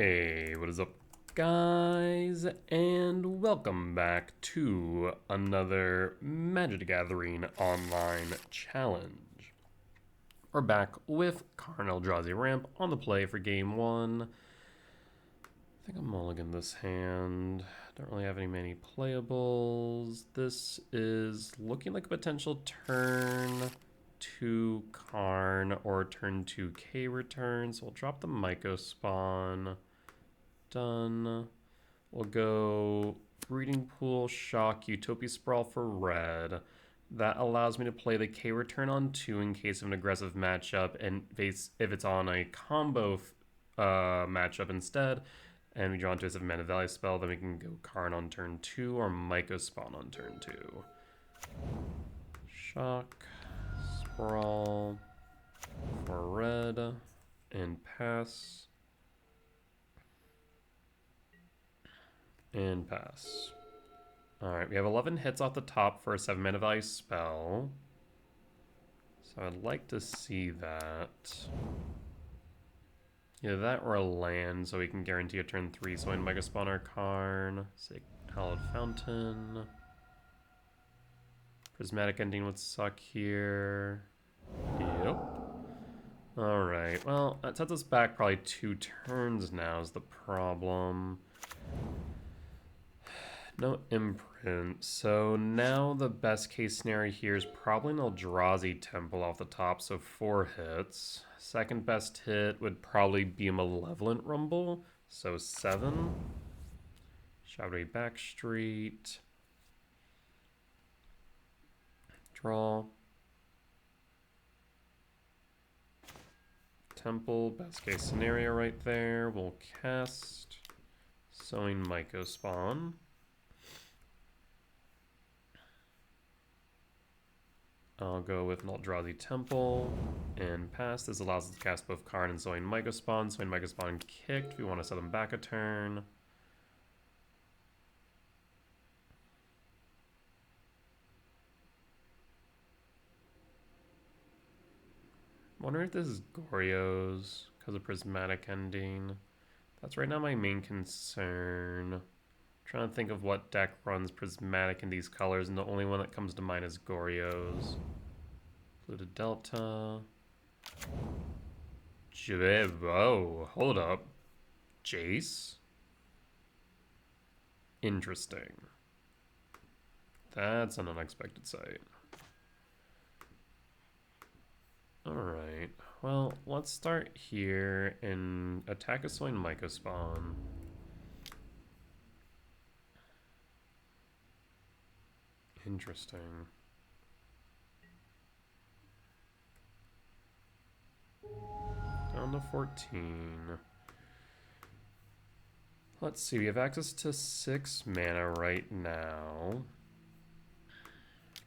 Hey, what is up, guys? And welcome back to another Magic the Gathering online challenge. We're back with Karn Eldrazi Ramp on the play for game one. I think I'm mulligan this hand. Don't really have many playables. This is looking like a potential turn 2 Karn or turn 2 K return. So we'll drop the Myco spawn. Done. We'll go Breeding Pool, Shock, Utopia Sprawl for red. That allows me to play the K return on 2 in case of an aggressive matchup, and if it's on a combo matchup instead, and we draw into a 7-mana value spell, then we can go Karn on turn 2 or Myco Spawn on turn 2. Shock, Sprawl for red, and pass. And pass. Alright, we have 11 hits off the top for a 7-mana value spell. So I'd like to see that. Either that or a land, so we can guarantee a turn 3. So in Mega Spawner Karn, say Hallowed Fountain. Prismatic Ending would suck here. Yep. Alright, well, that sets us back probably 2 turns now is the problem. No imprint, so now the best case scenario here is probably an Eldrazi Temple off the top, so 4 hits. Second best hit would probably be a Malevolent Rumble, so 7. Shadowy Backstreet. Draw. Temple, best case scenario right there. We'll cast Sowing Myco Spawn. I'll go with an Eldrazi Temple and pass. This allows us to cast both Karn and Sowing Myco Spawn. Sowing Myco Spawn kicked. We want to set them back a turn. Wondering if this is Goryo's because of Prismatic Ending. That's right now my main concern. Trying to think of what deck runs Prismatic in these colors, and the only one that comes to mind is Goryo's. Polluted Delta. Whoa, hold up. Jace? Interesting. That's an unexpected sight. Alright, well, let's start here and attack a Sowing Myco Spawn. Interesting. Down to 14. Let's see, we have access to 6 mana right now.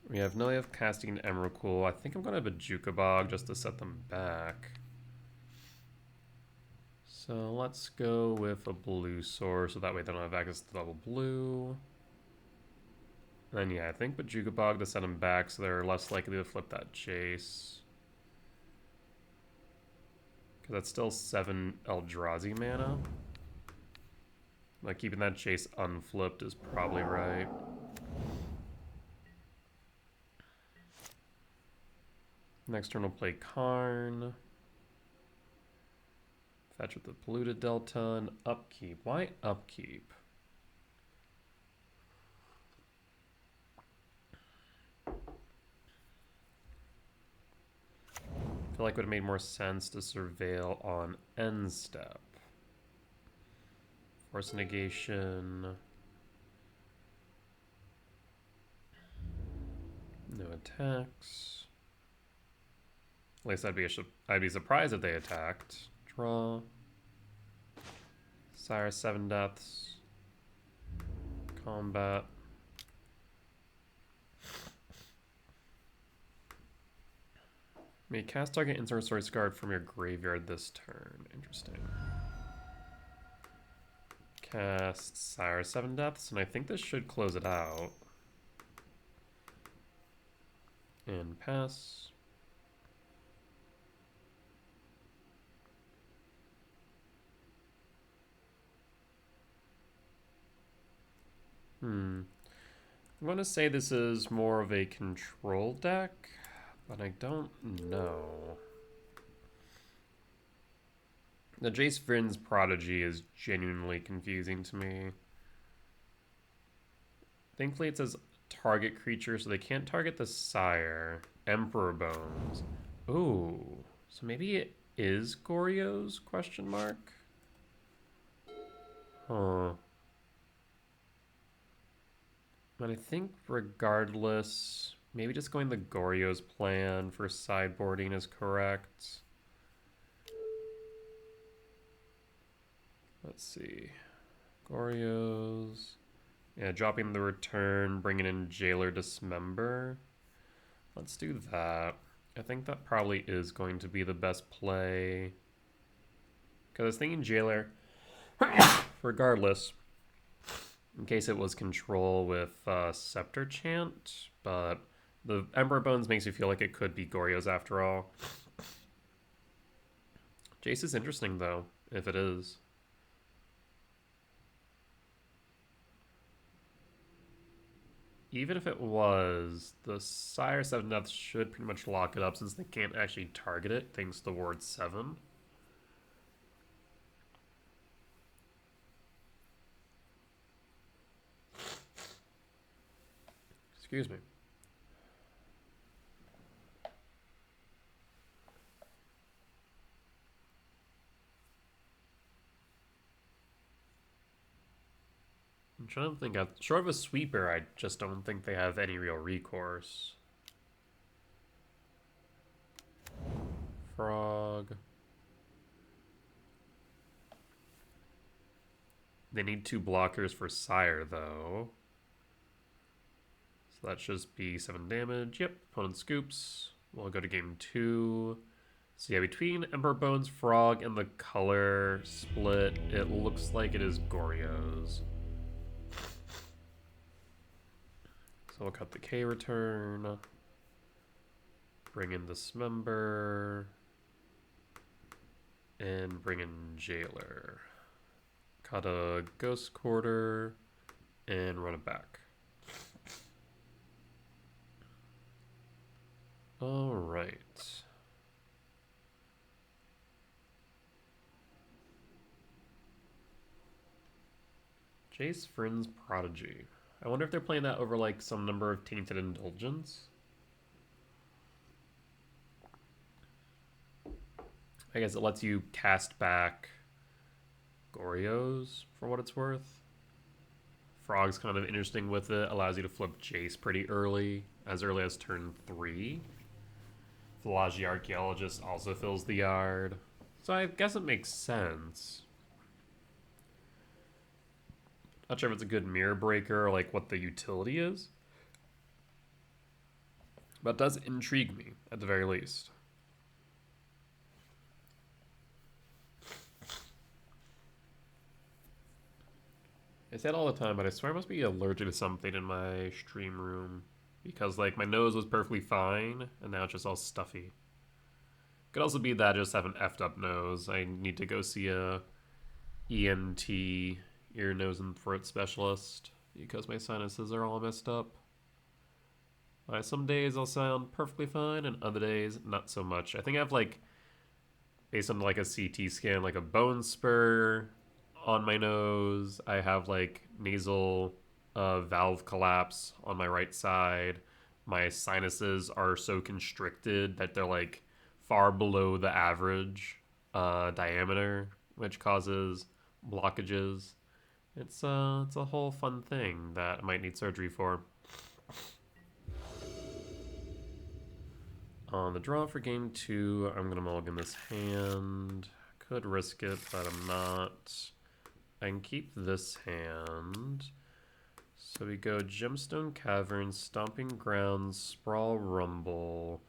We have no way of casting Emrakul. I think I'm going to have a Jukabog just to set them back. So let's go with a blue source, so that way they don't have access to double blue. And then yeah, I think with Jukabog to set them back so they're less likely to flip that Chase. Because that's still 7 Eldrazi mana. Like keeping that Chase unflipped is probably right. Next turn we'll play Karn. Fetch with the Polluted Delta and upkeep. Why upkeep? I feel like it would have made more sense to surveil on end step. Force negation. No attacks. At least I'd be surprised if they attacked. Draw. Sire 7 deaths. Combat. May cast target instant resource card from your graveyard this turn. Interesting. Cast Sire 7 deaths, and I think this should close it out. And pass. I'm going to say this is more of a control deck, but I don't know. The Jace Vryn's Prodigy is genuinely confusing to me. Thankfully it says target creature, so they can't target the sire. Emperor Bones. Ooh, so maybe it is Goryo's, question mark? Huh. But I think regardless, maybe just going the Goryo's plan for sideboarding is correct. Let's see. Goryo's. Yeah, dropping the return, bringing in Jailer Dismember. Let's do that. I think that probably is going to be the best play. Because I was thinking Jailer, regardless, in case it was control with Scepter Chant, but the Emperor Bones makes me feel like it could be Goryo's after all. Jace is interesting though, if it is. Even if it was, the Sire 7 Deaths should pretty much lock it up since they can't actually target it thanks to Ward 7. Excuse me. I'm trying to think. Short of a sweeper, I just don't think they have any real recourse. Frog. They need 2 blockers for Sire, though. So that should just be 7 damage. Yep, opponent scoops. We'll go to game 2. So yeah, between Emperor Bones, Frog, and the color split, it looks like it is Goryo's. So we'll cut the K return. Bring in Dismember. And bring in Jailer. Cut a Ghost Quarter. And run it back. Alright. Jace Vryn's Prodigy. I wonder if they're playing that over like some number of Tainted Indulgence. I guess it lets you cast back Goryo's for what it's worth. Frog's kind of interesting with it. Allows you to flip Jace pretty early as turn 3. Philology Archaeologist also fills the yard. So I guess it makes sense. Not sure if it's a good mirror breaker or like what the utility is. But it does intrigue me, at the very least. I say it all the time, but I swear I must be allergic to something in my stream room. Because like my nose was perfectly fine, and now it's just all stuffy. Could also be that I just have an effed up nose. I need to go see a ENT, ear, nose, and throat specialist because my sinuses are all messed up. Some days I'll sound perfectly fine, and other days not so much. I think I have like, based on like a CT scan, like a bone spur on my nose. I have like nasal valve collapse on my right side. My sinuses are so constricted that they're like far below the average diameter, which causes blockages. It's a whole fun thing that I might need surgery for. On the draw for game 2, I'm gonna mulligan this hand. Could risk it, but I'm not. I can keep this hand. So we go Gemstone Cavern, Stomping Grounds, Sprawl Rumble.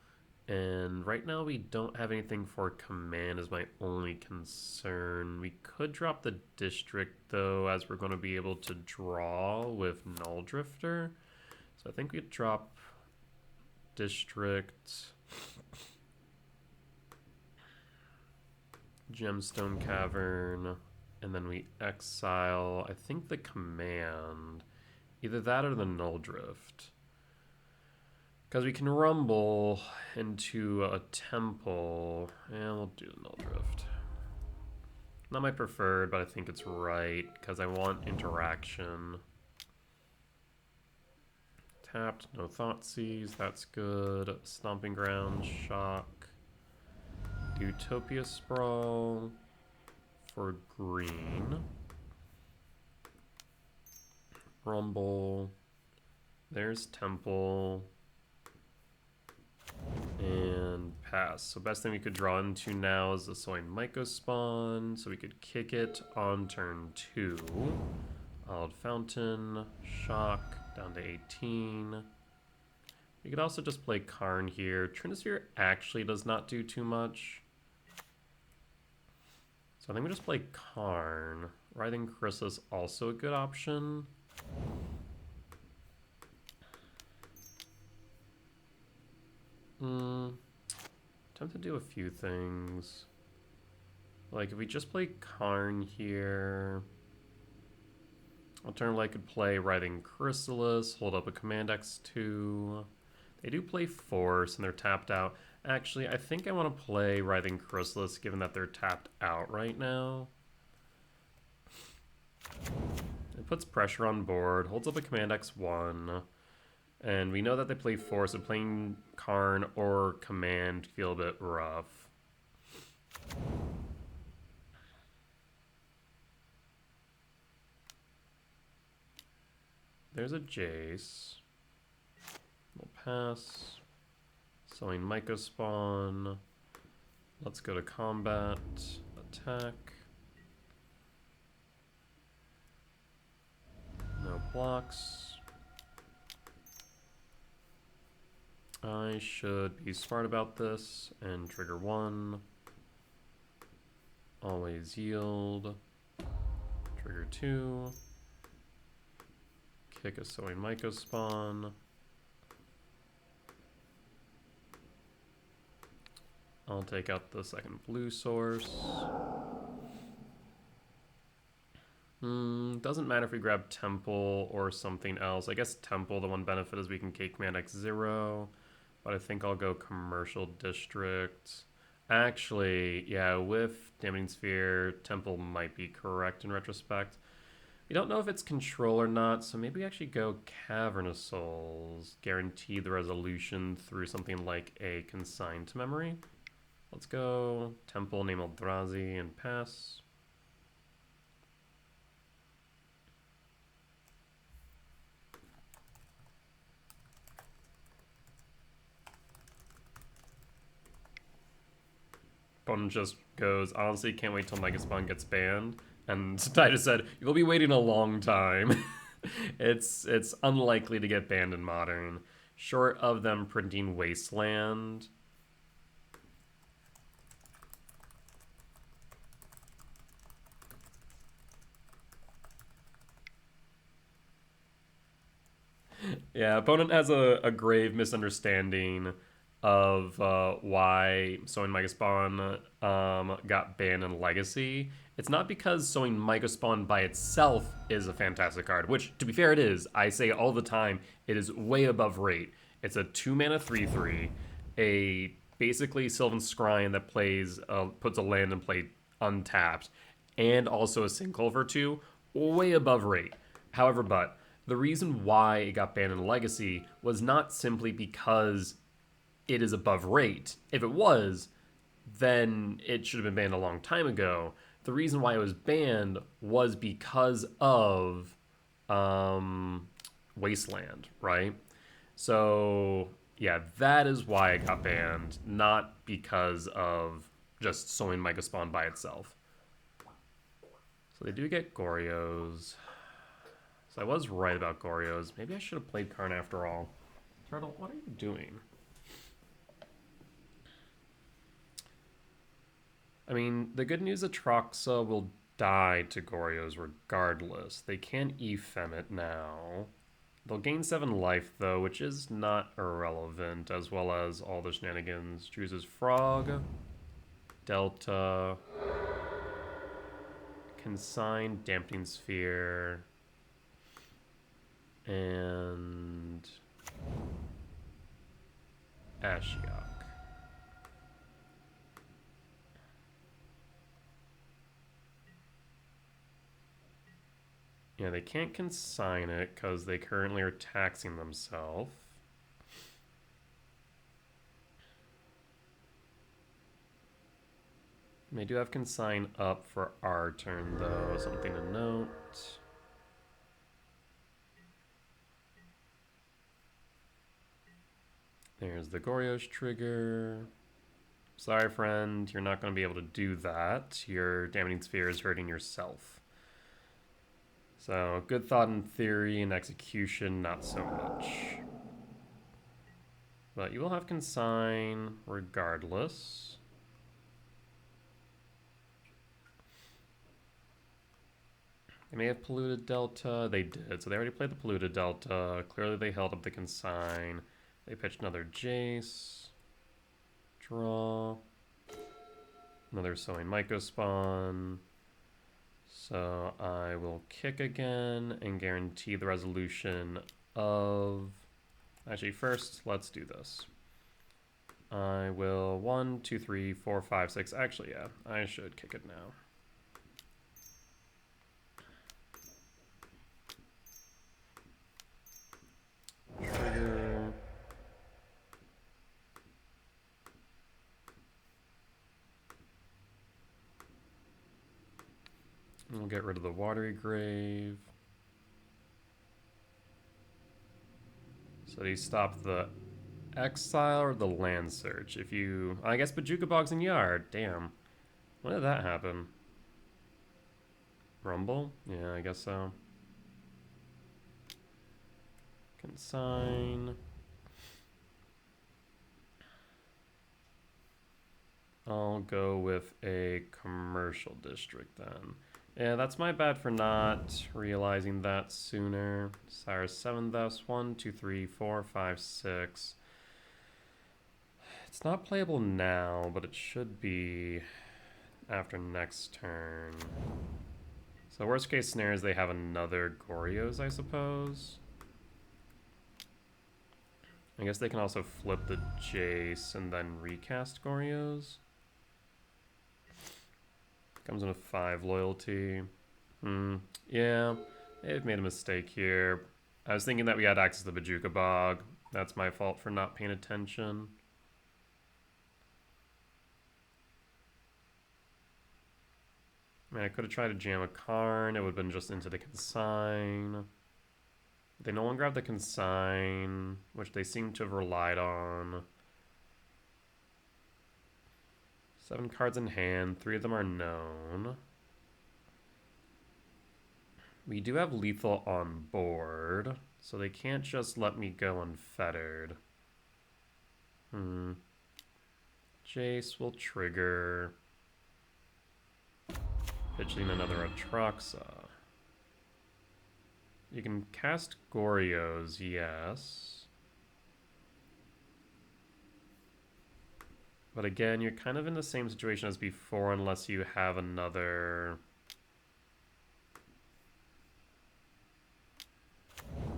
And right now we don't have anything for command is my only concern. We could drop the district though, as we're going to be able to draw with Null Drifter. So I think we'd drop district, Gemstone Cavern, and then we exile, I think the command Either that or the Null Drift. Because we can rumble into a temple. Yeah, we'll do the Null Drift. Not my preferred, but I think it's right, because I want interaction. Tapped, no Thoughtseize, that's good. Stomping Ground, Shock. Utopia Sprawl for green. Rumble. There's Temple. And pass. So best thing we could draw into now is the Soin Mycospawn. So we could kick it on turn 2. Wild Fountain. Shock. Down to 18. We could also just play Karn here. Trinisphere actually does not do too much. So I think we just play Karn. Writhing Chrysalis also a good option. Attempt to do a few things. Like if we just play Karn here, alternatively I could play Writhing Chrysalis, hold up a Command X2. They do play Force and they're tapped out. Actually, I think I want to play Writhing Chrysalis given that they're tapped out right now. It puts pressure on board, holds up a Command X1. And we know that they play Force, so playing Karn or Command feel a bit rough. There's a Jace. We'll pass. Soin Mycospawn. Let's go to combat. Attack. No blocks. I should be smart about this and trigger 1. Always yield. Trigger 2. Kick a Soin Mycospawn. I'll take out the second blue source. Doesn't matter if we grab Temple or something else. I guess Temple, the one benefit is we can K Command X0. But I think I'll go Commercial District. Actually, yeah, with Damning Sphere, Temple might be correct in retrospect. We don't know if it's Control or not, so maybe we actually go Cavernous Souls. Guarantee the resolution through something like a Consign to Memory. Let's go Temple, name Eldrazi, and pass. Opponent just goes, honestly, can't wait till Mycospawn gets banned. And I just said, you'll be waiting a long time. It's unlikely to get banned in Modern. Short of them printing Wasteland. Yeah, opponent has a grave misunderstanding of why Sowing Mycospawn got banned in Legacy. It's not because Sowing Mycospawn by itself is a fantastic card, which, to be fair, it is. I say all the time, it is way above rate. It's a 2-mana 3/3, a basically Sylvan Scrying that plays, puts a land in play untapped, and also a single for 2, way above rate. However, but the reason why it got banned in Legacy was not simply because it is above rate. If it was, then it should have been banned a long time ago. The reason why it was banned was because of Wasteland, right? So, yeah, that is why it got banned, not because of just Sowing Mycospawn by itself. So they do get Goryos. So I was right about Goryos. Maybe I should have played Karn after all. Turtle, what are you doing? I mean, the good news is Atraxa will die to Goryos regardless. They can't E-Fem it now. They'll gain 7 life, though, which is not irrelevant, as well as all the shenanigans. Chooses Frog, Delta, Consign, Dampening Sphere. and Ashiok. Yeah, they can't consign it because they currently are taxing themselves. They do have consign up for our turn, though. Something to note. There's the Goryo's trigger. Sorry, friend, you're not going to be able to do that. Your damaging sphere is hurting yourself. So, good thought in theory, and execution, not so much. But you will have consign regardless. They may have polluted Delta. They did, so they already played the polluted Delta. Clearly they held up the consign. They pitched another Jace. Draw. Another Sowing Mycospawn. So I will kick again and guarantee the resolution of... Actually, first, let's do this. I will 1, 2, 3, 4, 5, 6. Actually, yeah, I should kick it now. Trigger. We'll get rid of the Watery Grave. So do you stop the exile or the land search? If you... I guess Bojuka Bog's in Yard. Damn. When did that happen? Rumble? Yeah, I guess so. Consign. I'll go with a commercial district then. Yeah, that's my bad for not realizing that sooner. Cyrus 7 thus. 1, 2, 3, 4, 5, 6. It's not playable now, but it should be after next turn. So worst case scenario is they have another Goryos, I suppose. I guess they can also flip the Jace and then recast Goryos. Comes in with 5 loyalty. Yeah, they've made a mistake here. I was thinking that we had access to the Bojuka Bog. That's my fault for not paying attention. I mean, I could have tried to jam a Karn. It would have been just into the consign. They no longer have the consign, which they seem to have relied on. 7 cards in hand. 3 of them are known. We do have lethal on board, so they can't just let me go unfettered. Jace will trigger. Pitching another Atraxa. You can cast Goryos, yes. But again, you're kind of in the same situation as before unless you have another...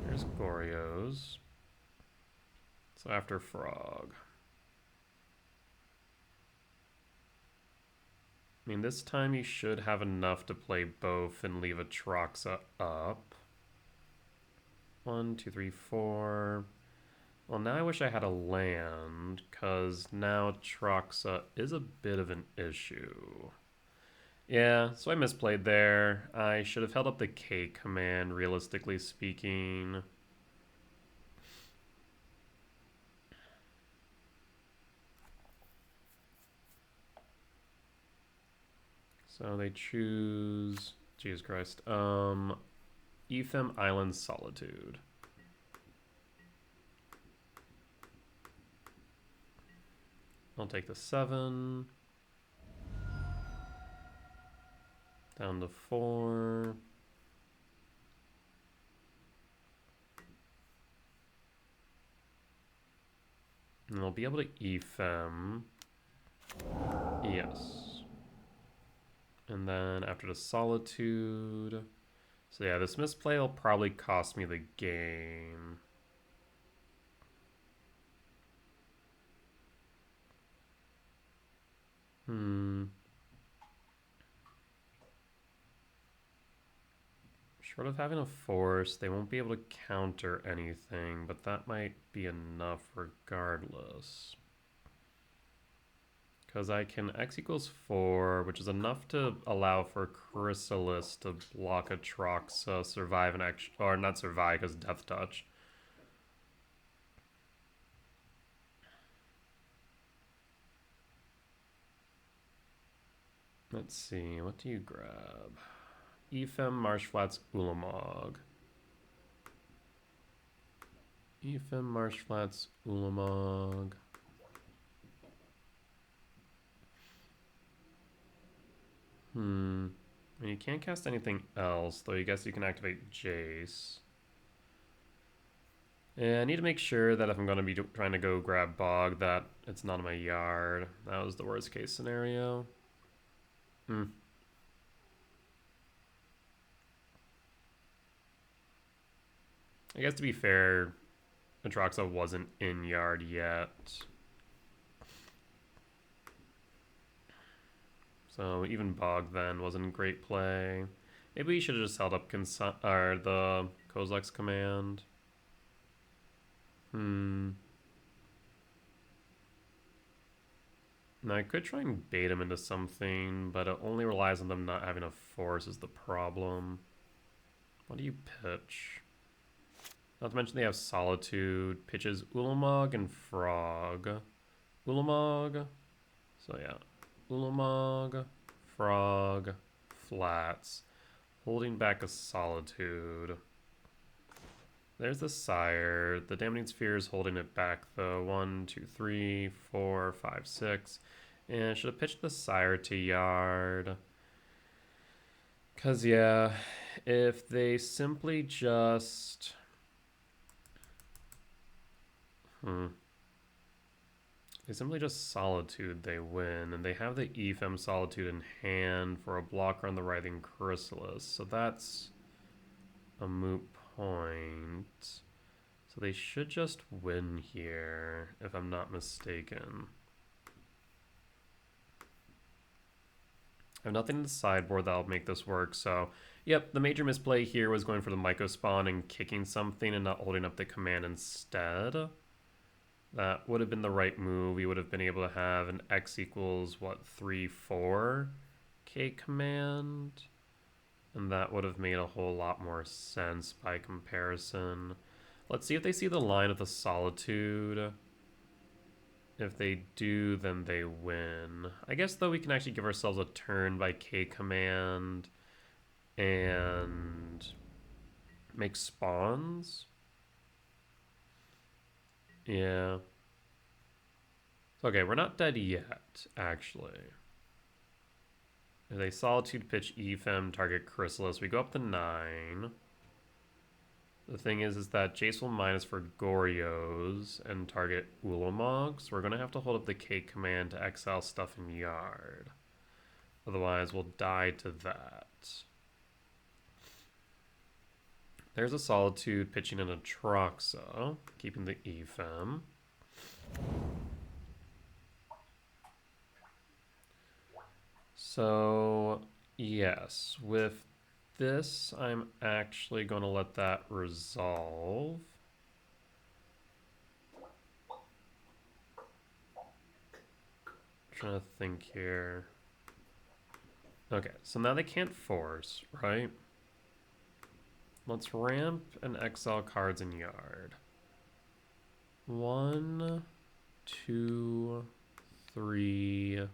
There's Goryos. So after Frog. I mean, this time you should have enough to play both and leave Atraxa up. 1, 2, 3, 4. Well, now I wish I had a land, because now Atraxa is a bit of an issue. Yeah, so I misplayed there. I should have held up the K command, realistically speaking. So they choose... Jesus Christ. Ethem Island Solitude. I'll take the 7. Down to 4. And I'll be able to Ethem. Yes. And then after the Solitude, So yeah, this misplay will probably cost me the game. Short of having a force, they won't be able to counter anything, but that might be enough regardless. Because I can X equals 4, which is enough to allow for Chrysalis to block a Troxa, survive an X, or not survive because Death Touch. Let's see, what do you grab? Ephem, Marshflats, Ulamog. Ephem, Marshflats, Ulamog. I mean, you can't cast anything else, though I guess you can activate Jace. And I need to make sure that if I'm going to be trying to go grab Bog, that it's not in my yard. That was the worst case scenario. I guess to be fair, Atraxa wasn't in yard yet. So even Bog then wasn't a great play. Maybe we should have just held up the Kozilek's command. Now I could try and bait him into something, but it only relies on them not having a force is the problem. What do you pitch? Not to mention they have Solitude. Pitches Ulamog and Frog. Ulamog. So yeah. Ulamog, Frog, Flats. Holding back a Solitude. There's the Sire. The Damning Sphere is holding it back though. 1, 2, 3, 4, 5, 6. And I should have pitched the Sire to yard. Because, yeah, if they simply just... They simply just Solitude, they win. And they have the Ephem Solitude in hand for a blocker on the Writhing Chrysalis. So that's a moot point. So they should just win here, if I'm not mistaken. I have nothing in the sideboard that'll make this work, so... Yep, the major misplay here was going for the Myco Spawn and kicking something and not holding up the command instead. That would have been the right move. We would have been able to have an X equals, what, 3, 4 K command? And that would have made a whole lot more sense by comparison. Let's see if they see the line of the Solitude. If they do, then they win. I guess, though, we can actually give ourselves a turn by K command and make spawns. Yeah. Okay, we're not dead yet, actually. If they Solitude pitch Ephem, target Chrysalis, we go up to 9. The thing is that Jace will minus for Goryos and target Ulamog, so we're going to have to hold up the K command to exile stuff in yard. Otherwise, we'll die to that. There's a Solitude pitching in a Troxa, keeping the Ephem. So, yes, with this, I'm actually going to let that resolve. I'm trying to think here. Okay, so now they can't force, right? Let's ramp and exile cards in yard. 1, 2, 3.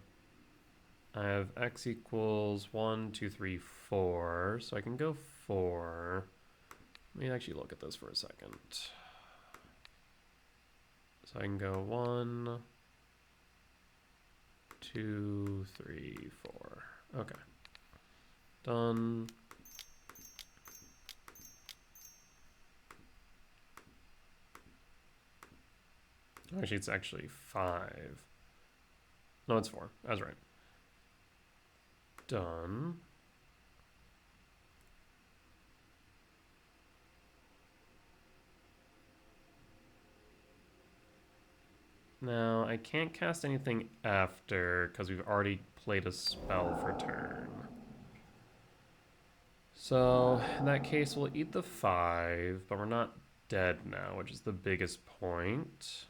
I have X equals 1, 2, 3, 4. So I can go 4. Let me actually look at this for a second. So I can go 1, 2, 3, 4. Okay. Done. Actually, it's actually 5. No, it's 4. I was right. Done. Now, I can't cast anything after because we've already played a spell for turn. So, in that case, we'll eat the 5, but we're not dead now, which is the biggest point.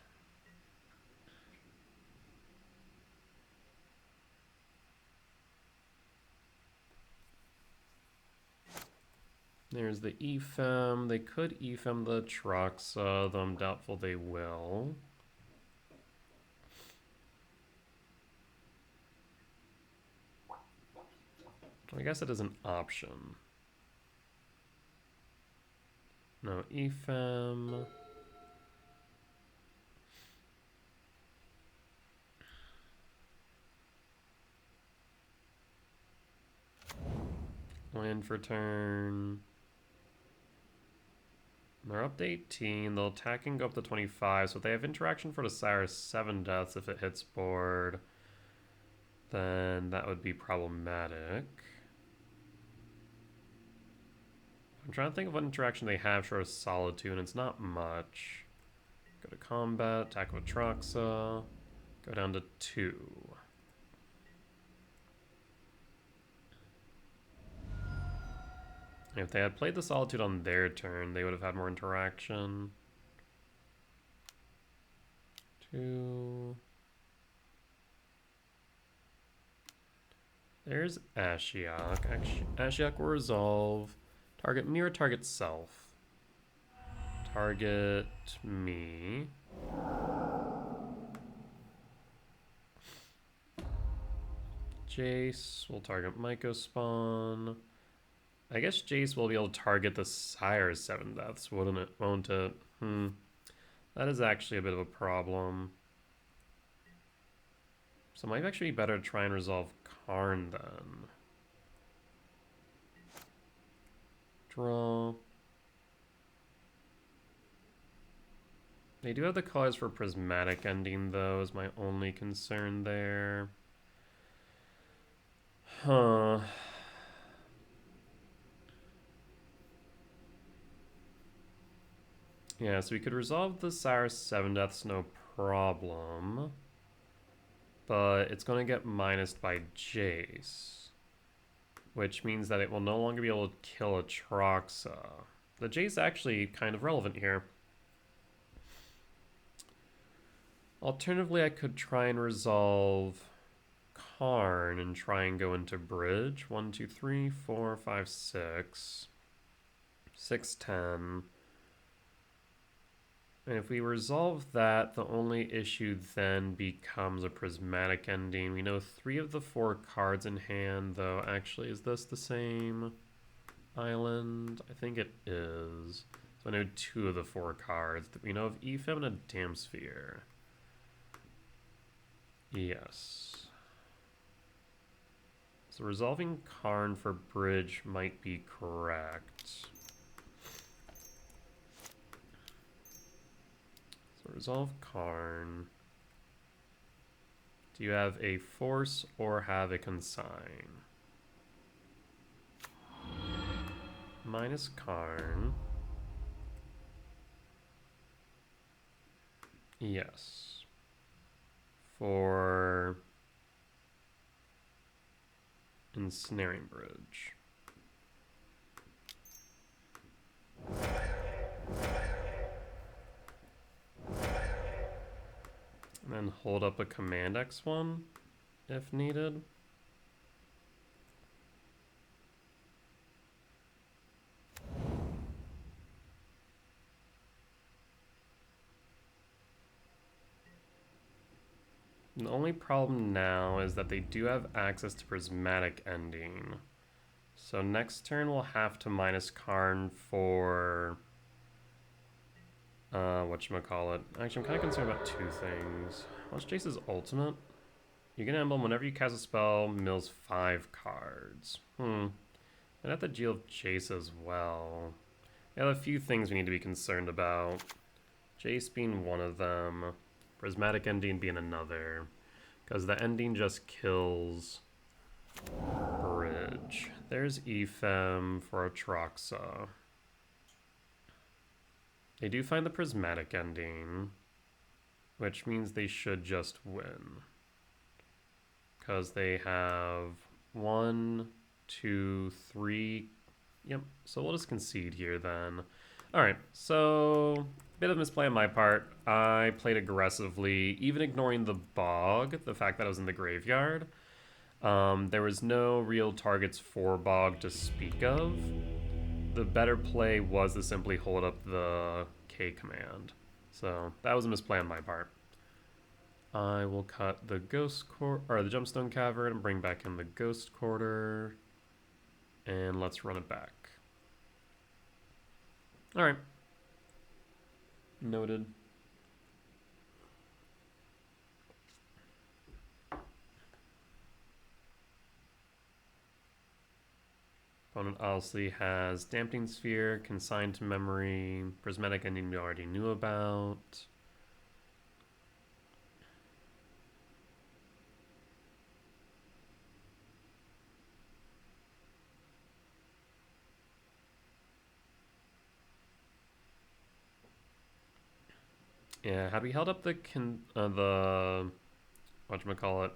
There's the Ephem. They could Ephem the Troxa, though I'm doubtful they will. I guess it is an option. No Ephem. Land for turn. They're up to 18. They'll attack and go up to 25. So if they have interaction for the Sire 7 deaths, if it hits board, then that would be problematic. I'm trying to think of what interaction they have short of Solitude, and it's not much. Go to combat, attack with Troxa, go down to 2. If they had played the Solitude on their turn, they would have had more interaction. 2. There's Ashiok. Ashiok will resolve. Target me or target self? Target me. Jace will target Mycospawn. I guess Jace will be able to target the Sire's 7 deaths, wouldn't it? Won't it? That is actually a bit of a problem. So it might actually be better to try and resolve Karn then. Draw. They do have the colors for Prismatic Ending, though, is my only concern there. Huh. Yeah, so we could resolve the Sire 7 deaths, no problem. But it's going to get minused by Jace, which means that it will no longer be able to kill a Troxa. The Jace actually kind of relevant here. Alternatively, I could try and resolve Karn and try and go into bridge. 1, 2, 3, 4, 5, 6. 6, 10. And if we resolve that, the only issue then becomes a Prismatic Ending. We know 3 of the 4 cards in hand, though. Actually, is this the same island? I think it is. So I know 2 of the 4 cards. We know of Ephem and a Damn Sphere. Yes. So resolving Karn for bridge might be correct. So resolve Karn. Do you have a force or have a consign? Minus Karn. Yes. For Ensnaring Bridge. And then hold up a Command X1 if needed. The only problem now is that they do have access to Prismatic Ending. So next turn we'll have to minus Karn for whatchamacallit. Actually, I'm kind of concerned about 2 things. What's Jace's ultimate? You get an emblem whenever you cast a spell, mills 5 cards. I'd have to deal with Jace as well. We have a few things we need to be concerned about. Jace being one of them. Prismatic Ending being another. Because the ending just kills bridge. There's Ephem for a Troxa. They do find the Prismatic Ending. which means they should just win. Because they have 1, 2, 3. Yep, so we'll just concede here then. Alright, so bit of misplay on my part. I played aggressively, even ignoring the bog, the fact that I was in the graveyard. There was no real targets for bog to speak of. The better play was to simply hold up the K command. So that was a misplay on my part. I will cut the the Gemstone Cavern and bring back in the Ghost Quarter. And let's run it back. Alright. Noted. Opponent obviously has Dampening Sphere, Consigned to Memory, Prismatic Ending we already knew about. Yeah, had we held up the whatchamacallit,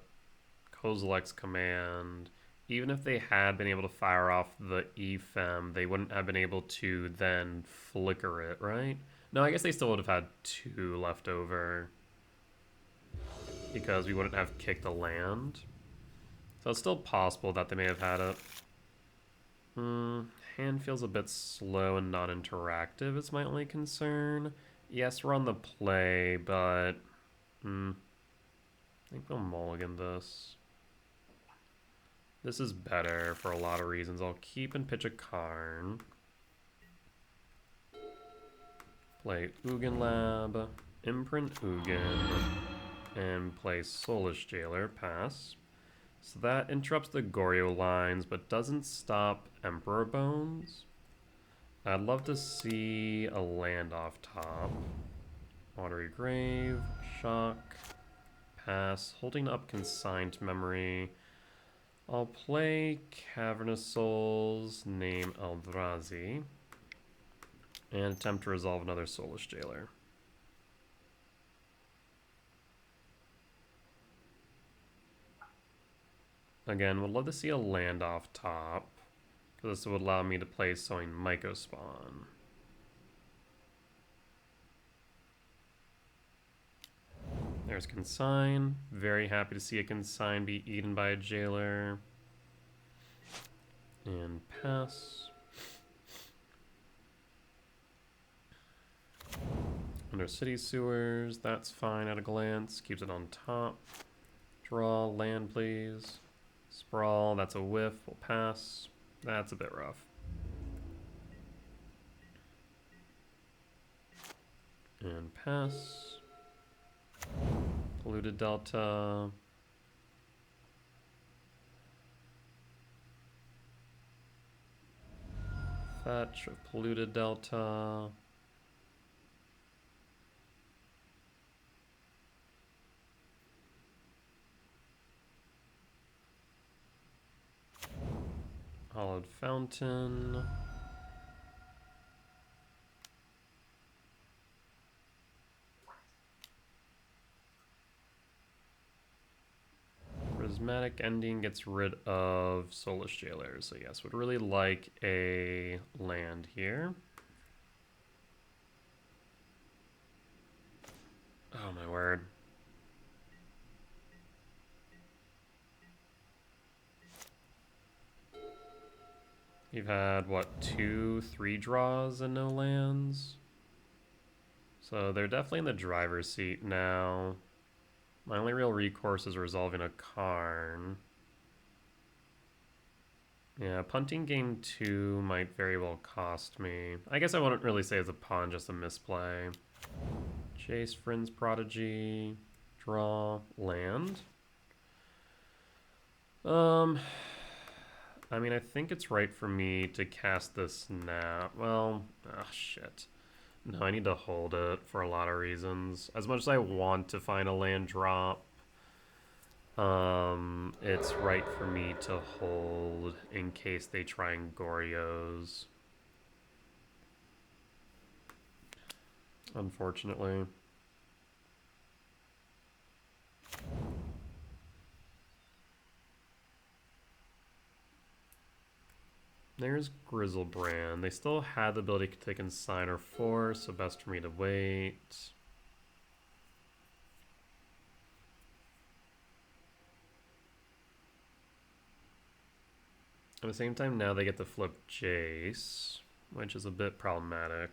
Kozilek's command, even if they had been able to fire off the EFEM, they wouldn't have been able to then flicker it, right? No, I guess they still would have had 2 left over because we wouldn't have kicked a land. So it's still possible that they may have had it. Hand feels a bit slow and non-interactive is my only concern. Yes, we're on the play, but I think we'll mulligan this. This is better for a lot of reasons. I'll keep and pitch a Karn. Play Ugin Lab, imprint Ugin, and play Soulless Jailer, pass. So that interrupts the Goryo lines, but doesn't stop Emperor Bones. I'd love to see a land off top. Watery Grave, Shock, pass, holding up Consigned Memory. I'll play Cavernous Souls, name Eldrazi, and attempt to resolve another Soulless Jailer. Again, would love to see a land off top, because this would allow me to play Sowing Mycospawn. There's Consign. Very happy to see a Consign be eaten by a Jailer. And pass. Under City Sewers, that's fine at a glance. Keeps it on top. Draw, land please. Sprawl, that's a whiff, we'll pass. That's a bit rough. And pass. Polluted Delta. Fetch of Polluted Delta. Hollowed Fountain. Prismatic Ending gets rid of Soulless Jailer. So yes, would really like a land here. Oh my word. You've had, what, 2, 3 draws and no lands? So they're definitely in the driver's seat now. My only real recourse is resolving a Karn. Yeah, punting game 2 might very well cost me. I guess I wouldn't really say it's a pawn, just a misplay. Chase Friend's Prodigy. Draw. Land. I mean, I think it's right for me to cast this now. Well, shit. No, I need to hold it for a lot of reasons. As much as I want to find a land drop, it's right for me to hold in case they try and Goryos. Unfortunately. There's Giltspire. They still had the ability to consign or force, so best for me to wait. At the same time, now they get to flip Jace, which is a bit problematic.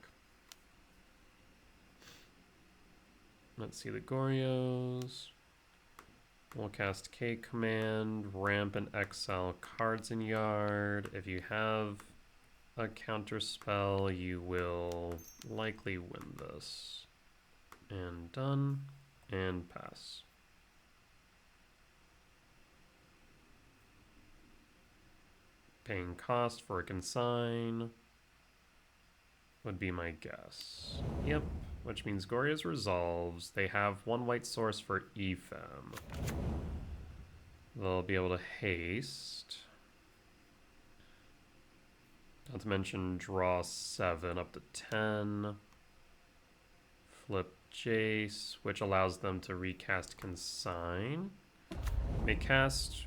Let's see the Goryos. We'll cast K command, ramp and exile cards in yard. If you have a counter spell, you will likely win this. And done. And pass. Paying cost for a consign would be my guess. Yep, which means Goryo's resolves. They have one white source for Ephem. They'll be able to haste. Not to mention draw 7 up to 10. Flip Jace, which allows them to recast Consign. They cast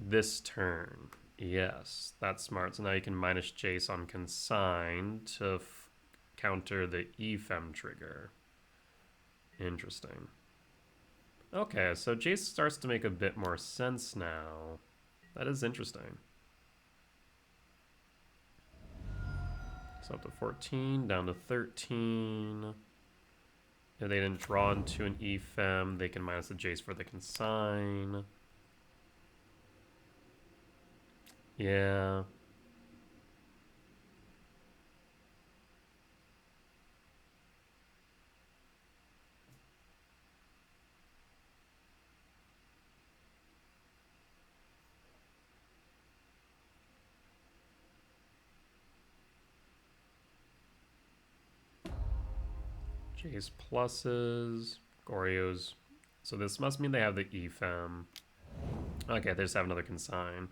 this turn. Yes, that's smart. So now you can minus Jace on Consign to counter the Ephem trigger. Interesting. Okay, so Jace starts to make a bit more sense now. That is interesting. So up to 14, down to 13. If they didn't draw into an Ephem, they can minus the Jace for the Consign. Yeah. Jace pluses, Goryo's. So this must mean they have the Ephem. Okay, they just have another Consign.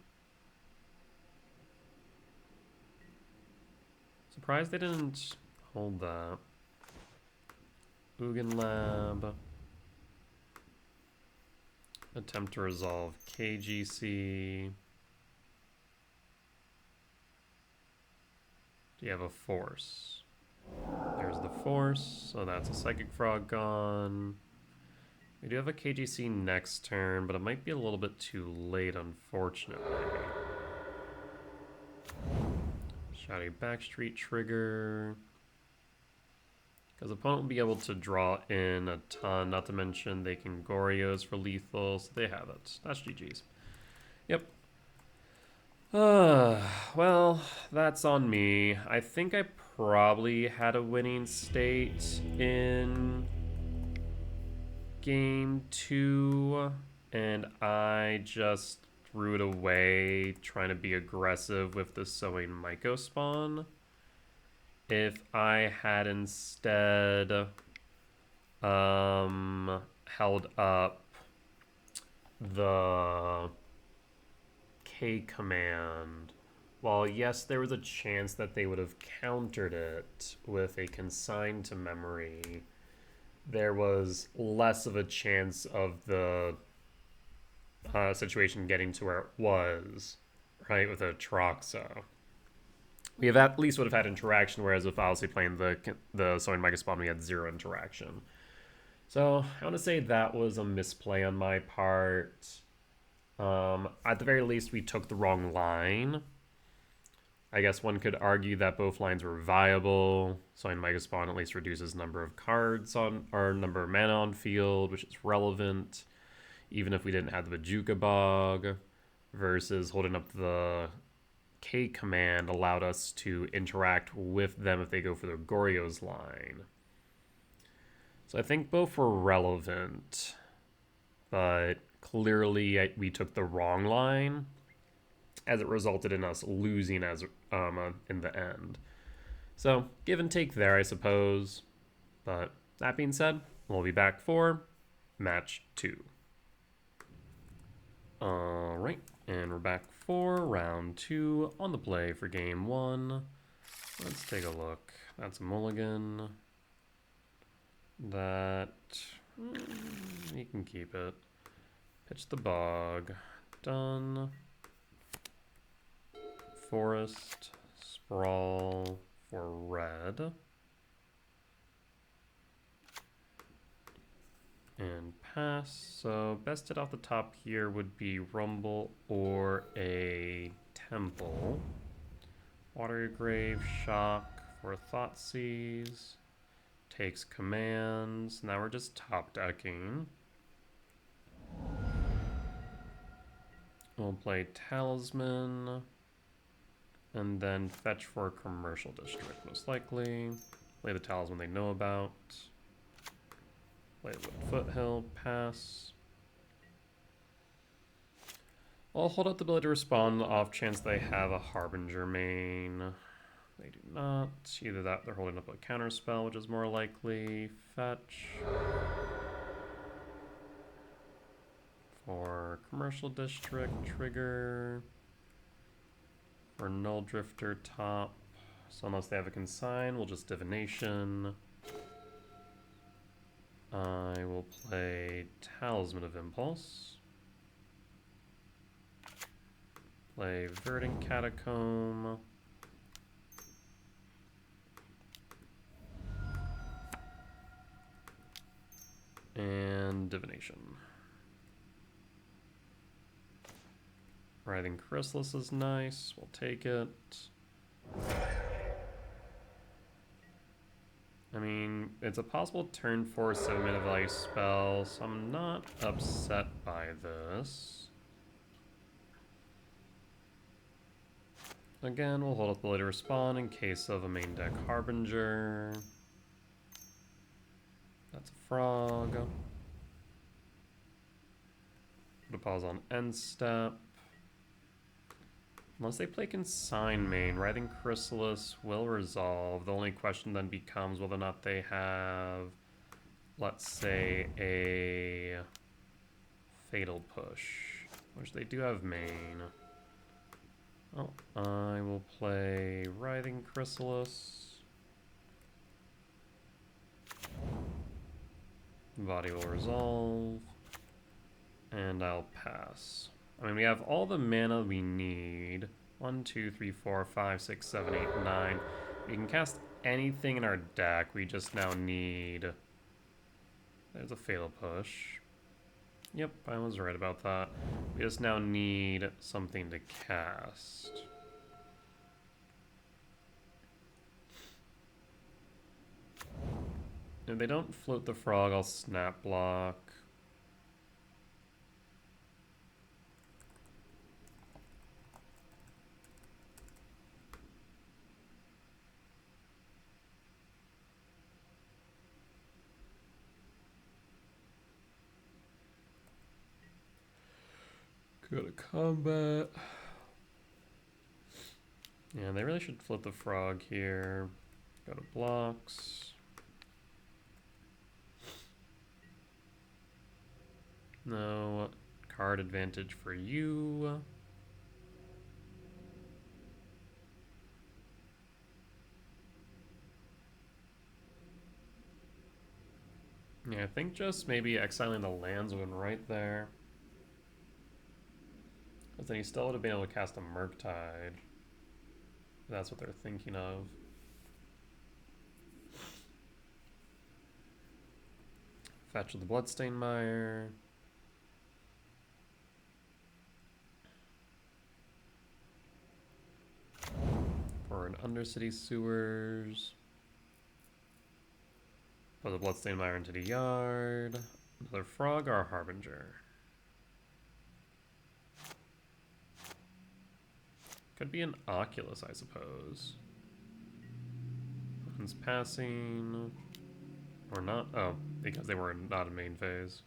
Surprised they didn't hold that. Ugin Lab. Attempt to resolve KGC. Do you have a force? There's the force, so that's a Psychic Frog gone. We do have a KGC next turn, but it might be a little bit too late, unfortunately. Shouty Backstreet trigger. Because opponent will be able to draw in a ton, not to mention they can Goryos for lethal, so they have it. That's GG's. Yep. Well, that's on me. I think I probably had a winning state in game 2, and I just threw it away trying to be aggressive with the Sowing Myco spawn. If I had instead held up the K command, while yes, there was a chance that they would have countered it with a consign to memory, there was less of a chance of the situation getting to where it was, right, with a Troxa. We have at least would have had interaction, whereas with obviously playing the Sowing Myco spawn, we had 0 interaction. So I want to say that was a misplay on my part. At the very least, we took the wrong line. I guess one could argue that both lines were viable. Sowing Myco spawn at least reduces number of cards on, or number of mana on field, which is relevant, even if we didn't have the Bajuka Bog, versus holding up the K command allowed us to interact with them if they go for the Goryo's line. So I think both were relevant, but clearly we took the wrong line, as it resulted in us losing as in the end. So give and take there, I suppose. But that being said, we'll be back for match 2. All right, and we're back for round 2 on the play for game 1. Let's take a look. That's a mulligan. That, you can keep it. Pitch the bog. Done. Forest. Sprawl for red. And pass. So best hit off the top here would be Rumble or a Temple. Watery Grave, Shock for Thoughtseize. Takes commands. Now we're just top decking. We'll play Talisman. And then fetch for Commercial District, most likely. Play the Talisman they know about. Play Wood Foothill, pass. I'll hold out the ability to respond on the off chance they have a Harbinger main. They do not. Either that, they're holding up a counterspell, which is more likely. Fetch. For Commercial District, trigger. For Null Drifter, top. So unless they have a consign, we'll just Divination. I will play Talisman of Impulse. Play Verdant Catacomb. And Divination. Writhing Chrysalis is nice. We'll take it. I mean, it's a possible turn 4 7-mana value spell, so I'm not upset by this. Again, we'll hold up the ability to respond in case of a main deck Harbinger. That's a frog. Put a pause on end step. Unless they play Consign main, Writhing Chrysalis will resolve. The only question then becomes whether or not they have, let's say, a Fatal Push, which they do have main. Oh, I will play Writhing Chrysalis. Body will resolve. And I'll pass. I mean, we have all the mana we need. 1, 2, 3, 4, 5, 6, 7, 8, 9. We can cast anything in our deck. We just now need... There's a Fatal Push. Yep, I was right about that. We just now need something to cast. If they don't float the frog, I'll Snap Block. Go to combat. Yeah, they really should flip the frog here. Go to blocks. No card advantage for you. Yeah, I think just maybe exiling the lands would have been right there. Because then he still would have been able to cast a Murktide. That's what they're thinking of. Fetch with the Bloodstained Mire. For an Undercity Sewers. Put the Bloodstained Mire into the yard. Another Frog or a Harbinger. Could be an Oculus, I suppose. One's passing. Or not. Oh, because they were not in main phase.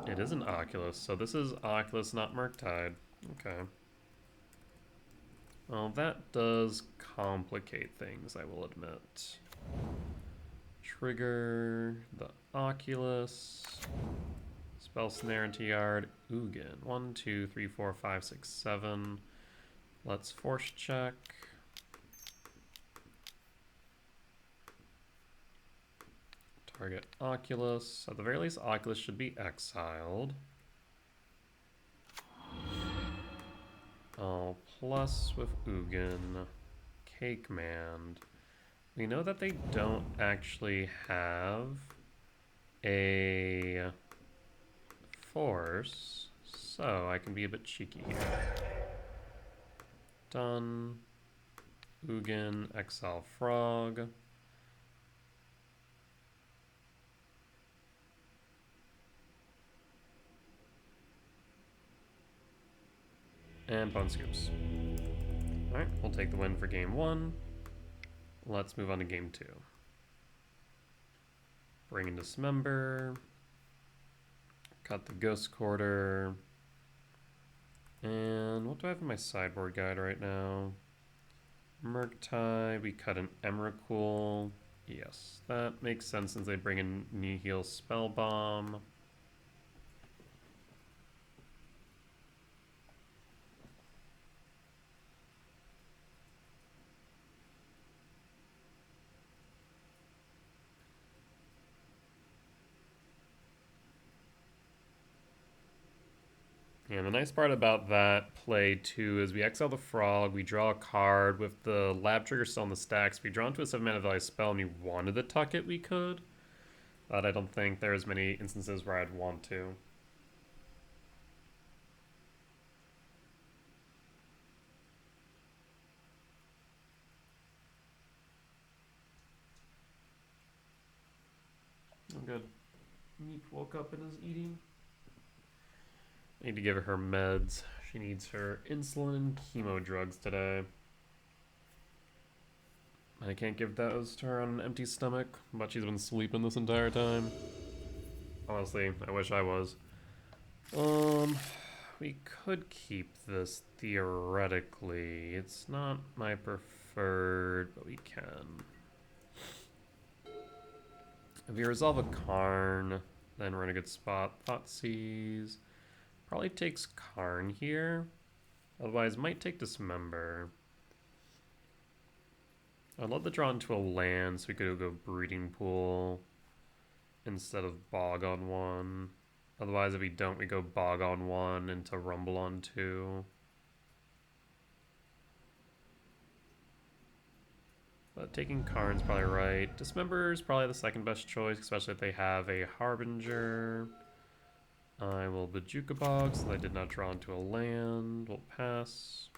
It is an Oculus, so this is Oculus, not Murktide. Okay. Well, that does complicate things, I will admit. Trigger the Oculus. Spell Snare into yard. Ugin. 1, 2, 3, 4, 5, 6, 7. Let's force check. Target Oculus. At the very least, Oculus should be exiled. Oh, plus with Ugin, Cake Man. We know that they don't actually have a force, so I can be a bit cheeky here. Done. Ugin, exile Frog. And Bone Scoops. Alright, we'll take the win for game 1. Let's move on to game 2. Bring in Dismember. Cut the Ghost Quarter. And what do I have in my sideboard guide right now? Murktide, we cut an Emrakul. Yes, that makes sense since they bring in Nihil Spellbomb. And the nice part about that play too is we exile the Frog, we draw a card with the Lab Trigger still on the stacks. If we draw into a 7-mana value spell and we wanted to tuck it, we could. But I don't think there's many instances where I'd want to. Oh, good. Meep woke up and is eating. I need to give her meds. She needs her insulin and chemo drugs today. I can't give those to her on an empty stomach, but she's been sleeping this entire time. Honestly, I wish I was. We could keep this theoretically. It's not my preferred, but we can. If we resolve a Karn, then we're in a good spot. Thoughtseize. Probably takes Karn here. Otherwise, might take Dismember. I'd love to draw into a land so we could go Breeding Pool instead of Bog on 1. Otherwise, if we don't, we go Bog on 1 into Rumble on 2. But taking Karn's probably right. Dismember is probably the second best choice, especially if they have a Harbinger. I will Bajuka Bog, so I did not draw into a land. We'll pass.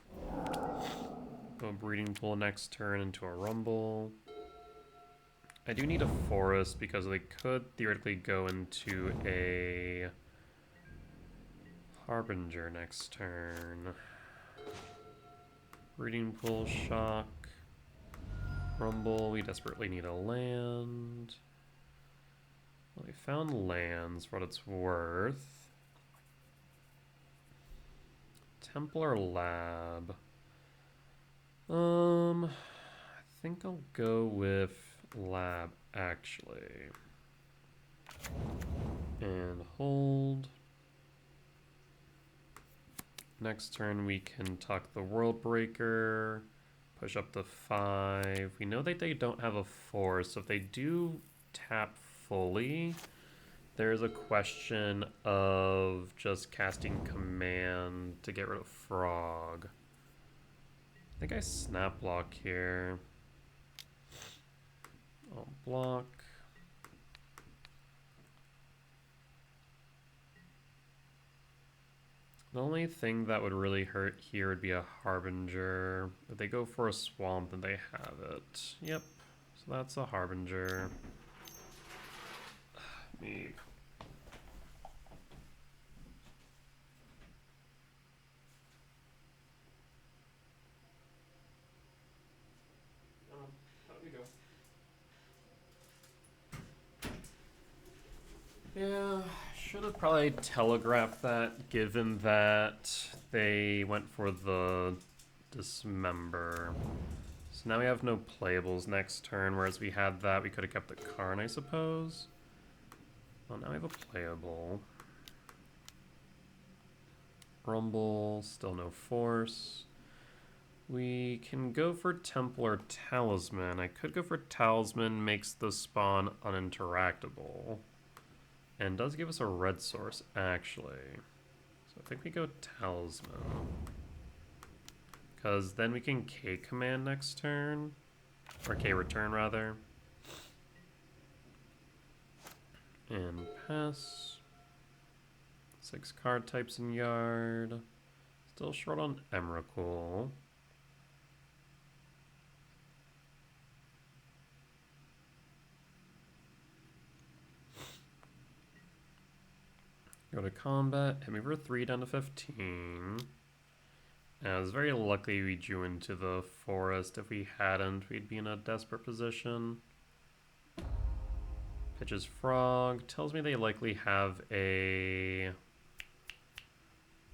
Go Breeding Pool next turn into a Rumble. I do need a Forest because they could theoretically go into a Harbinger next turn. Breeding Pool, Shock. Rumble, we desperately need a land. Well, we found lands for what it's worth. Templar Lab. I think I'll go with Lab, actually. And hold. Next turn we can tuck the World Breaker. Push up to 5. We know that they don't have a force, so if they do tap fully, there's a question of just casting Command to get rid of Frog. I think I snap block here. I'll block. The only thing that would really hurt here would be a Harbinger. If they go for a Swamp, then they have it. Yep, so that's a Harbinger. Me. Yeah, should have probably telegraphed that, given that they went for the Dismember. So now we have no playables next turn, whereas we had that, we could have kept the Karn, I suppose. Well, now we have a playable. Rumble, still no force. We can go for Templar Talisman. I could go for Talisman, makes the spawn uninteractable. And does give us a red source, actually. So I think we go Talisman. Because then we can K command next turn. Or K return, rather. And pass. 6 card types in yard. Still short on Emrakul. Go to combat, hit me for 3 down to 15. And I was very lucky we drew into the forest. If we hadn't, we'd be in a desperate position. Pitches Frog, tells me they likely have a...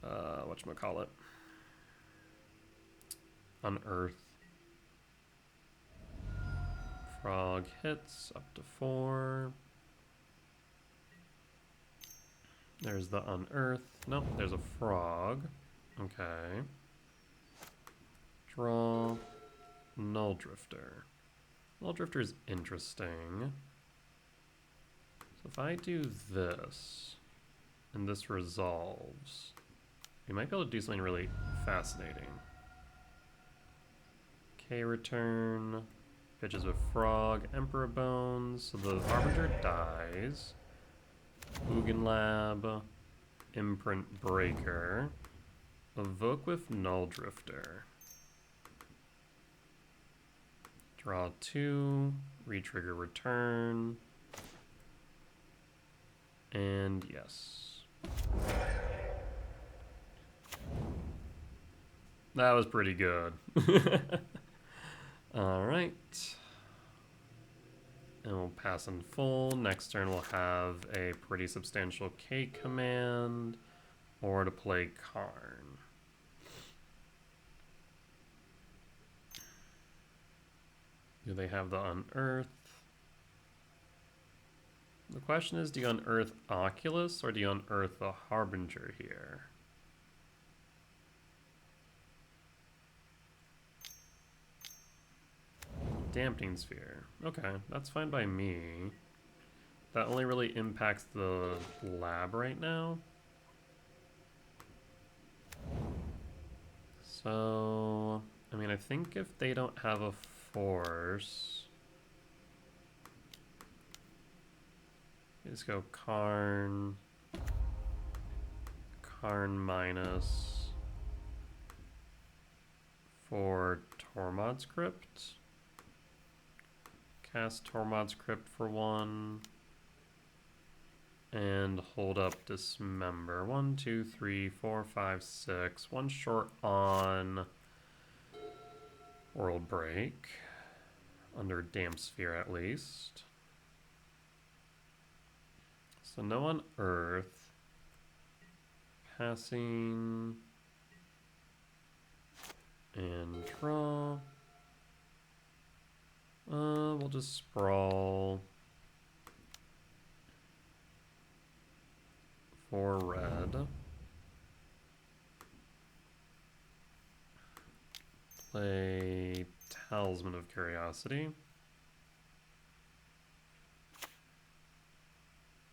whatchamacallit? Unearth. Frog hits, up to 4. There's the Unearth. Nope, there's a Frog. Okay. Draw. Null Drifter. Null Drifter is interesting. So if I do this, and this resolves, we might be able to do something really fascinating. K return. Pitches with Frog. Emperor Bones. So the Harbinger dies. Ugin Lab, Imprint Breaker, Evoke with Null Drifter. Draw 2, retrigger return, and yes. That was pretty good. Alright. And we'll pass in full. Next turn we'll have a pretty substantial K command, or to play Karn. Do they have the Unearth? The question is, do you unearth Oculus, or do you unearth the Harbinger here? Dampening Sphere. Okay, that's fine by me. That only really impacts the lab right now. So, I mean, I think if they don't have a force, just go Karn, Karn minus for Tormod's Crypt. Cast Tormod's Crypt for 1. And hold up Dismember. 1, 2, 3, 4, 5, 6. 1 short on World Break. Under Damp Sphere at least. So no on Earth. Passing. And draw. We'll just sprawl. 4 red. Play Talisman of Curiosity.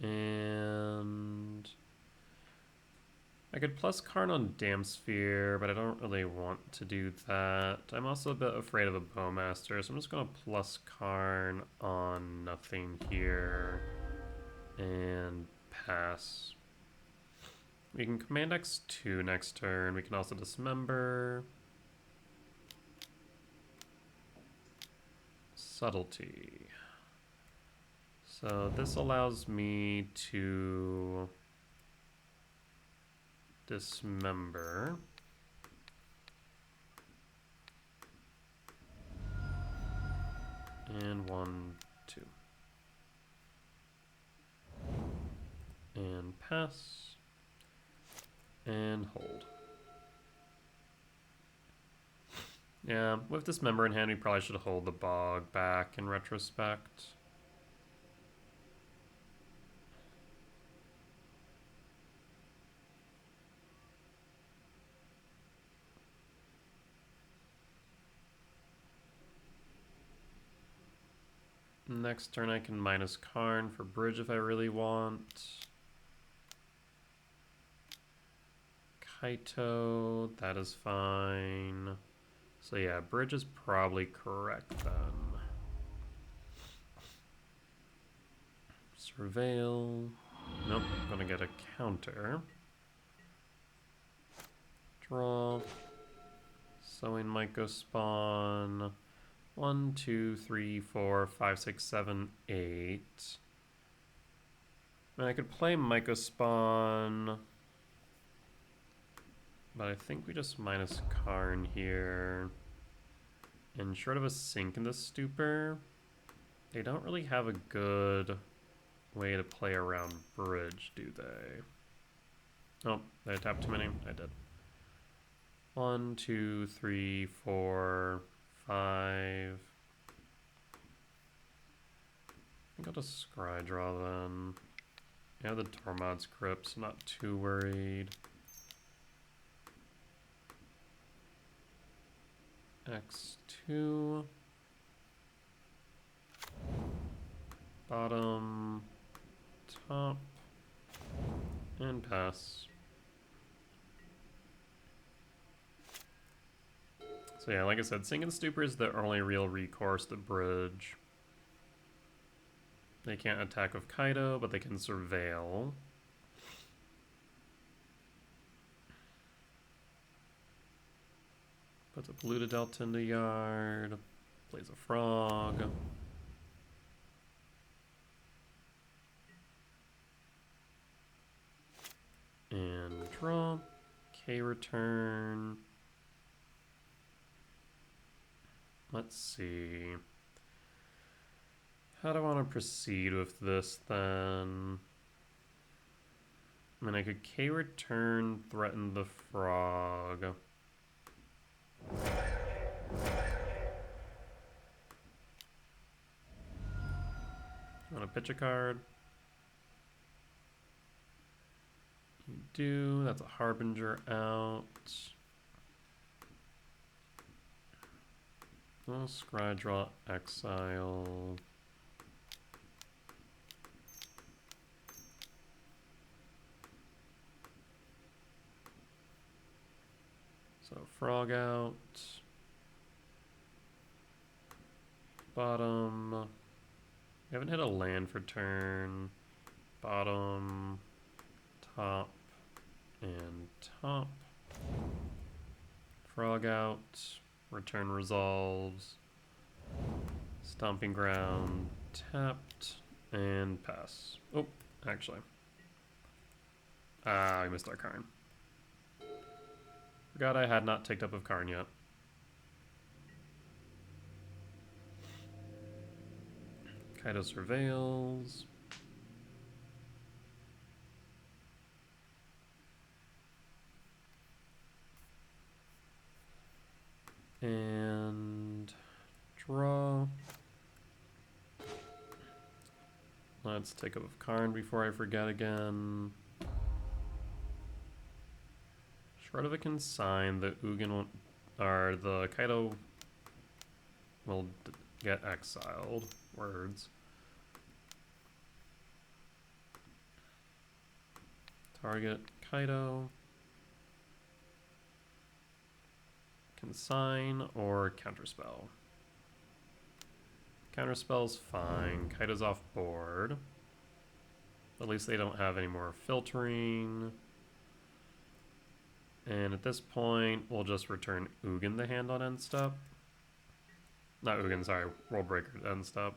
And I could plus Karn on Damp Sphere, but I don't really want to do that. I'm also a bit afraid of a Bowmaster, so I'm just going to plus Karn on nothing here and pass. We can Command X2 next turn. We can also Dismember. Subtlety. So this allows me to Dismember. And 1, 2. And pass. And hold. Yeah, with Dismember in hand, we probably should hold the Bog back in retrospect. Next turn I can minus Karn for bridge if I really want. Kaito, that is fine. So yeah, bridge is probably correct then. Surveil. Nope, gonna get a counter. Draw. Sowing might go spawn. 1, 2, 3, 4, 5, 6, 7, 8. And I could play Myco Spawn, but I think we just minus Karn here. And short of a sink in the Stupor, they don't really have a good way to play around bridge, do they? Oh, did I tap too many? I did. 1, 2, 3, 4, 5. I think I'll just scry draw then. Yeah, the Tormod's Crypt, so not too worried. X2. Bottom. Top. And pass. So yeah, like I said, Sink and Stupor is the only real recourse to bridge. They can't attack with Kaido, but they can surveil. Puts a polluted delta in the yard. Plays a frog. And draw. K return. Let's see. How do I want to proceed with this then? I mean, I could K return, threaten the frog. Want to pitch a card? You do. That's a Harbinger out. Oh, scry draw, exile. So frog out. Bottom. We haven't hit a land for turn. Bottom. Top. And top. Frog out. Return resolves. Stomping ground. Tapped. And pass. Oh, actually. I missed our Karn. Forgot I had not ticked up of Karn yet. Kaido surveils. And draw. Let's take up of Karn before I forget again. Short of a consign, the Ugin or the Kaido will get exiled. Words. Target Kaido. Consign or counterspell. Counterspell's fine. Kaido's off board. At least they don't have any more filtering. And at this point, we'll just return Ugin the hand on end step. Not Ugin, sorry, World Breaker to end step.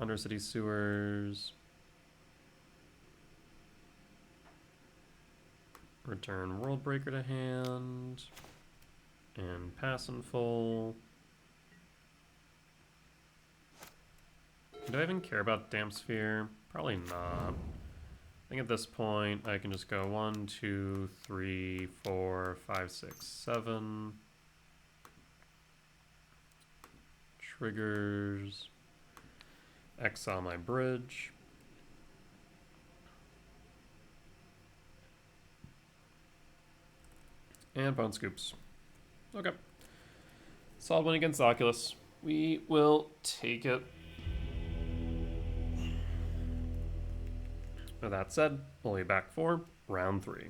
Undercity Sewers. Return World Breaker to hand. And pass in full. Do I even care about Damp Sphere? Probably not. I think at this point I can just go 1, 2, 3, 4, 5, 6, 7. Triggers. Exile my bridge. And Bone Scoops. Okay. Solid win against Oculus. We will take it. With that said, we'll be back for round 3.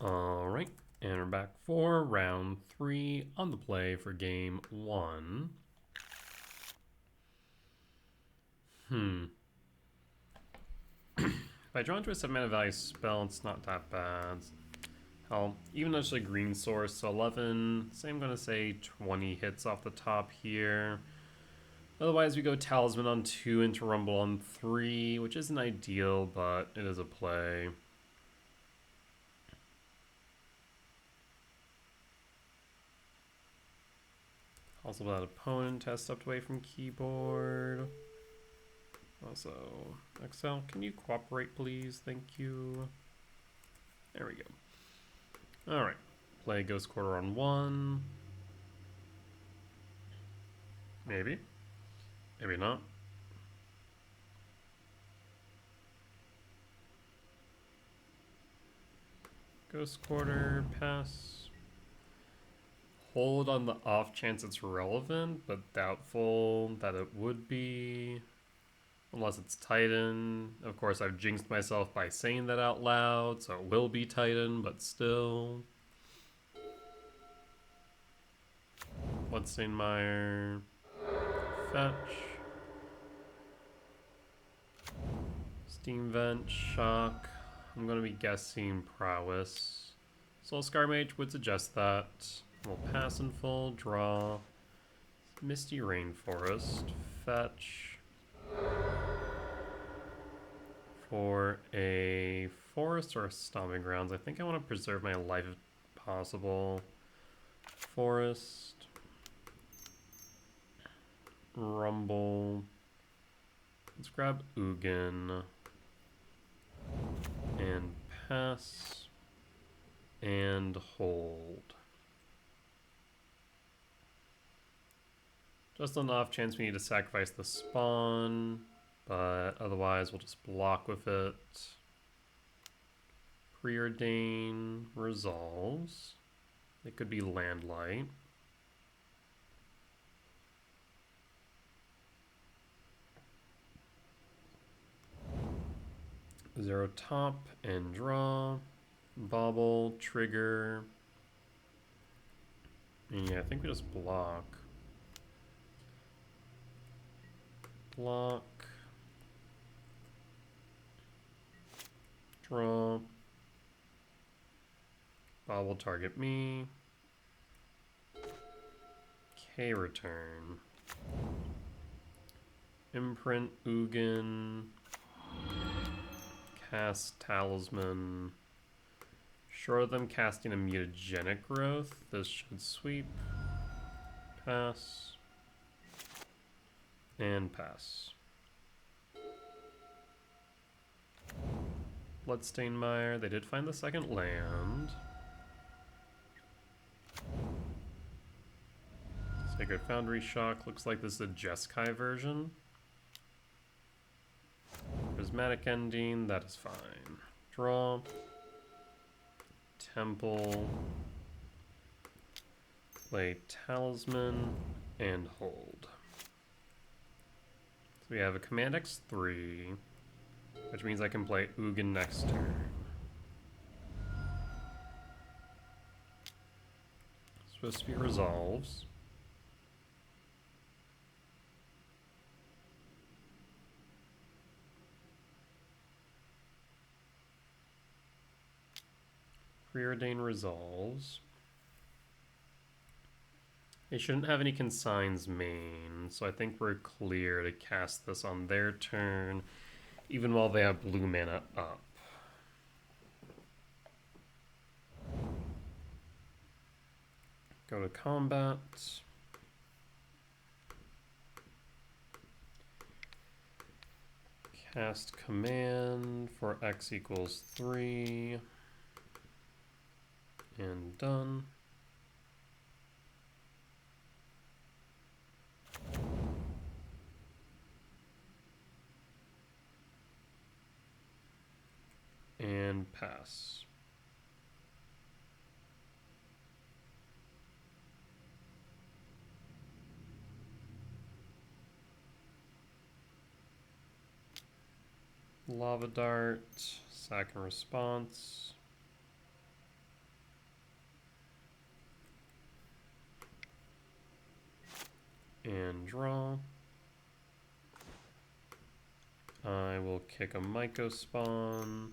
Alright, and we're back for round 3 on the play for game 1. If I draw into a 7-mana value spell, it's not that bad. Hell, even though it's a green source, so 11, say I'm going to say 20 hits off the top here. Otherwise, we go Talisman on 2 into Rumble on 3, which isn't ideal, but it is a play. Also, that opponent has stepped away from keyboard. Also, Excel, can you cooperate, please? Thank you. There we go. Alright, play Ghost Quarter on 1. Maybe. Maybe not. Ghost Quarter, pass. Hold on the off chance it's relevant, but doubtful that it would be. Unless it's Titan. Of course, I've jinxed myself by saying that out loud, so it will be Titan, but still. Bloodstainmire. Fetch. Steam Vent, Shock. I'm going to be guessing Prowess. Soul Scar Mage would suggest that. We'll pass in full, draw. Misty Rainforest. Fetch. For a forest or a stomping grounds, I think I want to preserve my life if possible. Forest. Rumble. Let's grab Ugin. And pass. And hold. Just on the off chance we need to sacrifice the spawn. But otherwise, we'll just block with it. Preordain resolves. It could be Landlight. Zero top and draw. Bobble, trigger. And yeah, I think we just block. Block. Draw. Bob will target me. K return. Imprint Ugin. Cast Talisman. Short of them casting a mutagenic growth, this should sweep. Pass. And pass. Bloodstainmire, they did find the second land. Sacred Foundry Shock, looks like this is a Jeskai version. Prismatic Ending, that is fine. Draw. Temple. Play Talisman, and hold. So we have a Command X3, which means I can play Ugin next turn. It's supposed to be resolves. Preordain resolves. They shouldn't have any consigns main, so I think we're clear to cast this on their turn, even while they have blue mana up. Go to combat. Cast command for X equals 3. And done. And pass. Lava Dart, sack and response. And draw. I will kick a Myco spawn.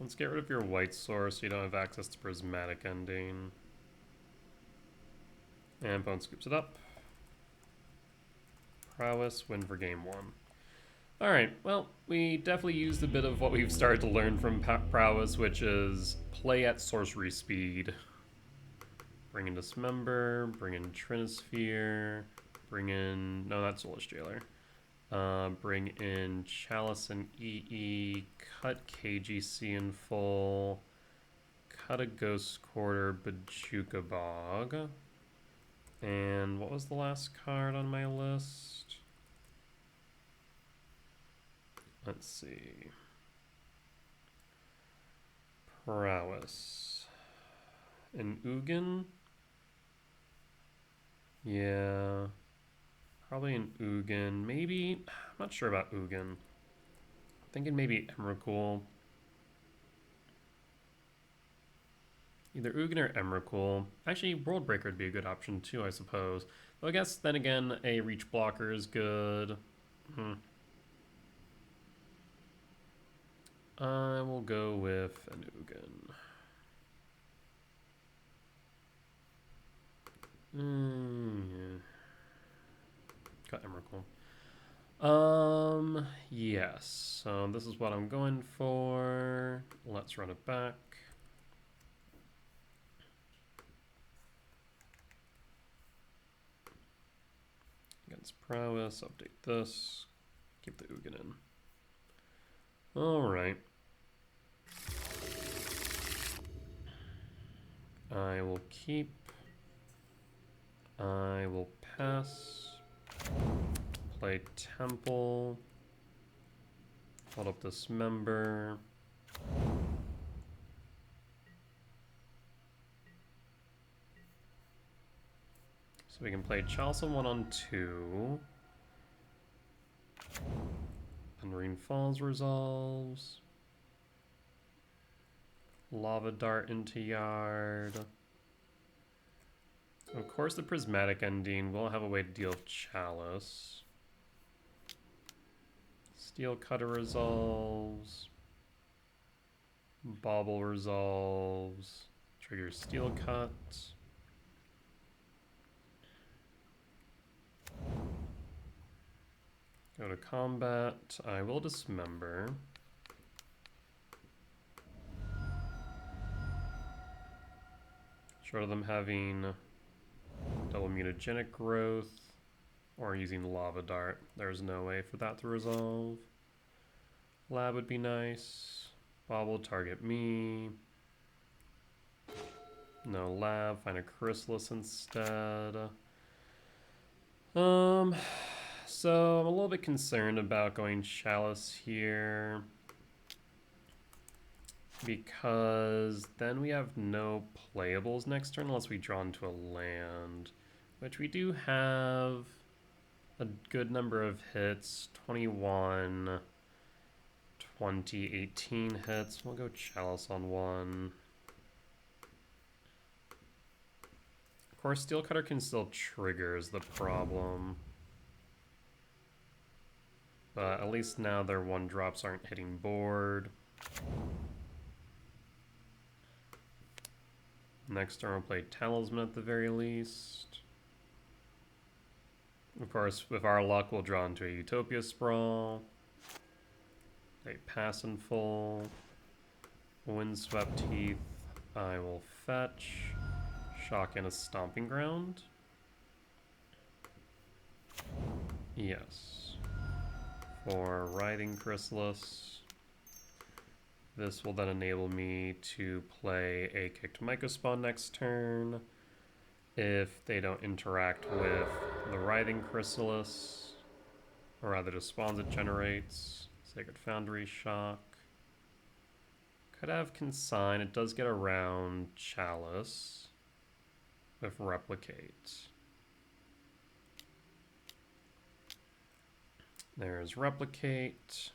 Let's get rid of your white source so you don't have access to prismatic ending. And opponent scoops it up. Prowess, win for game 1. Alright, well, we definitely used a bit of what we've started to learn from Prowess, which is play at sorcery speed. Bring in Dismember, bring in Trinisphere, bring in... no, that's Soulless Jailer. Bring in Chalice and EE, cut KGC in full, cut a Ghost Quarter, Bajuka Bog. And what was the last card on my list? Let's see. Prowess. An Ugin? Yeah. Probably an Ugin. Maybe. I'm not sure about Ugin. Thinking maybe Emrakul. Either Ugin or Emrakul. Actually, Worldbreaker would be a good option too, I suppose. Though I guess then again, a reach blocker is good. I will go with an Ugin. Yeah. Got Emrakul. Yes. So this is what I'm going for. Let's run it back. Against Prowess, update this. Keep the Ugin in. Alright. I will keep. I will pass. Play Temple. Hold up Dismember. So we can play Chalice on 1 on 2. Unmarine Falls resolves. Lava Dart into yard. Of course, the prismatic ending will have a way to deal with Chalice. Steel Cutter resolves. Bauble resolves. Trigger Steel Cut. Go to combat. I will Dismember. Short of them having double mutagenic growth or using Lava Dart. There's no way for that to resolve. Lab would be nice. Bob will target me. No lab. Find a Chrysalis instead. So I'm a little bit concerned about going Chalice here, because then we have no playables next turn unless we draw into a land, which we do have a good number of hits. 21, 20, 18 hits. We'll go Chalice on 1. Of course, Steel Cutter can still trigger is the problem. But at least now their 1-drops aren't hitting board. Next turn we'll play Talisman at the very least. Of course, with our luck, we'll draw into a Utopia Sprawl. They pass in full. Windswept Heath. I will fetch. Shock in a Stomping Ground. Yes. For Writhing Chrysalis. This will then enable me to play a Kicked Mycospawn next turn. If they don't interact with the Writhing Chrysalis, or rather the spawns it generates. Sacred Foundry Shock. Could have Consign. It does get around Chalice with Replicate. There's Replicate.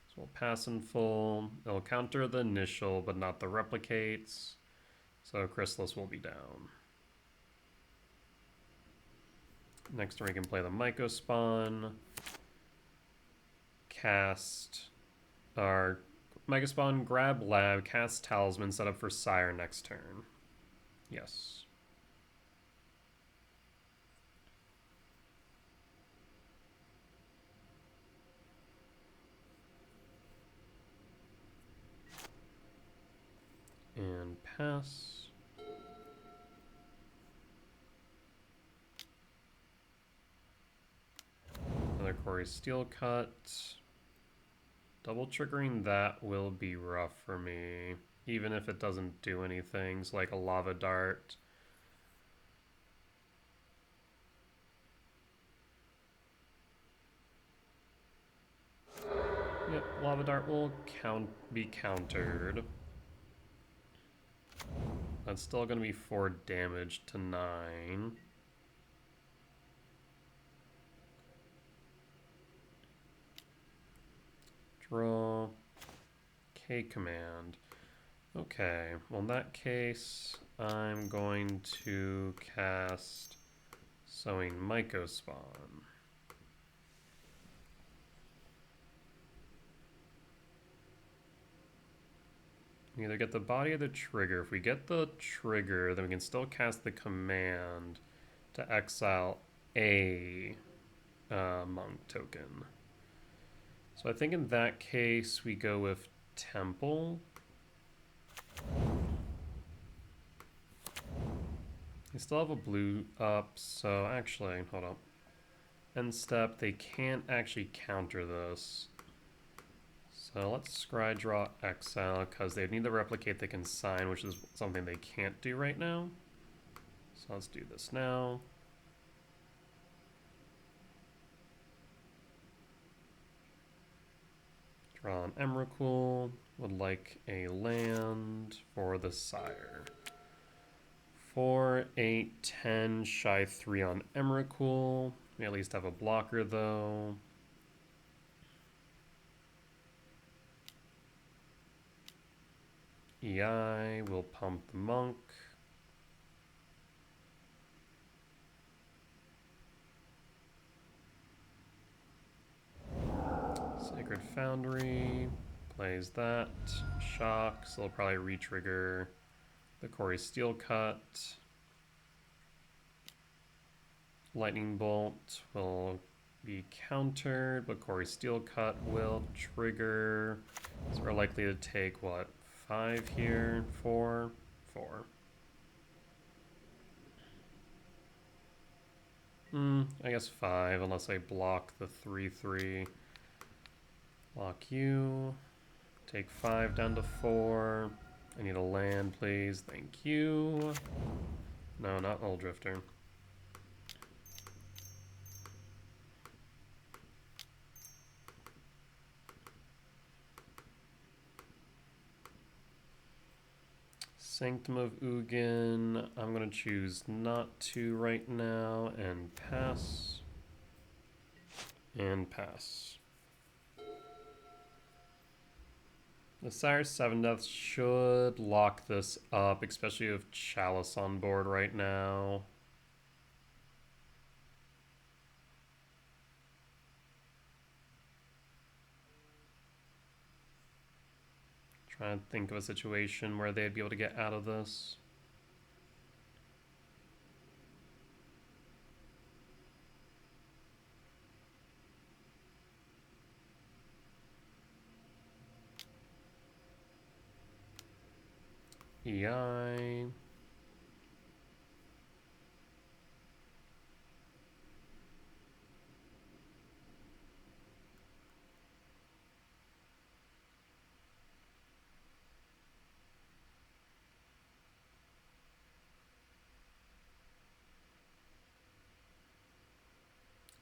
So we'll pass in full. It'll counter the initial, but not the replicates. So Chrysalis will be down. Next turn we can play the Myco Spawn. Cast our Myco Spawn, grab Lab, cast Talisman, set up for Sire next turn. Yes. And pass. Another Quarry Steel Cut. Double triggering that will be rough for me, even if it doesn't do anything, so like a Lava Dart. Yep, Lava Dart will be countered. That's still going to be 4 damage to 9. Draw. K command. Okay, well in that case, I'm going to cast Sowing Myco Spawn. Either get the body or the trigger. If we get the trigger, then we can still cast the command to exile a monk token. So I think in that case we go with Temple. They still have a blue up, so actually, hold up. End step, they can't actually counter this. So let's scry draw exile, because they need to replicate the consign, which is something they can't do right now. So let's do this now. Draw an Emrakul, would like a land for the Sire. 4, 8, 10, shy 3 on Emrakul. We at least have a blocker though. EI will pump the monk. Sacred Foundry plays that. Shock, so they'll probably re-trigger the Quarry Steel Cut. Lightning Bolt will be countered, but Quarry Steel Cut will trigger. So we're likely to take, what, 5 here? 4? 4. I guess 5, unless I block the 3/3. Block you. Take 5 down to 4. I need a land, please. Thank you. No, not Old Drifter. Sanctum of Ugin. I'm going to choose not to right now and pass. And pass. The Sire's 7 Deaths should lock this up, especially with Chalice on board right now. Trying to think of a situation where they'd be able to get out of this. EI.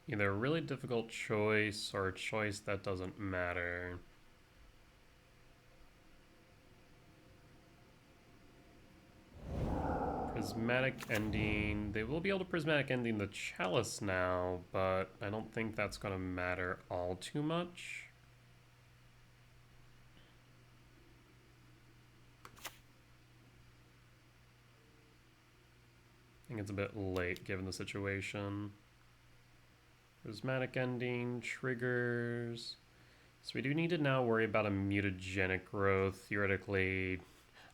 Either a really difficult choice or a choice that doesn't matter. Prismatic Ending. They will be able to Prismatic Ending the Chalice now, but I don't think that's going to matter all too much. I think it's a bit late given the situation. Prismatic Ending, triggers. So we do need to now worry about a mutagenic growth. Theoretically,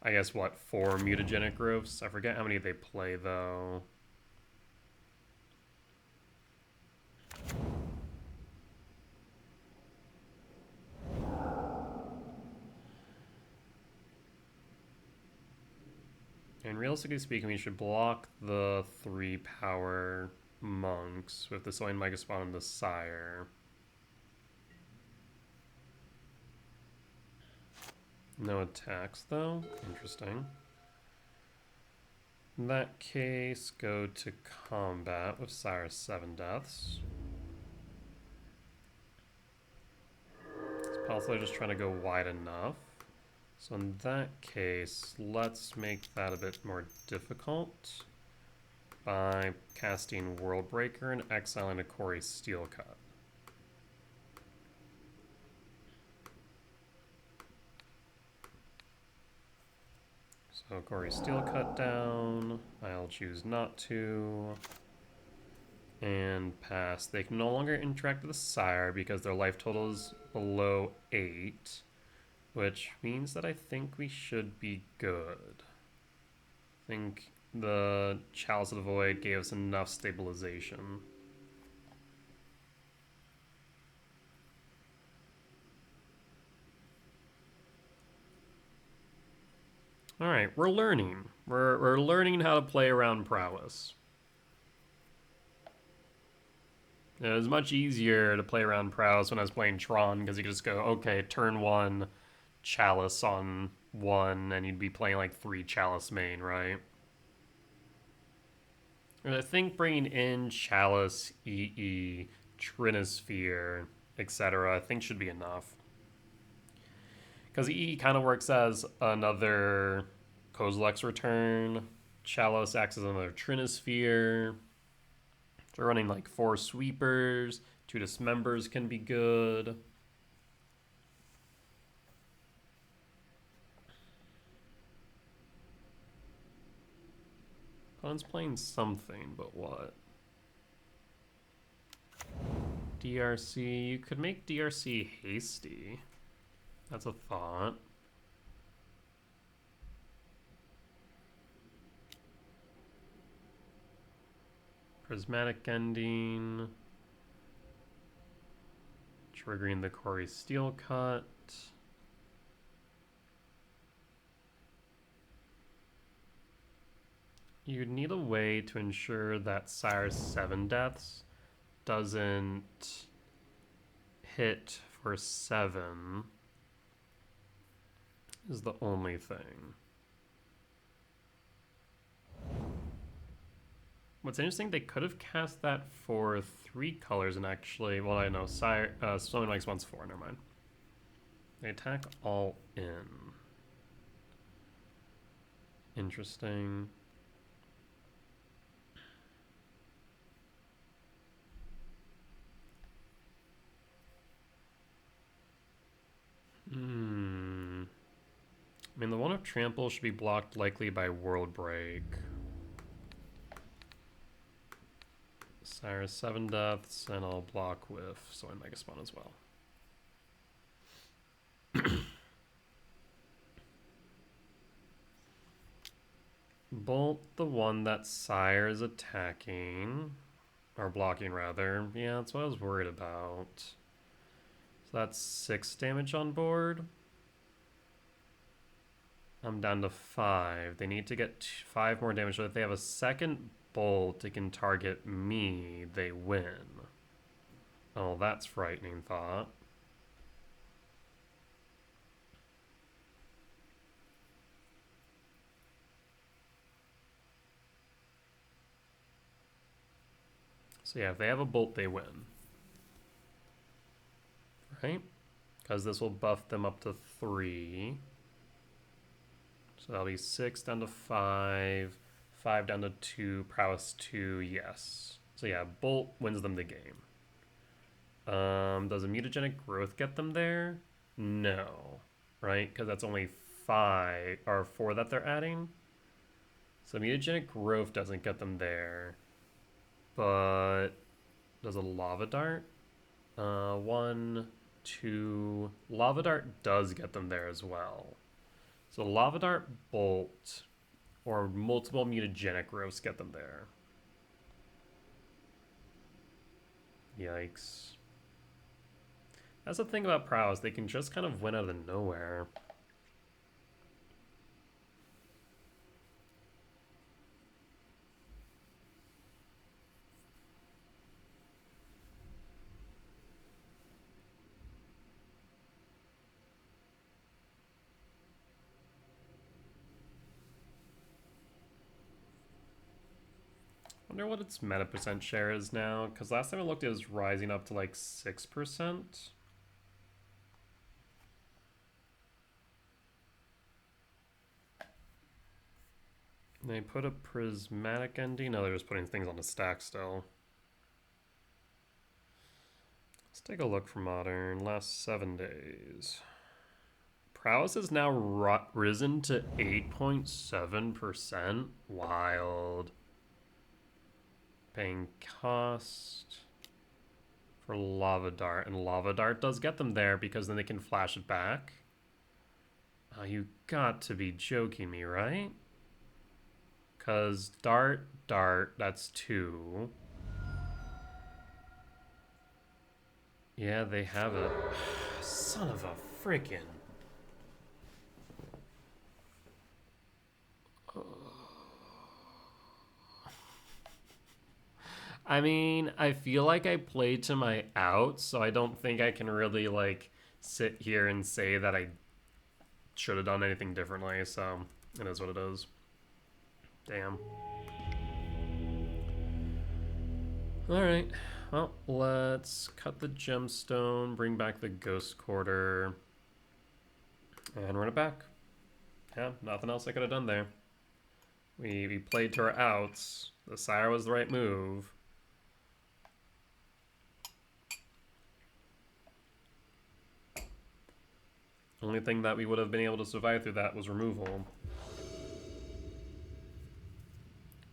I guess what, 4 mutagenic growths? I forget how many they play though. And realistically speaking, we should block the 3 power monks with the Soin Megaspawn and the Sire. No attacks though. Interesting. In that case, go to combat with Sire's 7 deaths. It's possibly just trying to go wide enough. So in that case, let's make that a bit more difficult by casting World Breaker and exiling a Kori Steelcut. So Kori Steelcut down. I'll choose not to. And pass. They can no longer interact with the Sire because their life total is below 8. Which means that I think we should be good. I think the Chalice of the Void gave us enough stabilization. Alright, we're learning. We're learning how to play around Prowess. It was much easier to play around Prowess when I was playing Tron because you could just go, okay, turn 1, Chalice on 1, and you'd be playing like 3 Chalice main, right? And I think bringing in Chalice, EE, Trinisphere, etc., I think should be enough. Because EE kind of works as another Kozilek's Return. Chalice acts as another Trinisphere. So running like 4 sweepers, 2 dismembers can be good. Opponent's playing something, but what? DRC. You could make DRC hasty. That's a thought. Prismatic Ending. Triggering the Kori Steelcut. You'd need a way to ensure that Sire's 7 deaths doesn't hit for 7 is the only thing. What's interesting, they could have cast that for 3 colors and actually, well, I know, Sire, Someone Likes Once 4, never mind. They attack all in. Interesting. I mean, the one of Trample should be blocked likely by World Break. Sire's 7 deaths, and I'll block with Soin Megaspawn as well. Bolt the one that Sire is attacking, or blocking rather. Yeah, that's what I was worried about. So that's 6 damage on board. I'm down to 5. They need to get 5 more damage. So if they have a second bolt, it can target me. They win. Oh, that's frightening thought. So yeah, if they have a bolt, they win. Right? Because this will buff them up to 3. So that'll be 6 down to 5. 5 down to 2, Prowess 2, yes. So yeah, Bolt wins them the game. Does a mutagenic growth get them there? No, right? Because that's only 5 or 4 that they're adding. So mutagenic growth doesn't get them there. But does a lava dart? 1, 2. Lava dart does get them there as well. So lava dart, bolt, or multiple mutagenic growths get them there. Yikes. That's the thing about Prowess, they can just kind of win out of nowhere. I wonder what its meta percent share is now, because last time I looked it was rising up to like 6%. They put a prismatic ending? No, they're just putting things on a stack still. Let's take a look for Modern. Last 7 days. Prowess has now risen to 8.7%. Wild. Paying cost for Lava Dart. And Lava Dart does get them there because then they can flash it back. Oh, you got to be joking me, right? Because Dart, that's 2. Yeah, they have it. Son of a freaking. I mean, I feel like I played to my outs, so I don't think I can really, like, sit here and say that I should have done anything differently, so it is what it is. Damn. Alright, well, let's cut the gemstone, bring back the ghost quarter, and run it back. Yeah, nothing else I could have done there. We played to our outs. The Sire was the right move. Only thing that we would have been able to survive through that was removal.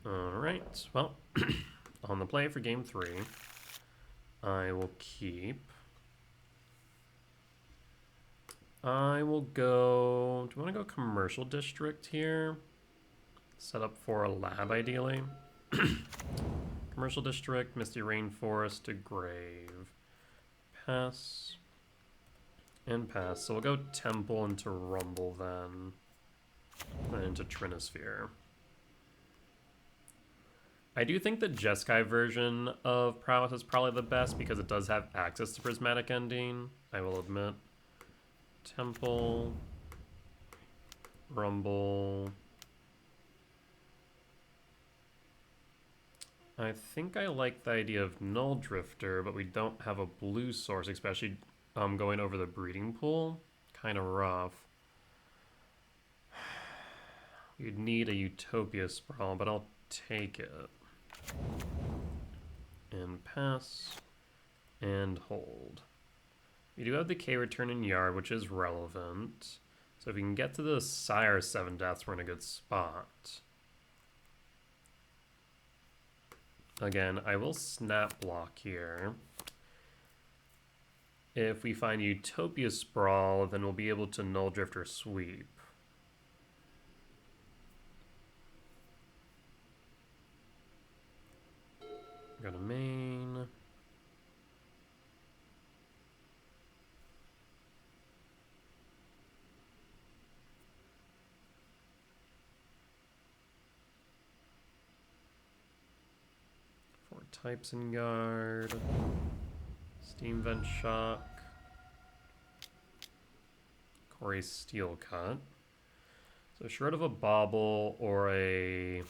Alright, well, on the play for game 3, I will keep. I will go. Do you want to go commercial district here? Set up for a lab, ideally. Commercial district, Misty Rainforest to Grave. Pass. And pass. So we'll go Temple into Rumble then. And into Trinosphere. I do think the Jeskai version of Prowess is probably the best because it does have access to Prismatic Ending, I will admit. Temple. Rumble. I think I like the idea of Null Drifter, but we don't have a blue source, especially going over the breeding pool. Kind of rough. You'd need a Utopia Sprawl, but I'll take it. And pass. And hold. We do have the K return in Yard, which is relevant. So if we can get to the Sire 7 deaths, we're in a good spot. Again, I will snap block here. If we find Utopia Sprawl, then we'll be able to Null Drift or Sweep. Go to main. Types in Yard. Steam Vent Shock. Corey's Steel Cut. So short of a Bauble or a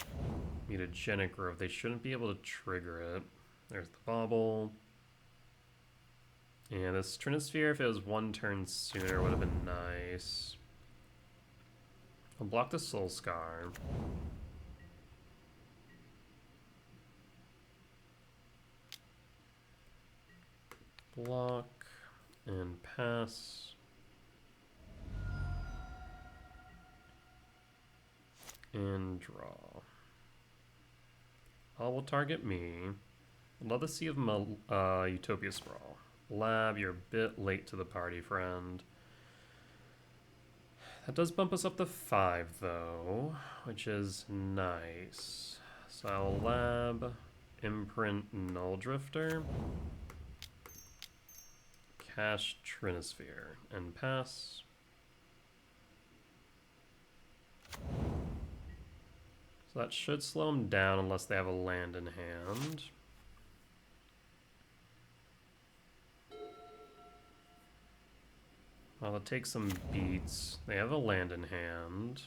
Mutagenic Growth, they shouldn't be able to trigger it. There's the Bauble. And this Trinosphere, if it was 1 turn sooner, would have been nice. I'll block the Soul Scar. block and pass. And draw. All will target me. I'd love to see of Utopia Sprawl. Lab, you're a bit late to the party, friend. That does bump us up to 5, though, which is nice. So I'll lab, imprint Null Drifter, cast Trinisphere, and pass. So that should slow them down unless they have a land in hand. Well, it'll take some beats. They have a land in hand.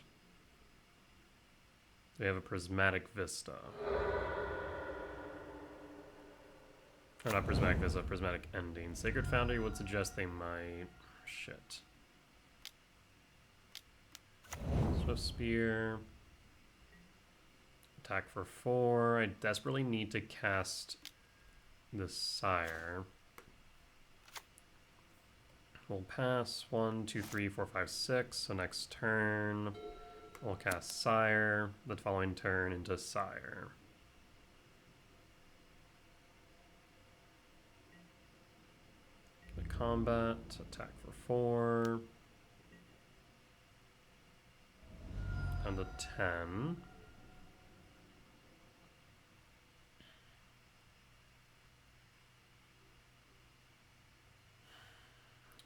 They have a Prismatic Vista. Or not Prismatic Vista, Prismatic Ending. Sacred Foundry would suggest they might... Shit. Swift Spear. Attack for 4. I desperately need to cast the Sire. We'll pass 1, 2, 3, 4, 5, 6. So next turn, we'll cast Sire. The following turn into Sire. The combat, attack for 4. Down to 10.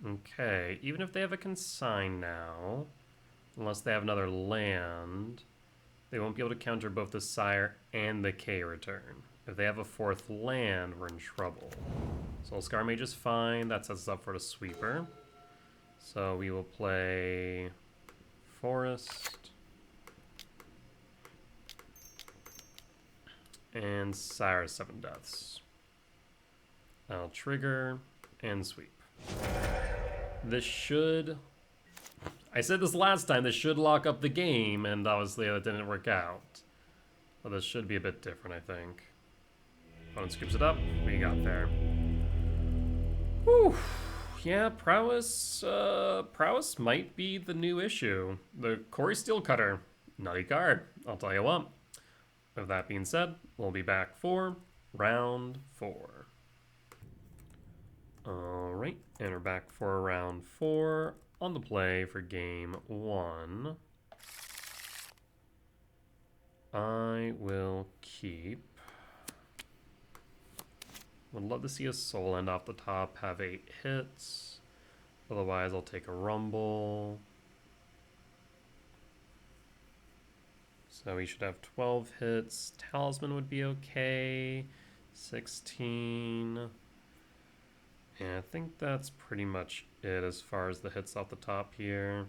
Okay, even if they have a consign now, unless they have another land, they won't be able to counter both the Sire and the K return. If they have a 4th land, we're in trouble. Soul Scar Mage is fine, that sets us up for the sweeper. So we will play Forest and Sire 7 Deaths. I'll trigger and sweep. This should... I said this last time, this should lock up the game, and obviously that didn't work out. But this should be a bit different, I think. Opponent scoops it up, we got there. Whew. Yeah, Prowess, Prowess might be the new issue. The Corey Steelcutter, nutty card, I'll tell you what. With that being said, we'll be back for round 4. Alright, and we're back for round 4 on the play for game 1. I will keep. Would love to see a Soul End off the top, have 8 hits. Otherwise, I'll take a Rumble. So we should have 12 hits. Talisman would be okay. 16. Yeah, I think that's pretty much it as far as the hits off the top here.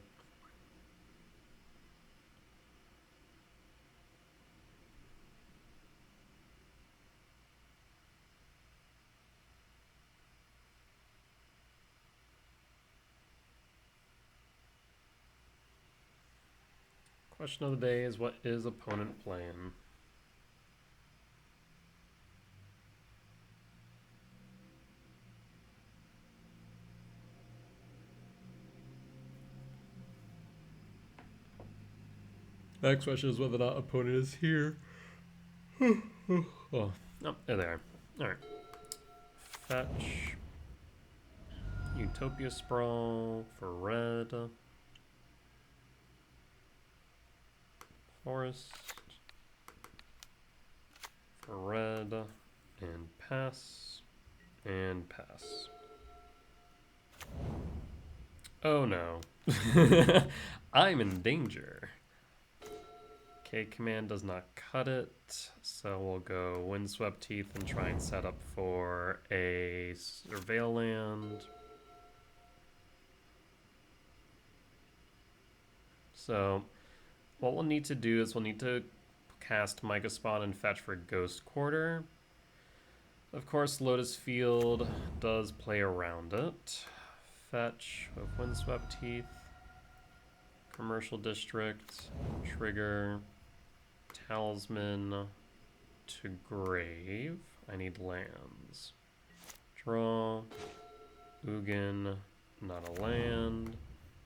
Question of the day is, what is opponent playing? Next question is whether or not opponent is here. Oh, there they are. Alright. Fetch. Utopia Sprawl for red. Forest. For red. And pass. And pass. Oh no. I'm in danger. Okay, command does not cut it, so we'll go Windswept Teeth and try and set up for a Surveil land. So what we'll need to do is we'll need to cast Micah Spawn and fetch for Ghost Quarter. Of course, Lotus Field does play around it. Fetch with Windswept Teeth. Commercial District. Trigger. Talisman to Grave. I need lands. Draw. Ugin, not a land.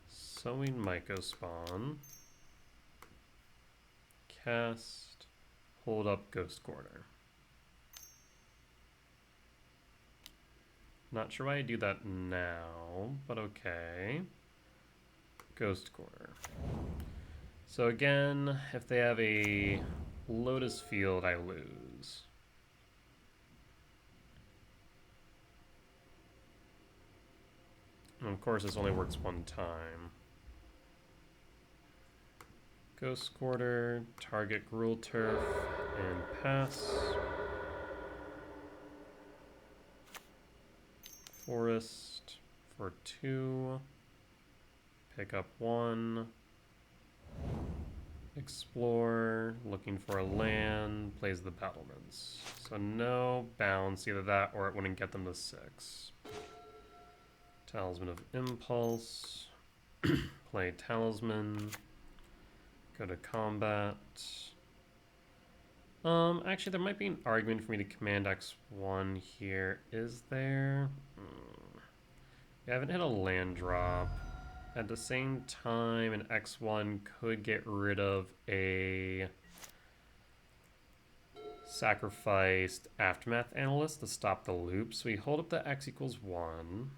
Sowing Mycospawn. Cast. Hold up Ghost Quarter. Not sure why I do that now, but okay. Ghost Quarter. So again, if they have a Lotus Field, I lose. And of course, this only works one time. Ghost Quarter, target Gruul Turf, and pass. Forest for 2. Pick up 1. Explore, looking for a land, plays the battlements. So no bounce, either that or it wouldn't get them to 6. Talisman of Impulse, play Talisman, go to combat. Actually there might be an argument for me to command X1 here. Is there? I haven't hit a land drop. At the same time, an X1 could get rid of a sacrificed Aftermath Analyst to stop the loop. So we hold up the X equals 1.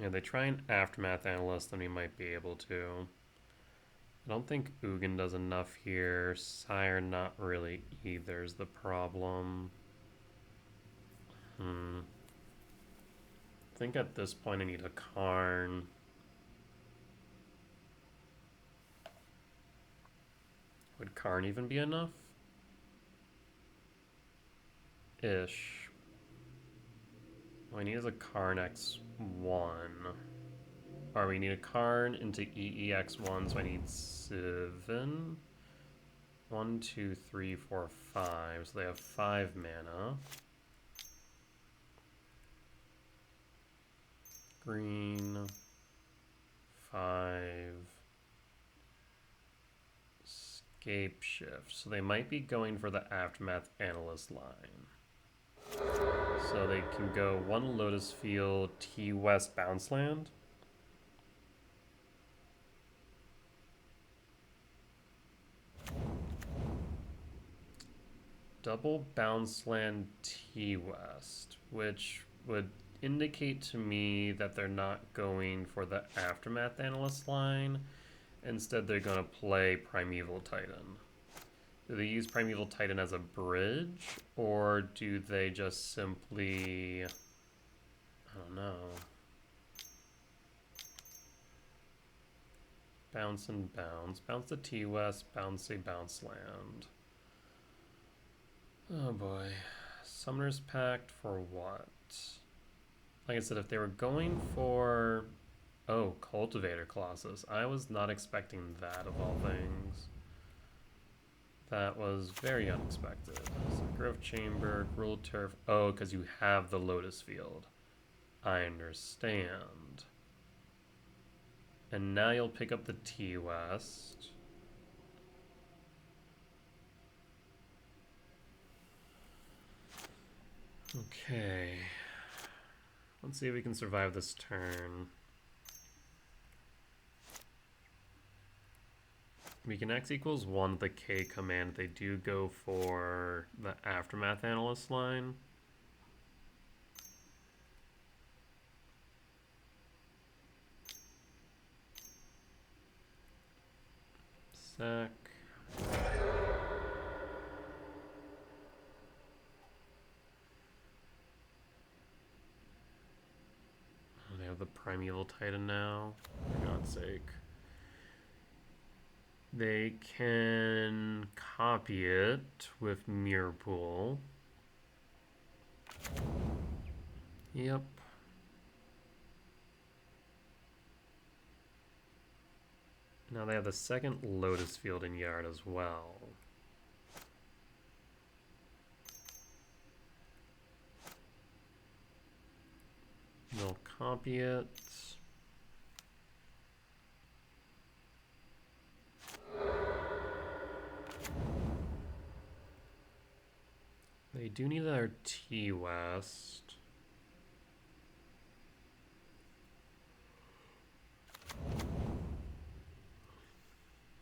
Yeah, they try an Aftermath Analyst, then we might be able to. I don't think Ugin does enough here. Sire not really either is the problem. I think at this point I need a Karn. Would Karn even be enough? Ish. What I need is a Karn X1. Or we need a Karn into EEX1, so I need 7. 1, 2, 3, 4, 5. So they have 5 mana. Green. 5. Escape shift. So they might be going for the Aftermath Analyst line. So they can go 1 Lotus Field, T West Bounce Land. Double Bounce Land T West, which would indicate to me that they're not going for the Aftermath Analyst line. Instead, they're going to play Primeval Titan. Do they use Primeval Titan as a bridge, or do they just simply... I don't know. Bounce and bounce. Bounce the T West, bounce a bounce land. Oh boy. Summoner's Pact for what? Like I said, if they were going for... Oh, Cultivator Colossus. I was not expecting that of all things. That was very unexpected. So Grove Chamber, Gruul Turf. Oh, because you have the Lotus Field. I understand. And now you'll pick up the T West. Okay. Let's see if we can survive this turn. We can X equals 1 with the K command. They do go for the Aftermath Analyst line. Sack. They have the Primeval Titan now, for God's sake. They can copy it with Mirror Pool. Yep. Now they have the second Lotus Field in Yard as well. They'll copy it. They do need their T-West.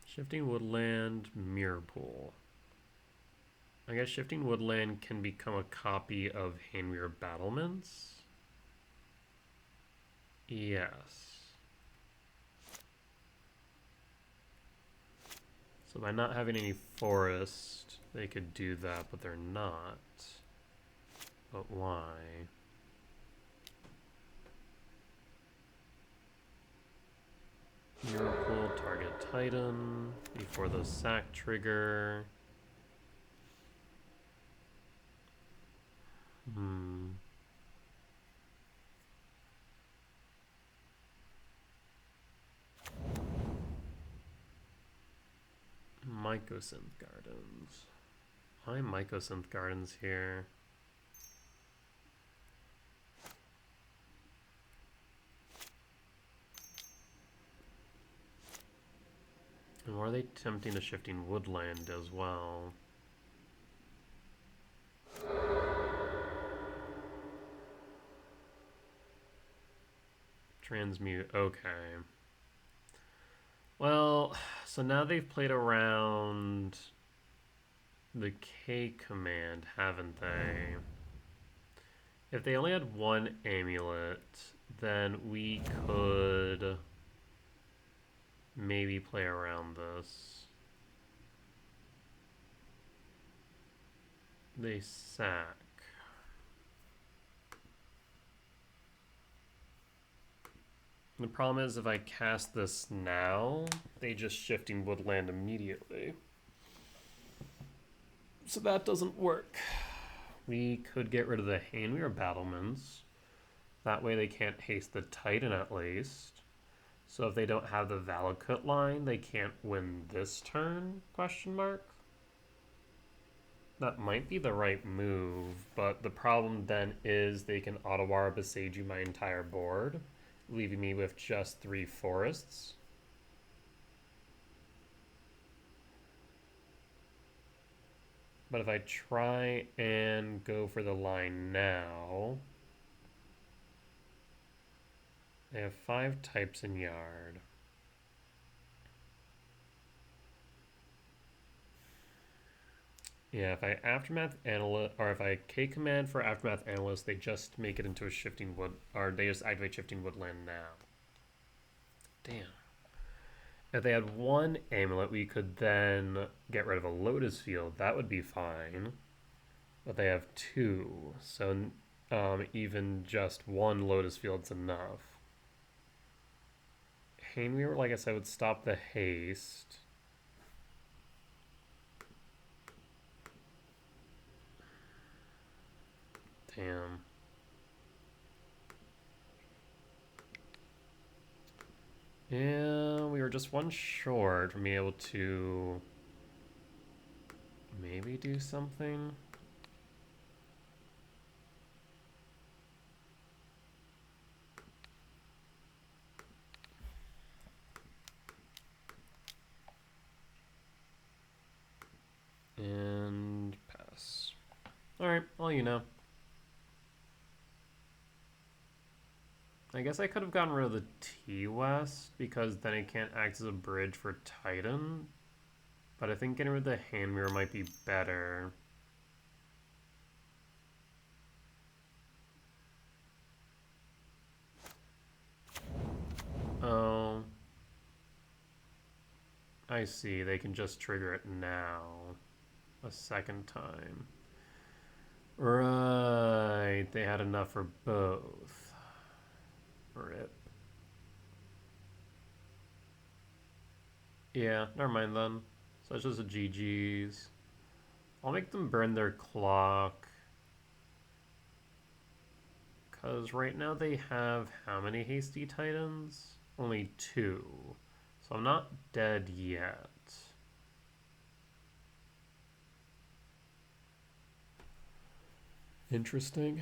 Shifting Woodland, Mirror Pool. I guess Shifting Woodland can become a copy of Handweir Battlements. Yes. So by not having any forest, they could do that, but they're not. But why? Miracle, target Titan, before the sack trigger. Mycosynth Gardens. Why Mycosynth Gardens here? And were they tempting a Shifting Woodland as well? Transmute, okay. Well, so now they've played around the K command, haven't they? If they only had one amulet, then we could maybe play around this. They sack. The problem is if I cast this now, they just Shifting Woodland immediately. So that doesn't work. We could get rid of the Handweir Battlements. That way they can't haste the Titan at least. So if they don't have the Valakut line, they can't win this turn, question mark. That might be the right move, but the problem then is they can Otawara Beseiju my entire board, leaving me with just 3 forests. But if I try and go for the line now, they have 5 types in yard. Yeah, if I Aftermath Analyst, or if I K command for Aftermath Analyst, they just make it into a Shifting Wood, or they just activate Shifting Woodland now. Damn. If they had one amulet, we could then get rid of a Lotus Field. That would be fine. But they have 2, so even just 1 Lotus Field's enough. Handweir, like I said, would stop the haste. Damn. Yeah, we were just 1 short from being able to maybe do something. And pass. Alright, well, you know. I guess I could have gotten rid of the T-West, because then it can't act as a bridge for Titan. But I think getting rid of the Handweir might be better. Oh. I see, they can just trigger it now. A second time. Right, they had enough for both. Rip. Yeah, never mind then. So it's just a GG's. I'll make them burn their clock. Because right now they have how many hasty titans? Only 2. So I'm not dead yet. Interesting.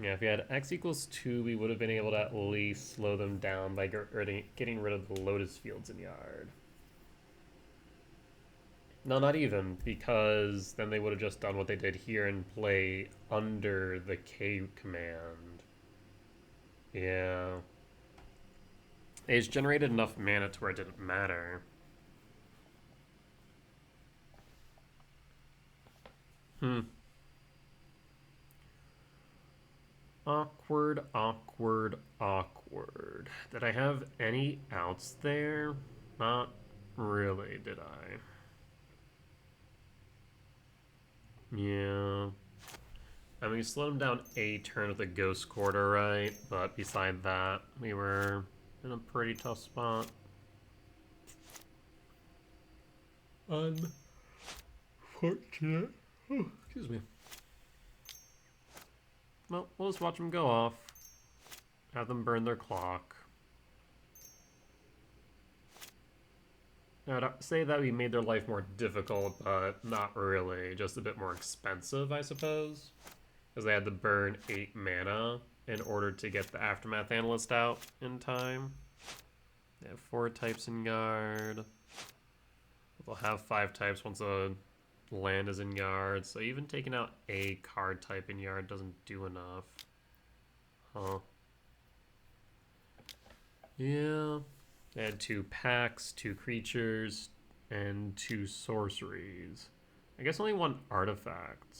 Yeah, if we had x equals 2, we would have been able to at least slow them down by getting rid of the Lotus Fields in yard. No, not even, because then they would have just done what they did here and play under the K command. Yeah. It's generated enough mana to where it didn't matter. Awkward, awkward, awkward. Did I have any outs there? Not really, did I? Yeah. I mean, we slowed him down a turn with a Ghost Quarter, right? But beside that, we were in a pretty tough spot. Unfortunate. Oh, excuse me. Well, we'll just watch them go off. Have them burn their clock. I'd say that we made their life more difficult, but not really. Just a bit more expensive, I suppose. Because they had to burn 8 mana in order to get the Aftermath Analyst out in time. They have 4 types in Yard. They'll have 5 types once a land is in Yard. So even taking out a card type in Yard doesn't do enough. Huh. Yeah. They had 2 packs, 2 creatures, and 2 sorceries. I guess only 1 artifact.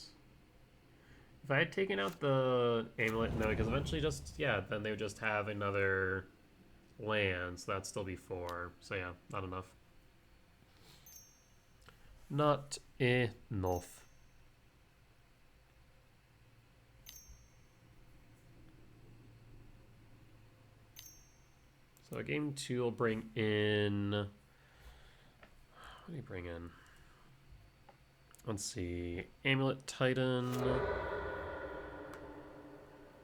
If I had taken out the Amulet, no, because eventually then they would just have another land, so that'd still be 4. So yeah, not enough. Not enough. So game 2 will bring in... What do you bring in? Let's see. Amulet Titan.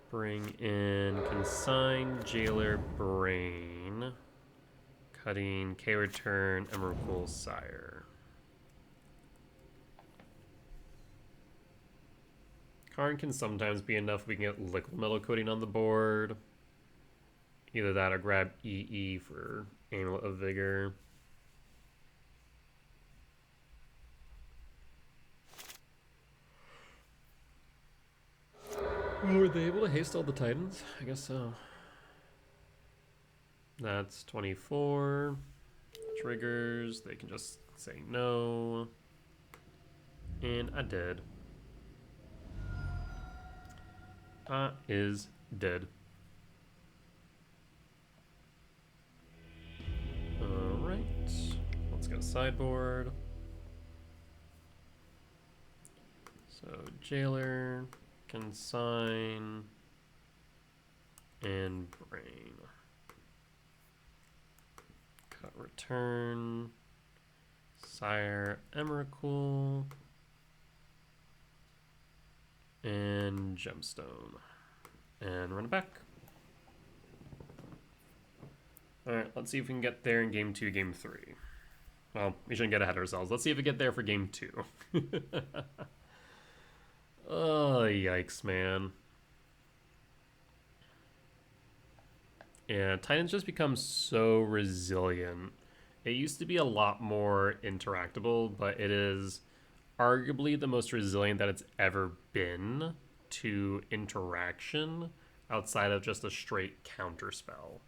Bring in Consign, Jailer, Brain. Cutting, K-Return, Emrakul, Sire. Karn can sometimes be enough if we can get Liquid Metal Coating on the board. Either that or grab EE for Amulet of Vigor. Oh, were they able to haste all the Titans? I guess so. That's 24. Triggers, they can just say no. And I did. Is dead. Alright. Let's go sideboard. So, Jailer, Consign, and Brain. Cut return. Sire, Emrakul, and Gemstone. And run it back. Alright, let's see if we can get there in game 2, game 3. Well, we shouldn't get ahead of ourselves. Let's see if we get there for game 2. Oh, yikes, man. Yeah, Titans just become so resilient. It used to be a lot more interactable, but it is arguably the most resilient that it's ever been to interaction outside of just a straight counterspell.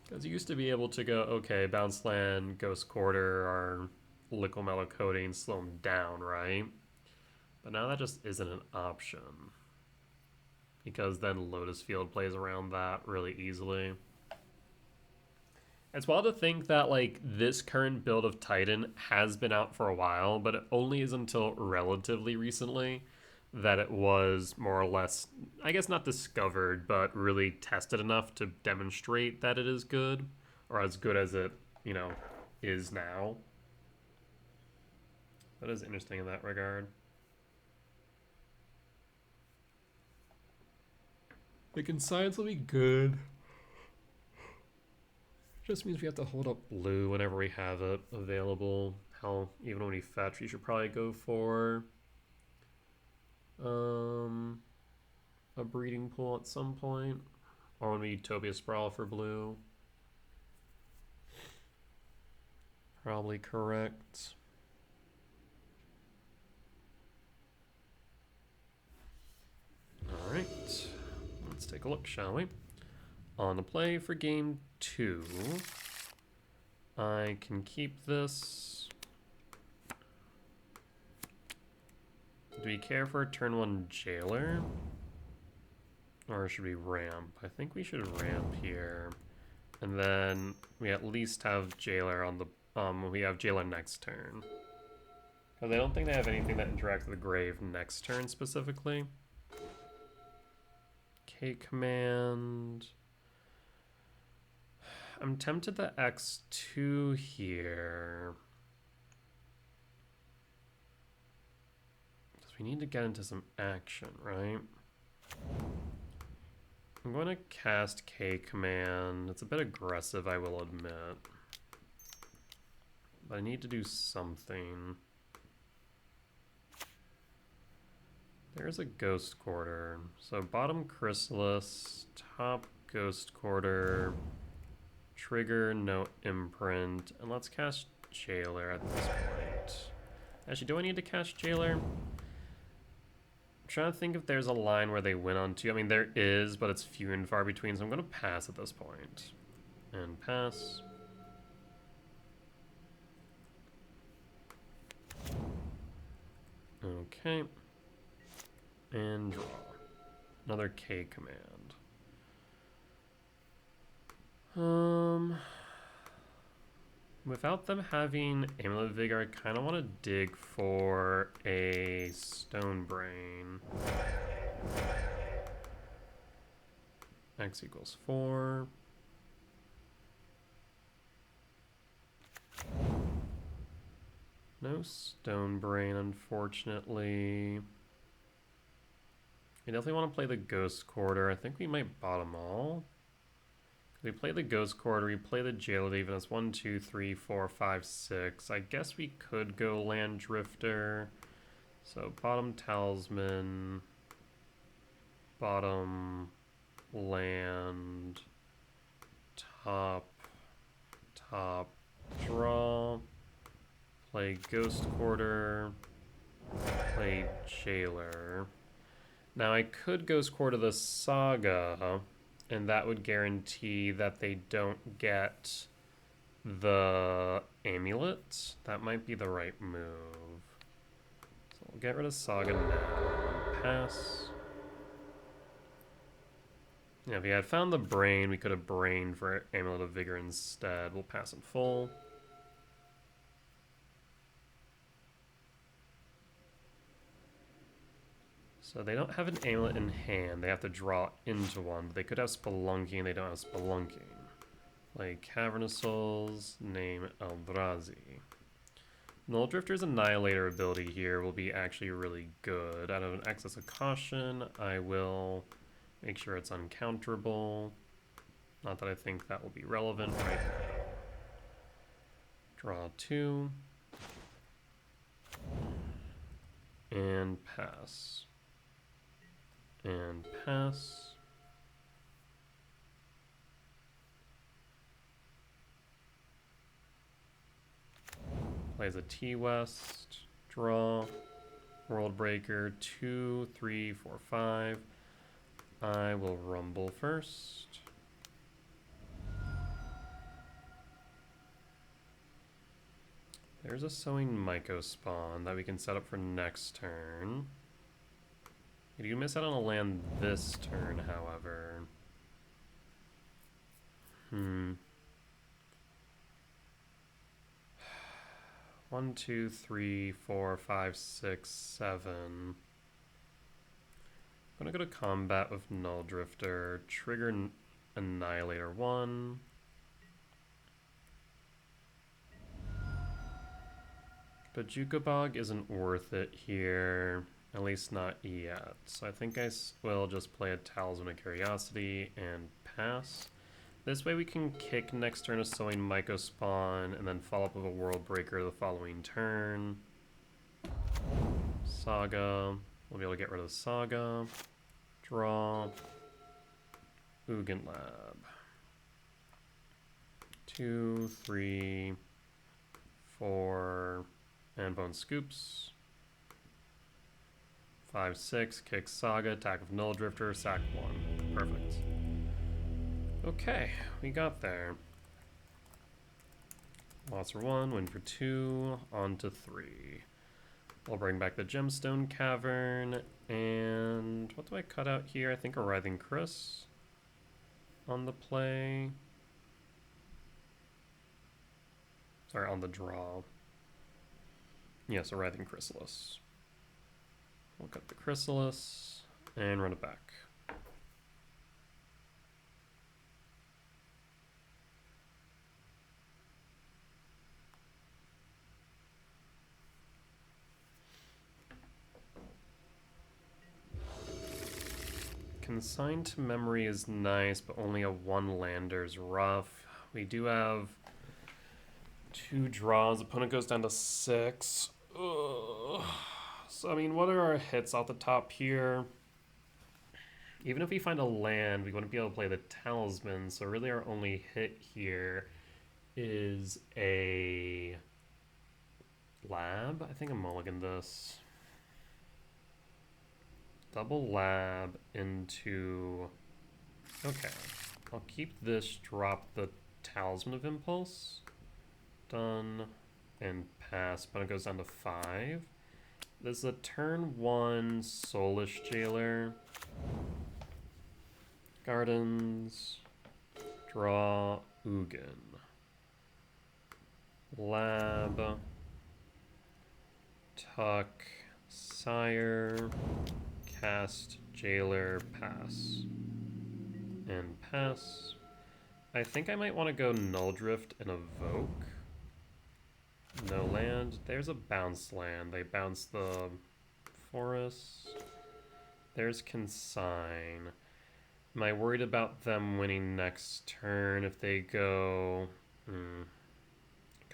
Because you used to be able to go, okay, bounce land, Ghost Quarter, or Liquid Metal Coating, slow them down, right? But now that just isn't an option. Because then Lotus Field plays around that really easily. It's wild to think that, like, this current build of Titan has been out for a while, but it only is until relatively recently that it was more or less, I guess not discovered, but really tested enough to demonstrate that it is good, or as good as it, you know, is now. That is interesting in that regard. Like, in science will be good. Just means we have to hold up blue whenever we have it available. Hell, even when we fetch, we should probably go for a breeding pool at some point. Or would be Utopia Sprawl for blue. Probably correct. Alright, let's take a look, shall we? On the play for game 2, I can keep this. Do we care for a turn 1 Jailer? Or should we ramp? I think we should ramp here. And then we at least have Jailer on the we have Jailer next turn. Because I don't think they have anything that interacts with the grave next turn specifically. K command. I'm tempted to X2 here. Because we need to get into some action, right? I'm going to cast K command. It's a bit aggressive, I will admit. But I need to do something. There's a Ghost Quarter. So bottom Chrysalis, top Ghost Quarter, trigger, no imprint, and let's cast Jailer at this point. Actually, do I need to cast Jailer? I'm trying to think if there's a line where they win on 2. I mean, there is, but it's few and far between, so I'm going to pass at this point. And pass. Okay. And draw. Another K command. Without them having Amulet Vigor, I kind of want to dig for a Stone Brain. X equals 4. No Stone Brain, unfortunately. We definitely want to play the Ghost Quarter. I think we might bottom all. We play the Ghost Quarter, we play the Jailer, even as 1, 2, 3, 4, 5, 6. I guess we could go Land Drifter. So bottom Talisman, bottom land, top, draw, play Ghost Quarter, play Jailer. Now I could Ghost Quarter the Saga, and that would guarantee that they don't get the amulet. That might be the right move. So we'll get rid of Saga now. Pass. Yeah, if we had found the brain, we could have brained for Amulet of Vigor instead. We'll pass in full. So they don't have an amulet in hand. They have to draw into one. But they could have Spelunking, and they don't have Spelunking. Like Cavernous Souls, name Eldrazi. Null Drifter's Annihilator ability here will be actually really good. Out of an excess of caution, I will make sure it's uncounterable. Not that I think that will be relevant right now. Draw 2. And pass. And pass. Plays a T-West. Draw. World Breaker. 2, 3, 4, 5. I will rumble first. There's a Sowing Myco spawn that we can set up for next turn. You do miss out on a land this turn, however. 1, 2, 3, 4, 5, 6, 7. I'm gonna go to combat with Null Drifter. Trigger Annihilator 1. But Jukabog isn't worth it here. At least not yet. So I think I will just play a Talisman of Curiosity and pass. This way we can kick next turn a Sowing Myco spawn and then follow up with a World Breaker the following turn. Saga. We'll be able to get rid of the Saga. Draw. Ugin Lab. 2, 3, 4, and Bone Scoops. 5, 6, kick Saga, attack of Null Drifter, sack 1. Perfect. Okay, we got there. Loss for 1, win for 2, on to 3. We'll bring back the Gemstone Cavern, and what do I cut out here? I think a Writhing Chris on the play. Sorry, on the draw. Yes, a Writhing Chrysalis. We'll cut the Chrysalis and run it back. Consigned to Memory is nice, but only a 1 lander is rough. We do have 2 draws. Opponent goes down to 6. Ugh. So, I mean, what are our hits off the top here? Even if we find a land, we wouldn't be able to play the Talisman. So really our only hit here is a lab. I think I'm mulligan this. Double lab into... Okay. I'll keep this, drop the Talisman of Impulse. Done. And pass. Opponent goes down to 5. This is a turn 1 Soulish Jailer. Gardens. Draw Ugin. Lab. Tuck. Sire. Cast. Jailer. Pass. And pass. I think I might want to go Null Drift and Evoke. No land. There's a bounce land. They bounce the forest. There's Consign. Am I worried about them winning next turn if they go...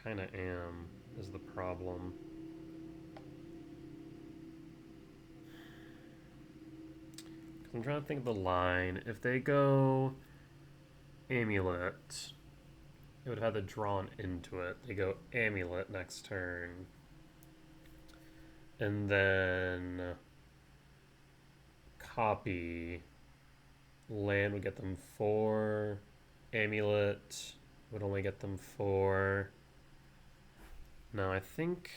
Kinda am, is the problem. I'm trying to think of the line. If they go Amulet... It would have had the drawn into it. They go Amulet next turn. And then copy. Land would get them 4. Amulet would only get them 4. No, I think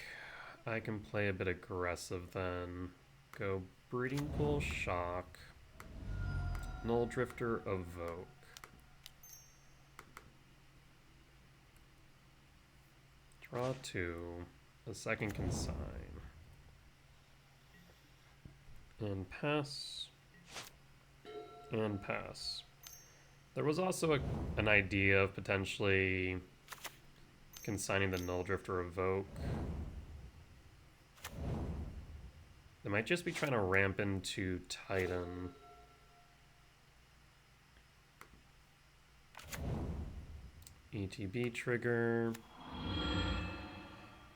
I can play a bit aggressive then. Go Breeding Pool, Shock. Null Drifter, Evoke. Draw 2, a second Consign, and pass, and pass. There was also an idea of potentially consigning the Null Drifter Evoke. They might just be trying to ramp into Titan. ETB trigger.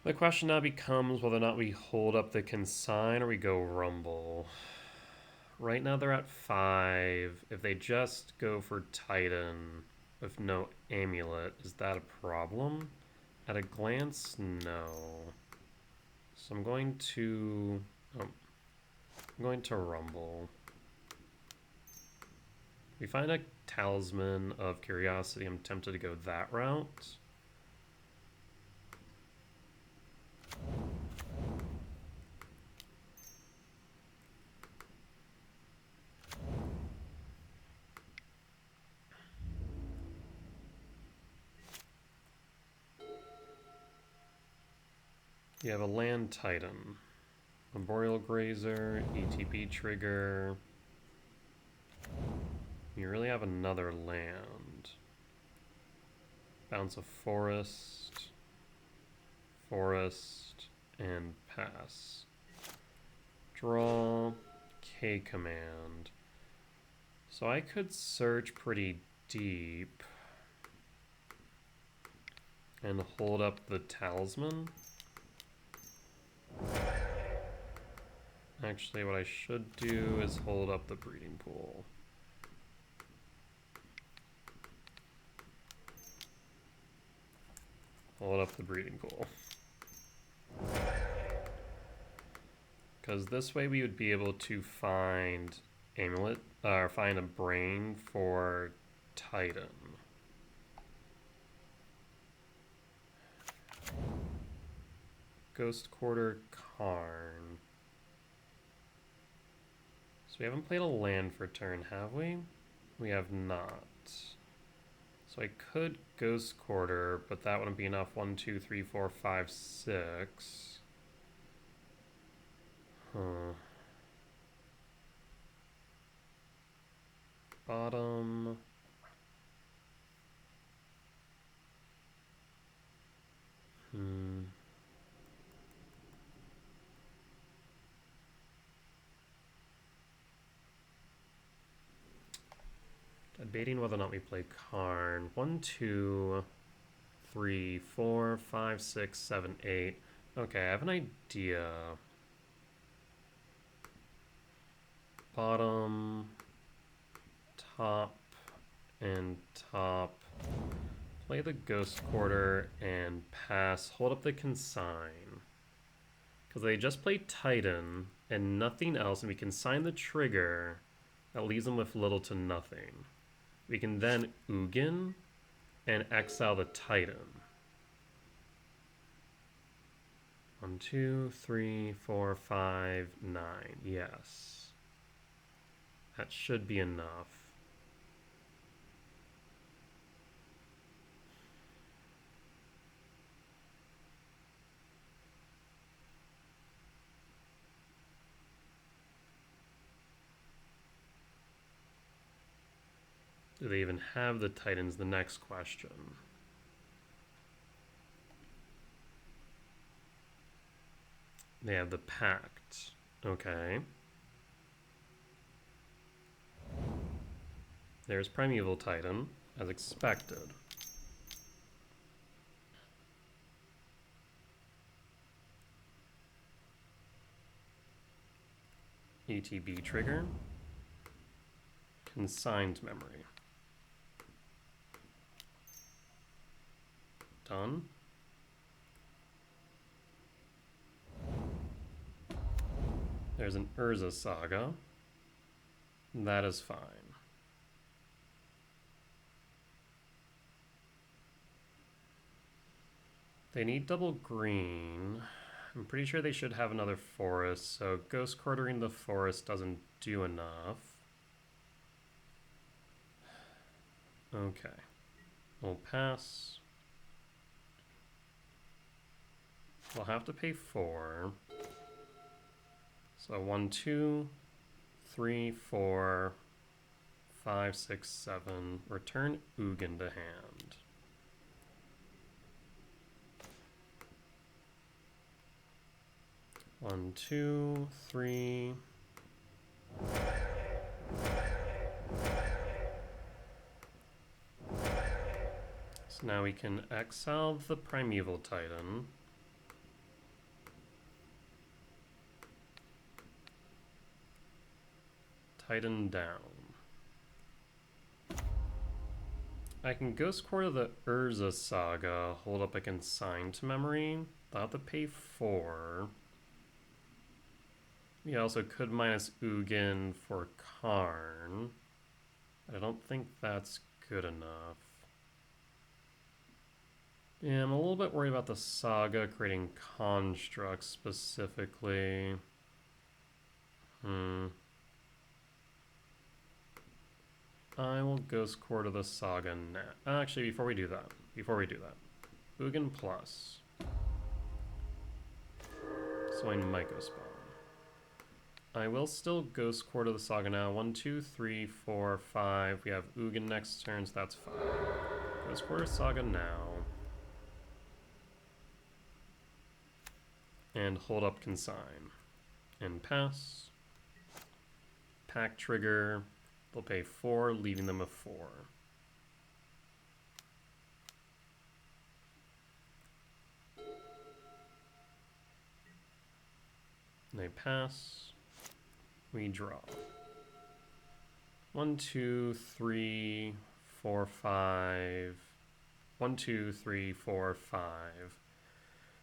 The question now becomes whether or not we hold up the Consign or we go Rumble. Right now they're at 5. If they just go for Titan with no Amulet, is that a problem? At a glance, no. So I'm going to Rumble. If we find a Talisman of Curiosity, I'm tempted to go that route. You have a Land Titan, Arboreal Grazer, ETB trigger. You really have another land. Bounce a forest, and pass. Draw, K command. So I could search pretty deep and hold up the Talisman. Actually, what I should do is hold up the Breeding Pool. Hold up the breeding pool. Because this way we would be able to find Amulet, or find a brain for Titan. Ghost Quarter Karn. So we haven't played a land for turn, have we? We have not. So I could Ghost Quarter, but that wouldn't be enough. 1, 2, 3, 4, 5, 6. Huh. Bottom. Debating whether or not we play Karn. 1, 2, 3, 4, 5, 6, 7, 8. Okay, I have an idea. Bottom, top, and top. Play the Ghost Quarter and pass. Hold up the Consign. Because they just play Titan and nothing else, and we consign the trigger. That leaves them with little to nothing. We can then Ugin and exile the Titan. 1, 2, 3, 4, 5, 9. Yes. That should be enough. Do they even have the Titans? The next question. They have the Pact. Okay. There's Primeval Titan, as expected. ETB trigger. Consigned memory. Done. There's an Urza Saga. That is fine. They need double green. I'm pretty sure they should have another forest, so Ghost Quartering the forest doesn't do enough. Okay. We'll pass. We'll have to pay 4. So 1, 2, 3, 4, 5, 6, 7. Return Ugin to hand. One, 2, 3. So now we can exile the Primeval Titan. Titan down. I can Ghost Quarter the Urza Saga, hold up a Consign to memory. I'll have to pay 4. We also could minus Ugin for Karn. I don't think that's good enough. Yeah, I'm a little bit worried about the Saga creating constructs specifically. I will Ghost Quarter the Saga now. Actually, before we do that, Ugin plus. Swing Mycospawn. I will still Ghost Quarter the Saga now. 1, 2, 3, 4, 5. We have Ugin next turn, so that's 5. Ghost Quarter Saga now. And hold up Consign. And pass. Pack trigger. They'll pay 4, leaving them a 4. They pass. We draw. 1, 2, 3, 4, 5. 1, 2, 3, 4, 5.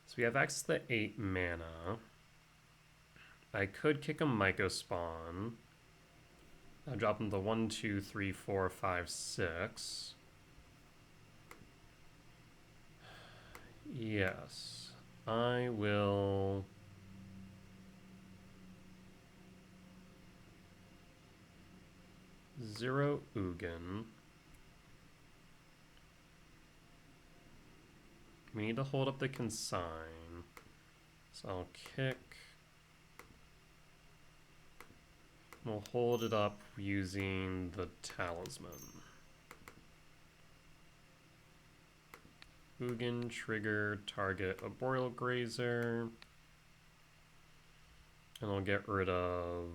So we have access to 8 mana. I could kick a Myco Spawn. I'll drop them to 1, 2, 3, 4, 5, 6. Yes. I will... Zero Ugin. We need to hold up the consign. So I'll kick. We'll hold it up using the talisman. Ugin, trigger, target Arboreal Grazer. And I'll get rid of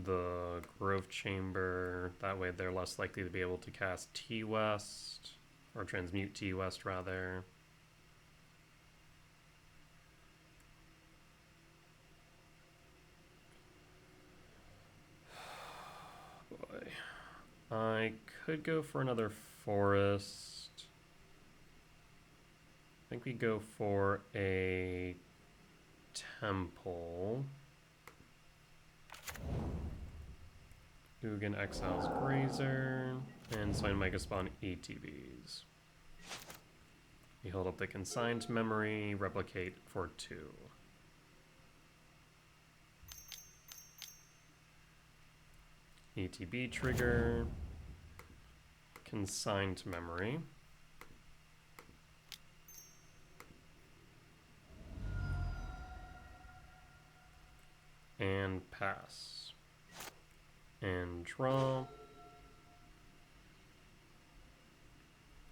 the Grove Chamber. That way they're less likely to be able to cast T-West, or transmute T-West rather. Boy. I could go for another forest. I think we go for a temple. Ugin exiles Grazer, and Sign Mega Spawn ATBs. We hold up the consigned memory, replicate for 2. ATB trigger, consigned memory. And pass. And draw.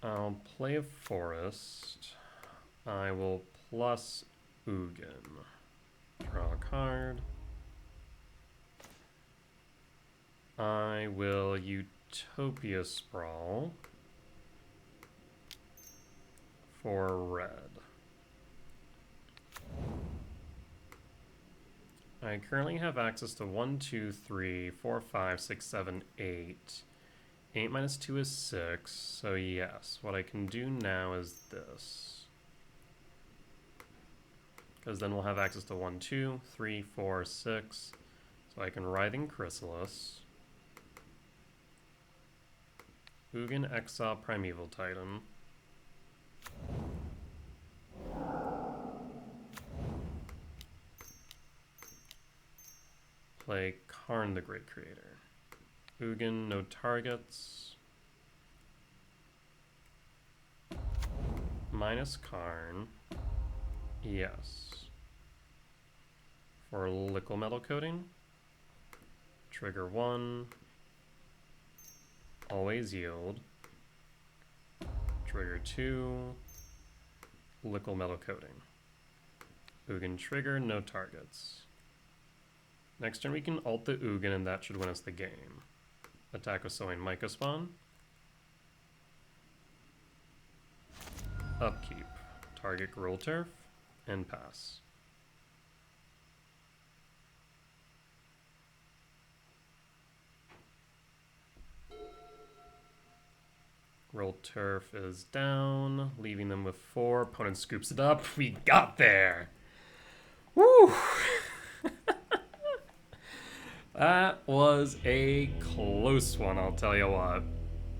I'll play a forest. I will plus Ugin. Draw a card. I will Utopia Sprawl for red. I currently have access to 1, 2, 3, 4, 5, 6, 7, 8. 8 minus 2 is 6, so yes, what I can do now is this. Because then we'll have access to 1, 2, 3, 4, 6. So I can Writhing Chrysalis. Ugin exile Primeval Titan. Play Karn the Great Creator. Ugin, no targets. Minus Karn. Yes. For Liquid Metal Coating. Trigger 1. Always yield. Trigger 2. Liquid Metal Coating. Ugin trigger, no targets. Next turn we can ult the Ugin and that should win us the game. Attack with Sowing Myco Spawn. Upkeep. Target Gruul Turf. And pass. Gruul Turf is down, leaving them with 4. Opponent scoops it up. We got there! Woo! That was a close one, I'll tell you what.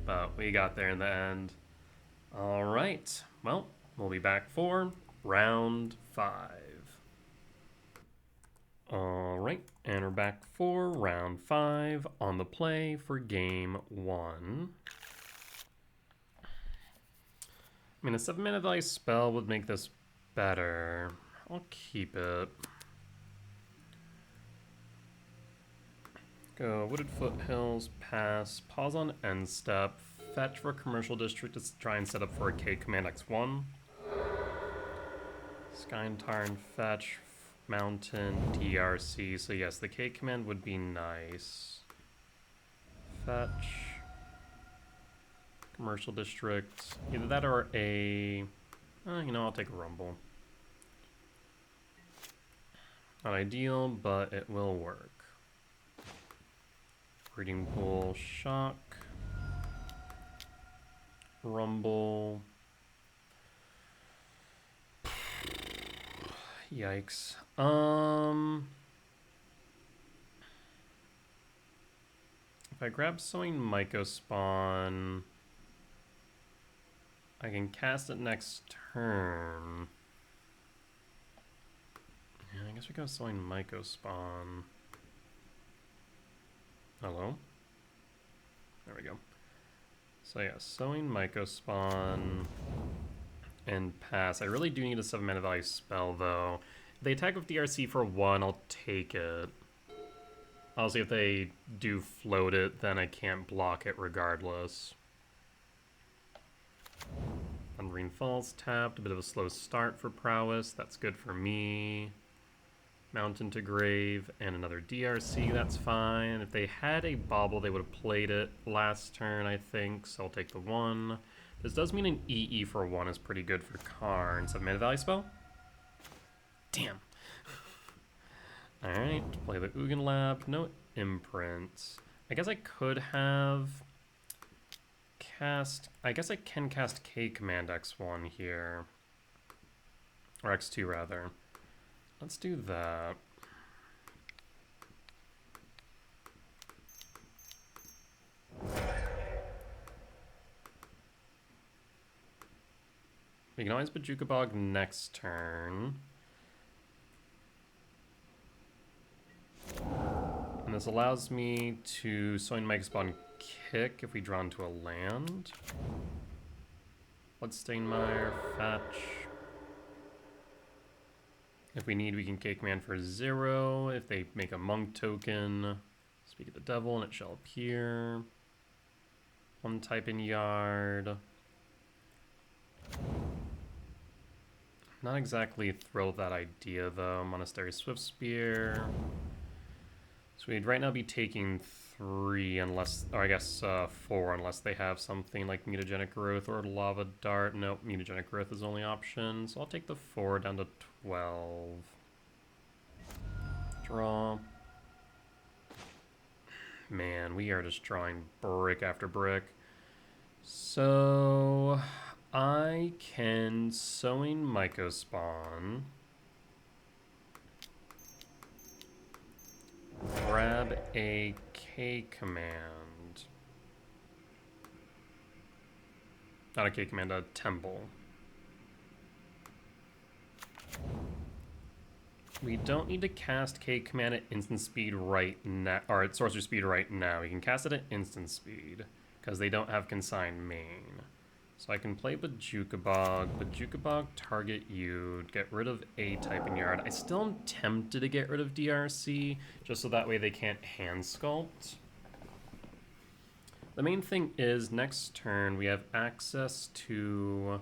But we got there in the end. Alright, well, we'll be back for round 5. Alright, and we're back for round 5 on the play for game 1. I mean, a 7-mana value spell would make this better. I'll keep it. Go Wooded Foothills, pass, pause on end step, fetch for Commercial District to try and set up for a K Command X1. Sky and Tarn, fetch, Mountain, DRC. So yes, the K Command would be nice. Fetch, Commercial District, either that or a, you know, I'll take a Rumble. Not ideal, but it will work. Breeding Pool, Shock, Rumble, Yikes. If I grab Sowing Mycospawn, I can cast it next turn. Yeah, I guess we go Sowing Mycospawn. Hello? There we go. So yeah, Sowing Mycospawn and pass. I really do need a 7 mana value spell though. If they attack with DRC for 1, I'll take it. Obviously, if they do float it, then I can't block it regardless. Ungreen Falls tapped. A bit of a slow start for Prowess. That's good for me. Mountain to Grave and another DRC. That's fine. If they had a Bauble, they would have played it last turn, I think. So I'll take the 1. This does mean an EE for 1 is pretty good for Karn. 7 mana value spell? Damn. Alright, play the Ugin Lab. No imprints. I guess I could have cast... I guess I can cast K Command X1 here. Or X2 rather. Let's do that. We can always Bojuka Bog next turn. And this allows me to Sowing Mycospawn kick if we draw into a land. Bloodstainmire, fetch. If we need, we can K Command for 0. If they make a monk token, Speak of the Devil and it shall appear. 1 type in yard. Not exactly thrilled with that idea though. Monastery Swiftspear. So we'd right now be taking 3 unless, or I guess 4 unless they have something like Mutagenic Growth or Lava Dart. Nope, Mutagenic Growth is the only option. So I'll take the 4 down to 12. Draw. Man, we are just drawing brick after brick. So I can Sowing Mycospawn. Grab a K command. Not a K command, a Temple. We don't need to cast K command at instant speed right now, or at sorcery speed right now. We can cast it at instant speed, because they don't have consigned main. So I can play Bojuka Bog. Bojuka Bog, target you, get rid of a type in yard. I still am tempted to get rid of DRC, just so that way they can't hand sculpt. The main thing is, next turn we have access to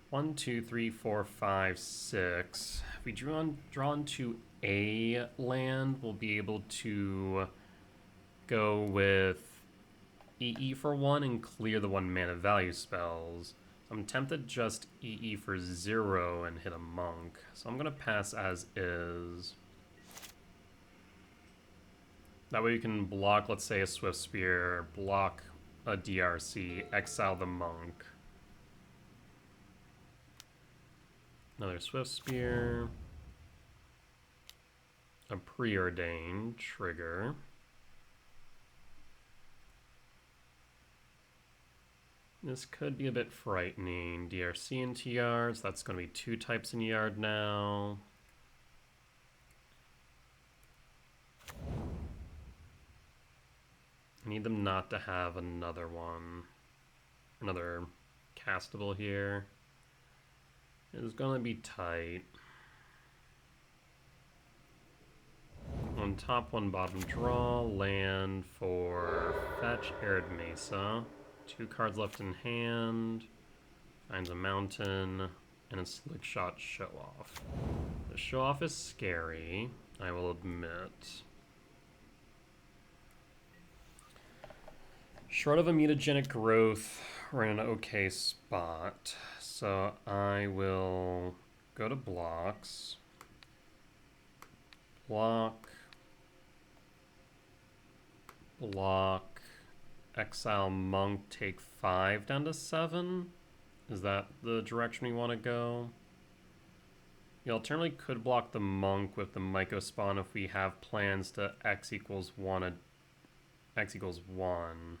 1, 2, 3, 4, 5, 6. If we draw into a land, we'll be able to go with EE for 1 and clear the 1 mana value spells. So I'm tempted just EE for 0 and hit a monk. So I'm gonna pass as is. That way you can block, let's say, a Swiftspear, block a DRC, exile the monk. Another Swiftspear. A Preordained trigger. This could be a bit frightening. DRC into yards. That's going to be 2 types in yard now. I need them not to have another one. Another castable here. It's going to be tight. 1 top, 1 bottom draw. Land for fetch Arid Mesa. 2 cards left in hand. Finds a mountain and a Slick Shot Show Off. The Show Off is scary, I will admit. Short of a Mutagenic Growth, we're in an okay spot. So I will go to blocks. Block. Block. Exile Monk, take 5 down to 7. Is that the direction we want to go? You alternatively could block the monk with the Myco spawn if we have plans to x equals 1. X equals 1.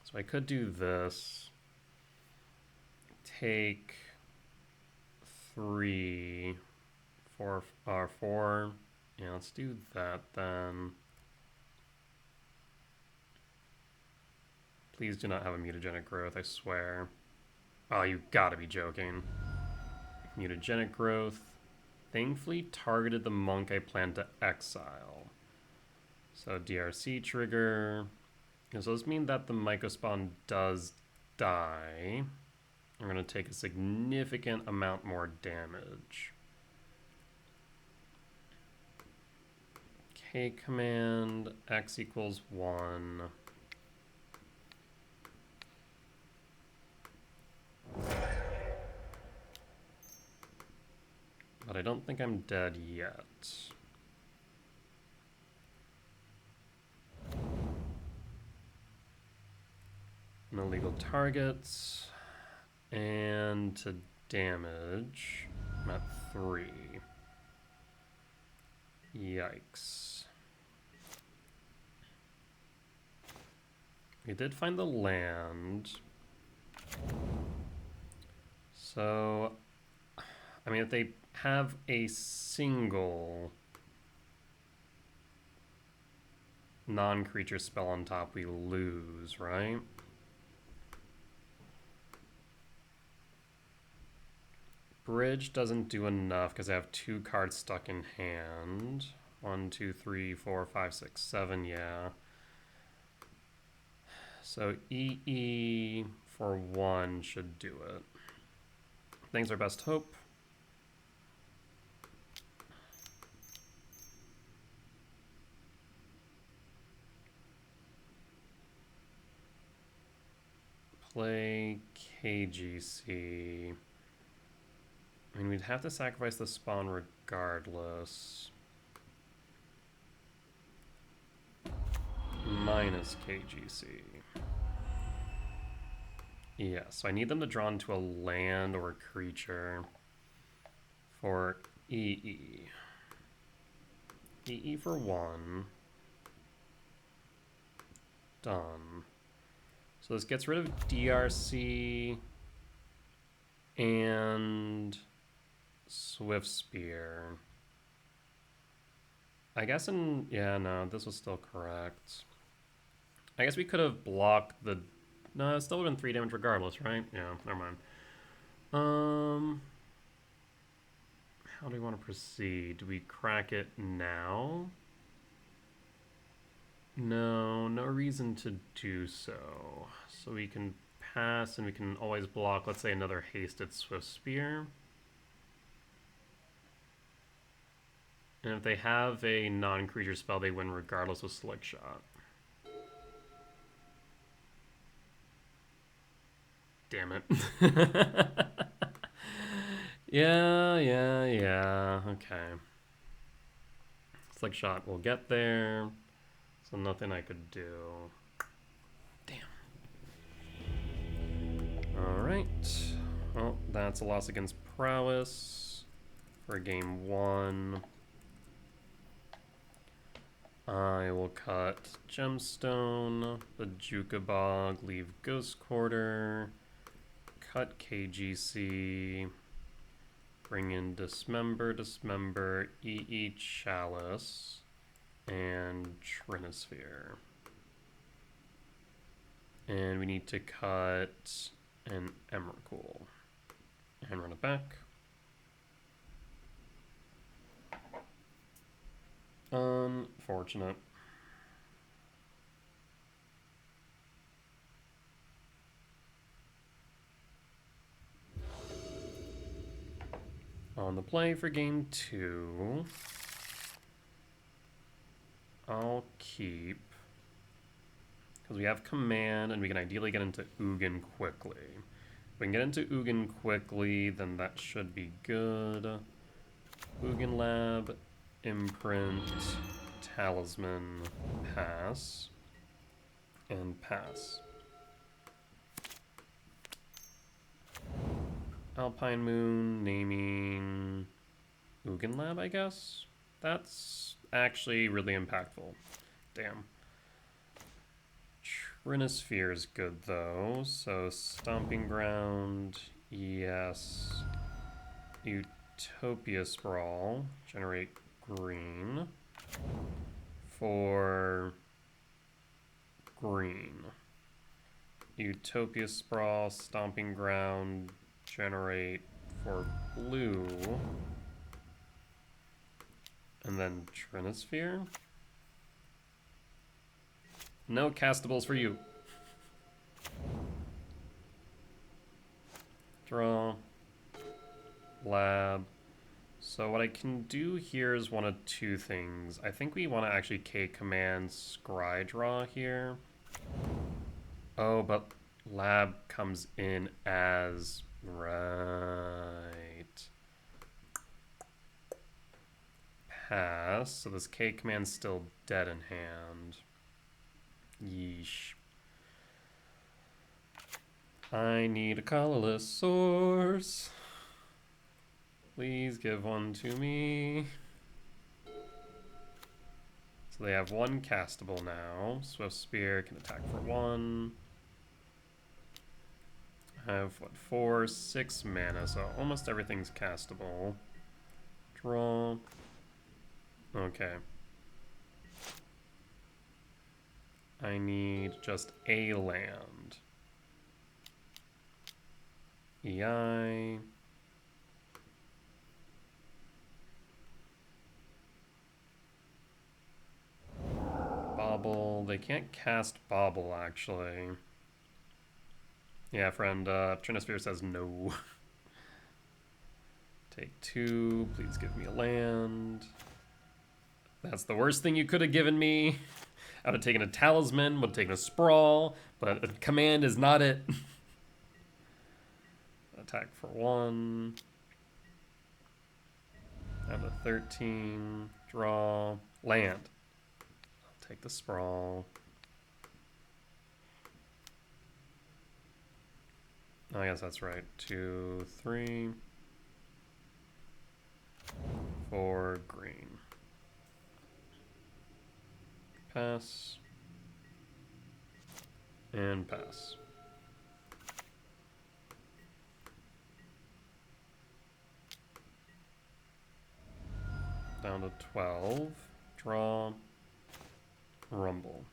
So I could do this. Take 3, 4, 4. Yeah, let's do that then. Please do not have a mutagenic growth, I swear. Oh, you gotta be joking. Mutagenic growth. Thankfully targeted the monk I planned to exile. So DRC trigger. So this means that the Myco spawn does die. I'm going to take a significant amount more damage. K command, x equals 1. But I don't think I'm dead yet. No legal targets. And to damage, I'm at 3. Yikes. We did find the land. So, I mean, if they have a single non-creature spell on top, we lose, right? Bridge doesn't do enough because I have 2 cards stuck in hand. 1, 2, 3, 4, 5, 6, 7, yeah. So EE for 1 should do it. Thanks our best hope. Play KGC. I mean, we'd have to sacrifice the spawn regardless. Minus KGC. Yeah, so I need them to draw into a land or a creature for EE. EE for 1. Done. So this gets rid of DRC and Swift Spear. I guess yeah, no, this was still correct. I guess we could have blocked the, no, it still would have been 3 damage regardless, right? Yeah, never mind. How do we want to proceed? Do we crack it now? No, no reason to do so. So we can pass and we can always block, let's say, another hasted Swift Spear. And if they have a non-creature spell, they win regardless of Slick Shot. Damn it. Yeah. Okay. Slick Shot will get there. So nothing I could do. Damn. Alright. Well, that's a loss against Prowess for game 1. I will cut Gemstone, the Jukabog, leave Ghost Quarter, cut KGC, bring in Dismember, EE Chalice, and Trinisphere. And we need to cut an Emrakul and run it back. Unfortunate. On the play for game 2, I'll keep, because we have command and we can ideally get into Ugin quickly. If we can get into Ugin quickly, then that should be good. Ugin Lab, Imprint, Talisman, pass, and pass. Alpine Moon, naming Ugin Lab, I guess? That's actually really impactful. Damn. Trinosphere is good, though. So, Stomping Ground, yes. Utopia Sprawl, generate green for green. Utopia Sprawl, Stomping Ground, generate for blue. And then Trinosphere. No castables for you. Draw. Lab. So what I can do here is one of two things. I think we want to actually K-command Scry Draw here. Oh, but lab comes in as... Right. Pass. So this K-command's still dead in hand. Yeesh. I need a colorless source. Please give one to me. So they have one castable now. Swift Spear can attack for 1. I have, what, 4, 6 mana, so almost everything's castable. Draw. Okay. I need just a land. EI. Bobble. They can't cast Bobble, actually. Yeah, friend, Trinosphere says no. Take 2. Please give me a land. That's the worst thing you could have given me. I would have taken a Talisman, would have taken a Sprawl, but a command is not it. Attack for 1. Down to 13. Draw. Land. I'll take the Sprawl. I guess that's right. 2, 3. 4 green. Pass. And pass. Down to 12. Draw. Rumble.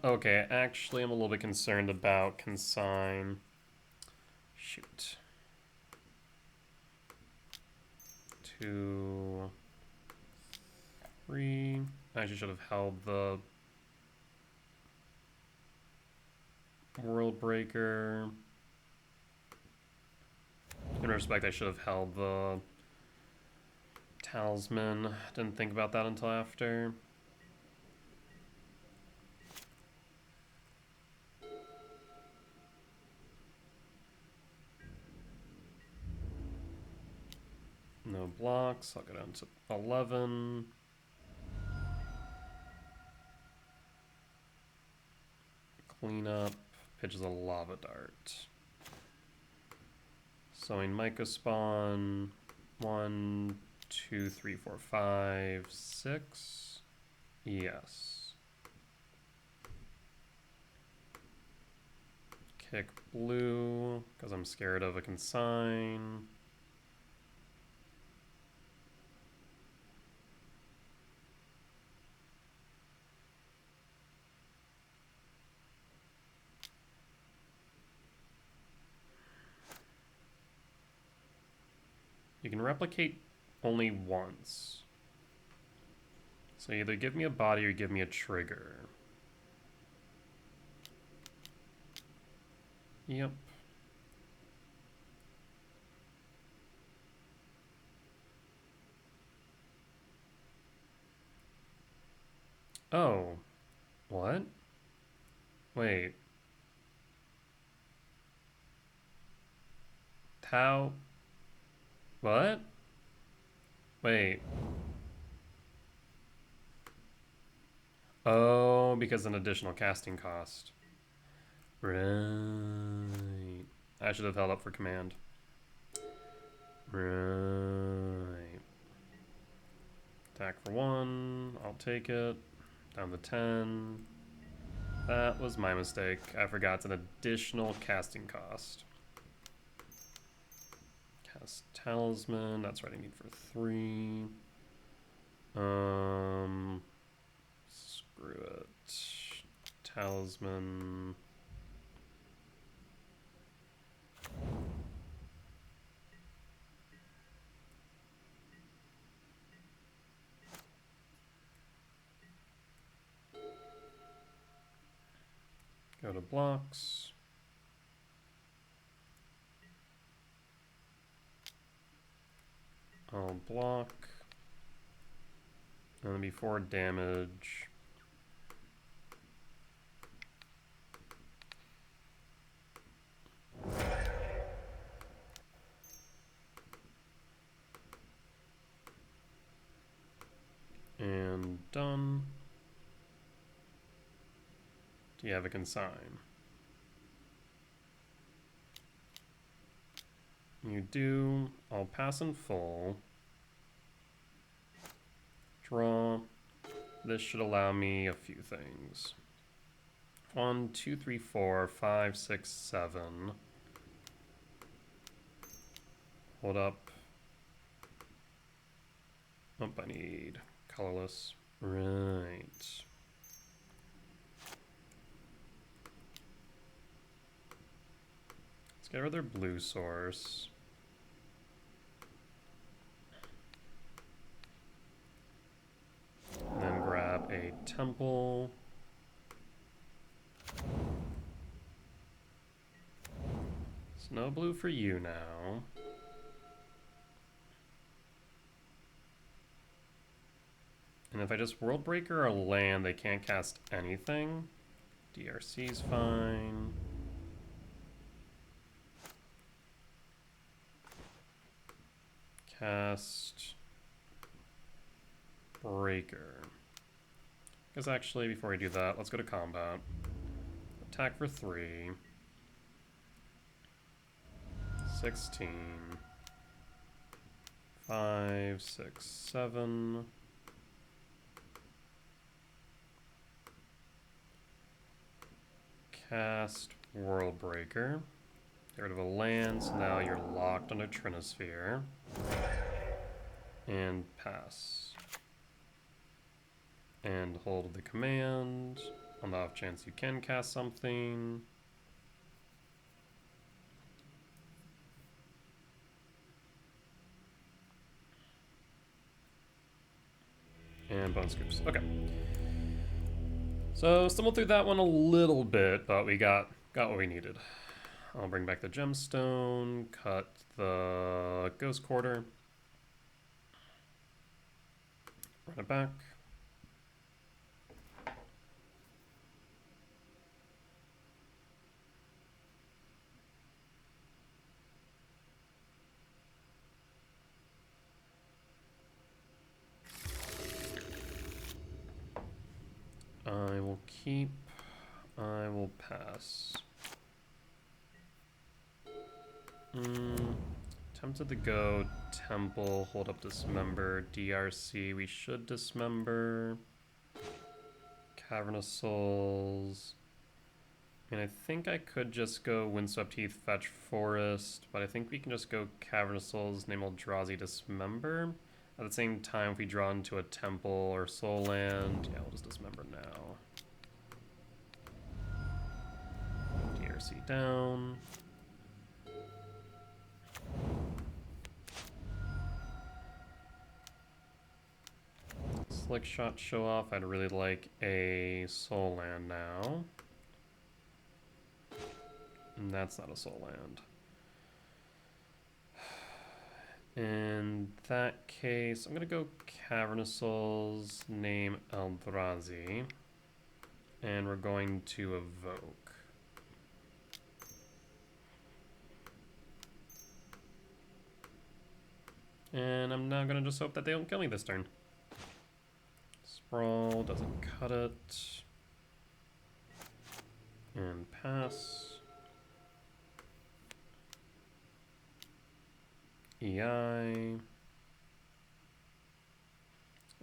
Okay, actually I'm a little bit concerned about consign. Shoot. 2, 3. I actually should have held the World Breaker. In respect, I should have held the Talisman. Didn't think about that until after. No blocks. I'll go down to 11. Clean up. Pitches a Lava Dart. Sowing Mycospawn. 1, 2, 3, 4, 5, 6. Yes. Kick blue, because I'm scared of a consign. You can replicate only once. So either give me a body or give me a trigger. Yep. Oh. What? Wait. How? What? Wait. Oh, because an additional casting cost. Right. I should have held up for command. Right. Attack for 1. I'll take it. Down to 10. That was my mistake. I forgot it's an additional casting cost. Cast Talisman. That's what I need for 3. Screw it. Talisman. Go to blocks. I'll block. And then before damage. And done. Do you have a consign? You do. I'll pass in full. Draw. This should allow me a few things. 1, 2, 3, 4, 5, 6, 7. Hold up. Oh, I need colorless. Right. Let's get rid of their blue source. And then grab a temple. It's no blue for you now. And if I just World Breaker or land, they can't cast anything. DRC's fine. Cast Breaker. Because actually, before we do that, let's go to combat. Attack for 3. 16. 5, 6, 7. Cast World Breaker. Get rid of a land, so now you're locked on a Trinosphere. And pass. And hold the command on the off chance you can cast something. And bone scoops. Okay. So stumbled through that one a little bit, but we got what we needed. I'll bring back the gemstone, cut the ghost quarter, run it back. I will keep, I will pass. Tempted to go temple, hold up dismember, DRC, we should dismember. Cavernous Souls. I mean, I think I could just go Windswept Heath, fetch Forest, but I think we can just go Cavernous Souls, name Eldrazi, dismember. At the same time, if we draw into a temple or soul land, yeah, we'll just dismember now. DRC down. Slick Shot show off. I'd really like a soul land now. And that's not a soul land. In that case, I'm going to go Cavernous Souls, name Eldrazi, and we're going to evoke. And I'm now going to just hope that they don't kill me this turn. Sprawl doesn't cut it. And pass. EI.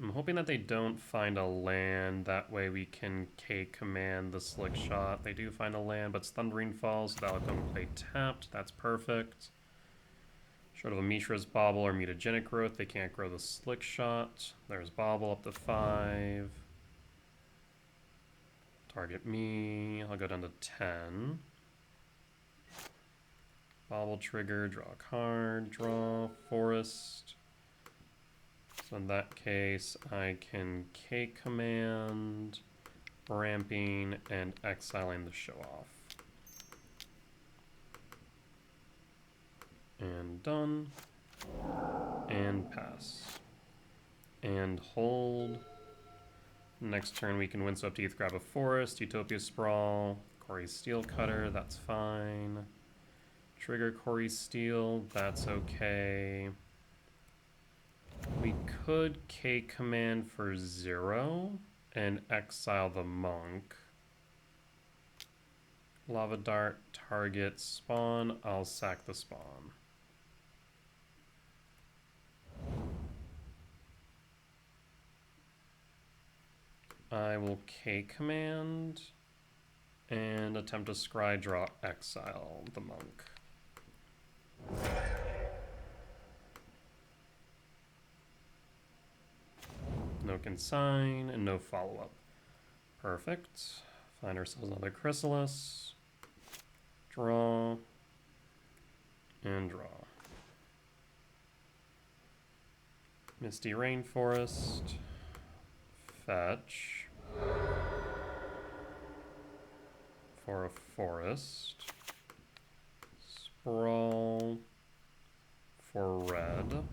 I'm hoping that they don't find a land. That way we can K-command the Slick Shot. They do find a land, but it's Thundering Falls, so that'll come play tapped. That's perfect. Short of a Mishra's Bauble or Mutagenic Growth, they can't grow the Slick Shot. There's Bauble up to 5. Target me. I'll go down to 10. Bauble trigger, draw a card, draw, Forest. So in that case, I can K-command, ramping, and exiling the show off. And done. And pass. And hold. Next turn we can Windswept Heath, grab a Forest, Utopia Sprawl, Corey's Steel Cutter, that's fine. Trigger Corey's Steel, that's okay. We could K-command for 0 and exile the Monk. Lava Dart, target spawn, I'll sack the spawn. I will K-command and attempt to scry draw exile the Monk. No consign and no follow-up. Perfect. Find ourselves another Chrysalis. Draw. And draw. Misty Rainforest. Fetch. For a Forest. Sprawl. For red.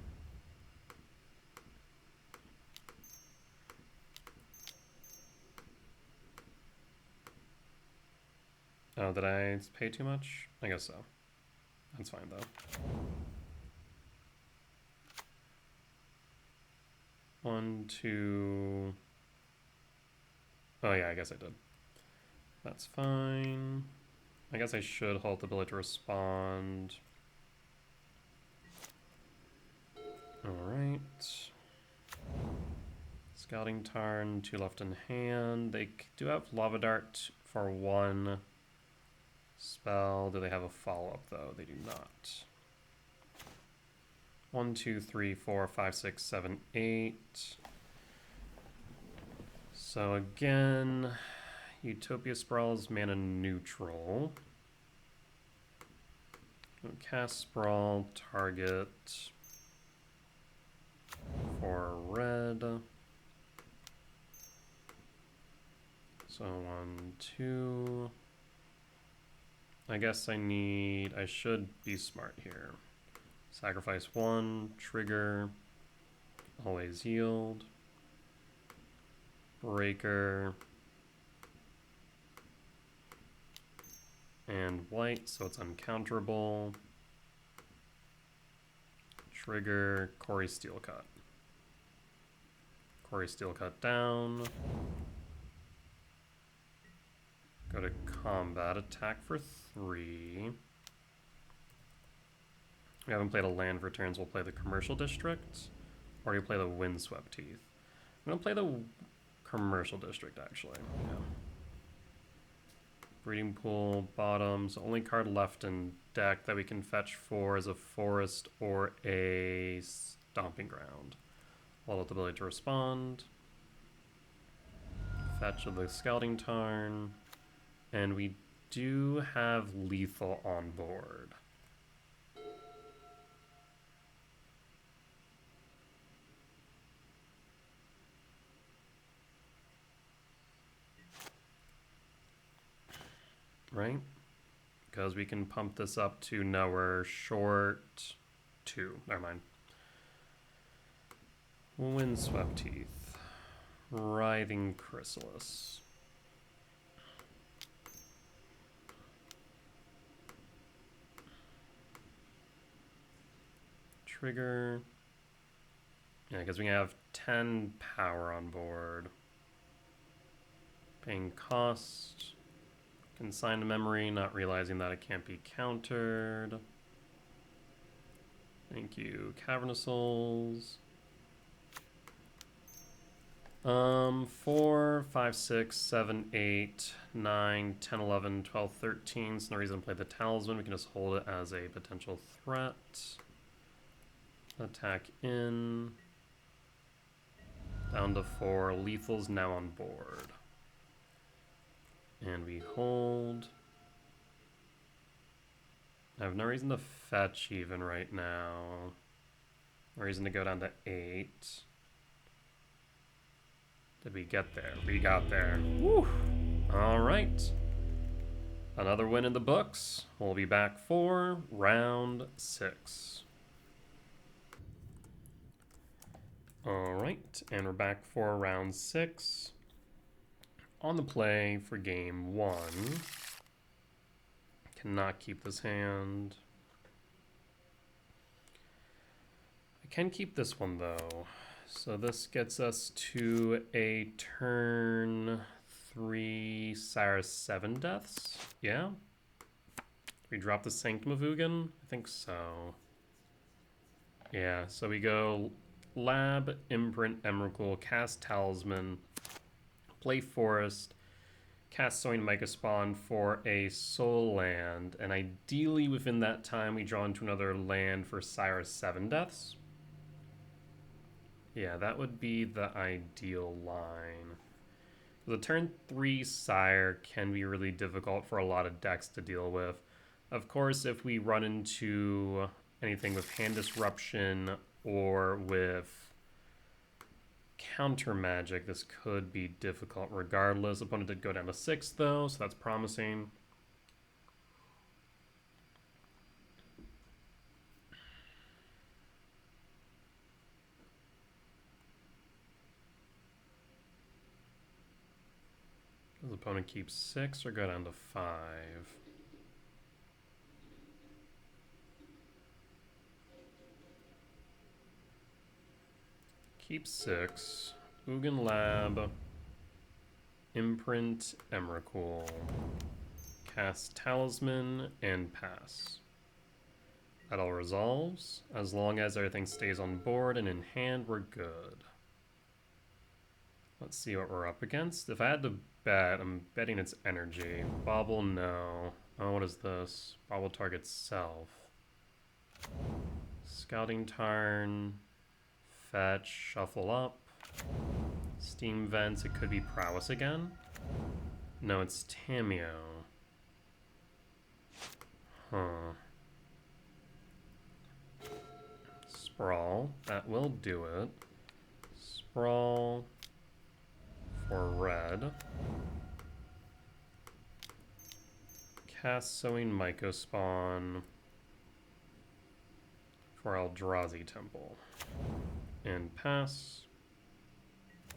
Oh, did I pay too much? I guess so. That's fine, though. 1, 2... Oh, yeah, I guess I did. That's fine. I guess I should halt the ability to respond. Alright. Scouting Tarn, 2 left in hand. They do have Lava Dart for 1 spell. Do they have a follow-up, though? They do not. 1, 2, 3, 4, 5, 6, 7, 8. So again, Utopia Sprawl is mana neutral. Cast Sprawl, target for red. So 1, 2. I guess I should be smart here. Sacrifice 1, trigger, always yield. Breaker. And white, so it's uncounterable. Trigger, Corey Steel Cut. Corey Steel Cut down. Go to combat, attack for 3. We haven't played a land for turns, we'll play the Commercial District. Or do you play the Windswept Heath? I'm gonna play the Commercial District, actually. Yeah. Breeding Pool, bottoms. Only card left in deck that we can fetch for is a Forest or a Stomping Ground. We'll have the ability to respond. Fetch of the Scouting Tarn. And we do have lethal on board. Right? Because we can pump this up to, no, we're short 2. Never mind. Windswept Heath. Writhing Chrysalis. Trigger. Yeah, because we have 10 power on board. Paying cost. Consign to memory, not realizing that it can't be countered. Thank you. Cavernous Souls. 4, 5, 6, 7, 8, 9, 10, 11, 12, 13. So no reason to play the Talisman. We can just hold it as a potential threat. Attack in. Down to 4. Lethal's now on board. And we hold. I have no reason to fetch even right now. No reason to go down to 8. Did we get there? We got there. Woo! All right. Another win in the books. We'll be back for round 6. All right, and we're back for round 6. On the play for game 1. Cannot keep this hand. I can keep this one though. So this gets us to a turn 3 Cyrus 7 deaths. Yeah? We drop the Sanctum of Ugin? I think so. Yeah, so we go Lab, Imprint, Emrakul, cast Talisman, play Forest, cast Sowing Mycospawn for a soul land, and ideally within that time we draw into another land for Cyrus 7 deaths. Yeah, that would be the ideal line. The turn 3 Sire can be really difficult for a lot of decks to deal with. Of course, if we run into anything with Hand Disruption or with Counter Magic, this could be difficult regardless. Opponent did go down to 6 though, so that's promising. Does opponent keep 6 or go down to 5? Keep 6. Ugin Lab. Imprint Emrakul. Cast Talisman and pass. That all resolves. As long as everything stays on board and in hand, we're good. Let's see what we're up against. If I had to bet, I'm betting it's energy. Bobble, no. Oh, what is this? Bobble targets self. Scouting Tarn. Fetch, shuffle up. Steam Vents, it could be Prowess again. No, it's Tamiyo. Huh. Sprawl, that will do it. Sprawl for red. Cast Sowing Mycospawn for Eldrazi Temple. And pass.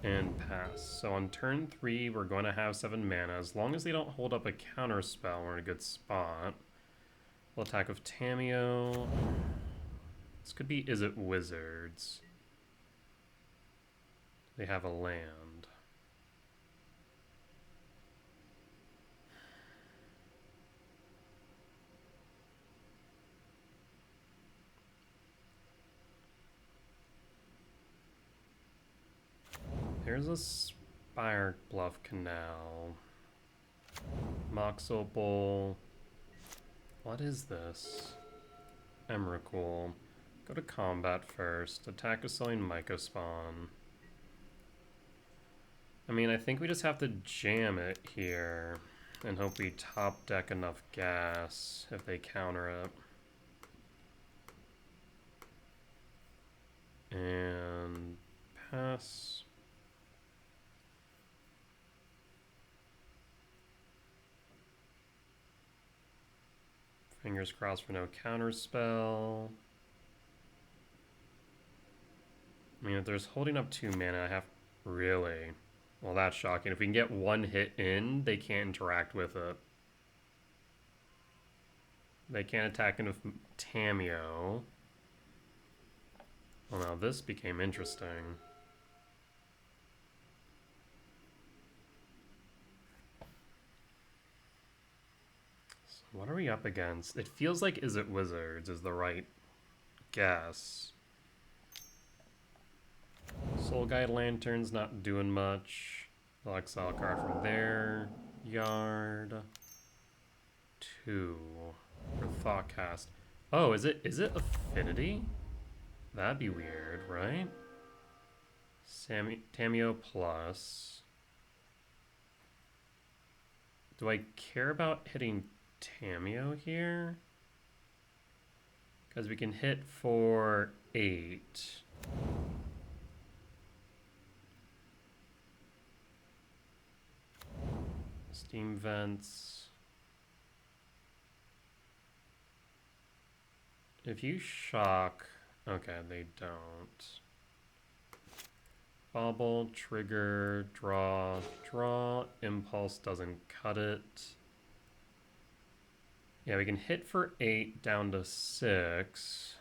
And pass. So on turn 3, we're going to have 7 mana. As long as they don't hold up a counter spell, we're in a good spot. We'll attack with Tamiyo. This could be Is It Wizards? They have a land. There's a Spire Bluff Canal. Mox Opal. What is this? Emrakul. Go to combat first. Attack with Sowing Mycospawn. I mean, I think we just have to jam it here and hope we top deck enough gas if they counter it. And pass. Fingers crossed for no counter spell. I mean, if there's holding up 2 mana, I have... Really? Well, that's shocking. If we can get 1 hit in, they can't interact with it. They can't attack in with Tamiyo. Well, now this became interesting. So what are we up against? It feels like Is It Wizards is the right guess. Soul Guide Lantern's not doing much. I'll exile a card from their yard. 2 for Thoughtcast. Oh, is it Affinity? That'd be weird, right? Tamiyo plus. Do I care about hitting Tamiyo here? Because we can hit for 8. Steam Vents. If you shock... Okay, they don't. Bobble, trigger, draw, impulse doesn't cut it. Yeah, we can hit for 8 down to 6.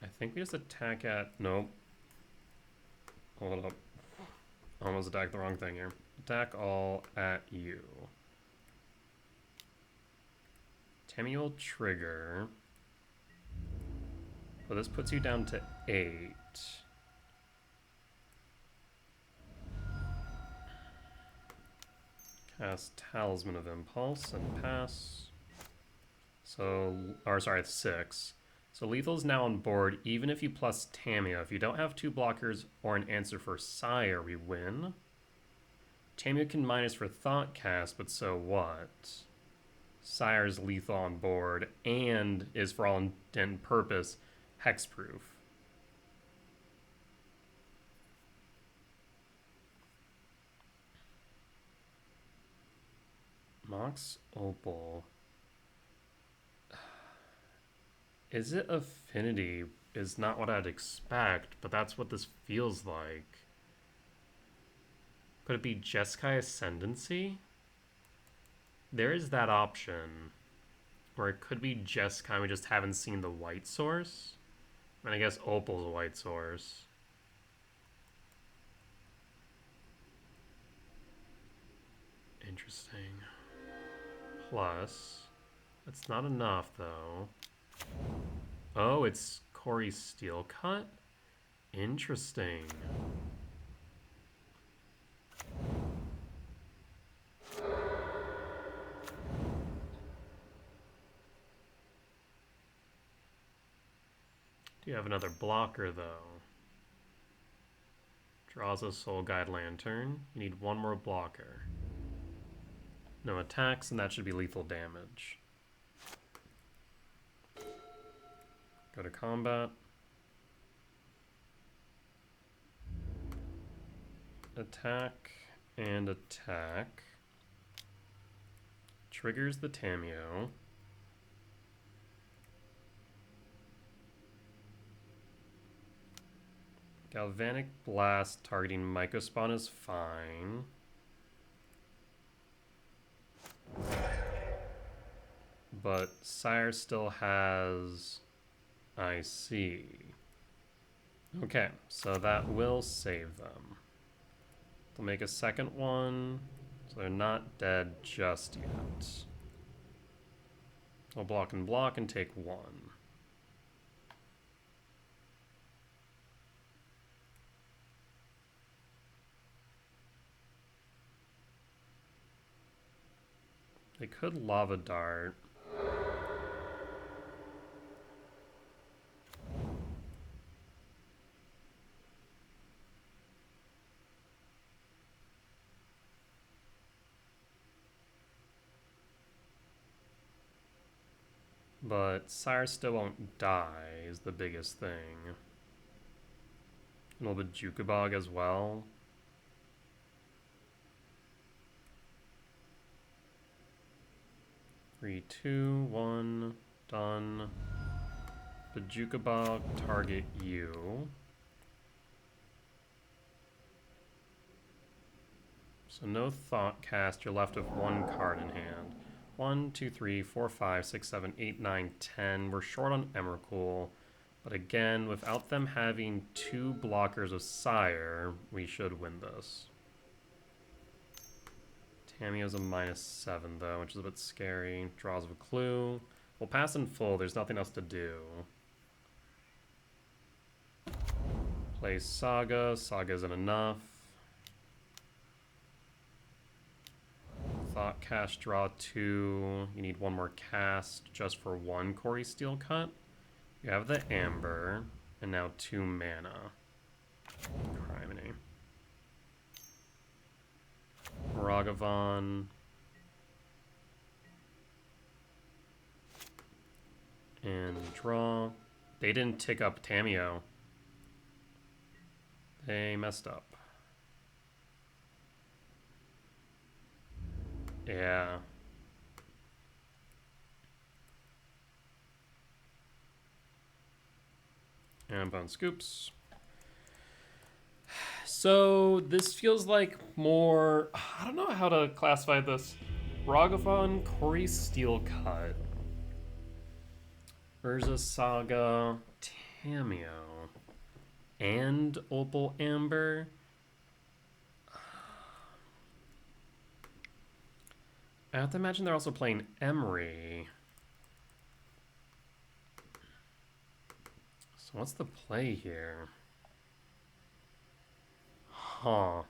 I think we just attack at... Nope. Hold up. Almost attacked the wrong thing here. Attack all at you. Tammy will trigger. Well, this puts you down to 8. Cast Talisman of Impulse and pass. So, or sorry, it's 6. So lethal's now on board, even if you plus Tamiyo. If you don't have 2 blockers or an answer for Sire, we win. Tamiyo can minus for Thoughtcast, but so what? Sire's lethal on board and is, for all intent and purpose, hexproof. Mox Opal. Is it Affinity? Is not what I'd expect, but that's what this feels like. Could it be Jeskai Ascendancy? There is that option. Or it could be Jeskai, we just haven't seen the white source. And I guess Opal's a white source. Interesting. Plus, that's not enough though. Oh, it's Corey's Steel Cut? Interesting. Do you have another blocker though? Draws a Soul Guide Lantern. You need one more blocker. No attacks, and that should be lethal damage. Go to combat. Attack and attack. Triggers the Tamiyo. Galvanic Blast targeting Mycospawn is fine. But Sire still has... I see. Okay, so that will save them. They'll make a second one, so they're not dead just yet. I'll block and take 1. They could Lava Dart. But Sire still won't die is the biggest thing. A little bit Jukabog as well. Three, two, one, done. Bajukabog, target you. So no Thoughtcast, you're left with 1 card in hand. 1, 2, 3, 4, 5, 6, 7, 8, 9, 10. We're short on Emrakul, but again, without them having 2 blockers of Sire, we should win this. Tamiyo's a -7 though, which is a bit scary. Draws of a clue. We'll pass in full. There's nothing else to do. Play Saga. Saga isn't enough. Thought cast, draw 2. You need one more cast just for 1 Quarry Steel cut. You have the Amber, and now 2 mana. Criminy. Ragavan. And draw. They didn't tick up Tamiyo. They messed up. Yeah. And bone scoops. So this feels like more, I don't know how to classify this. Ragavan, Quarry Steel Cut. Urza Saga, Tamiyo, and Opal Amber. I have to imagine they're also playing Emery. So what's the play here? Huh.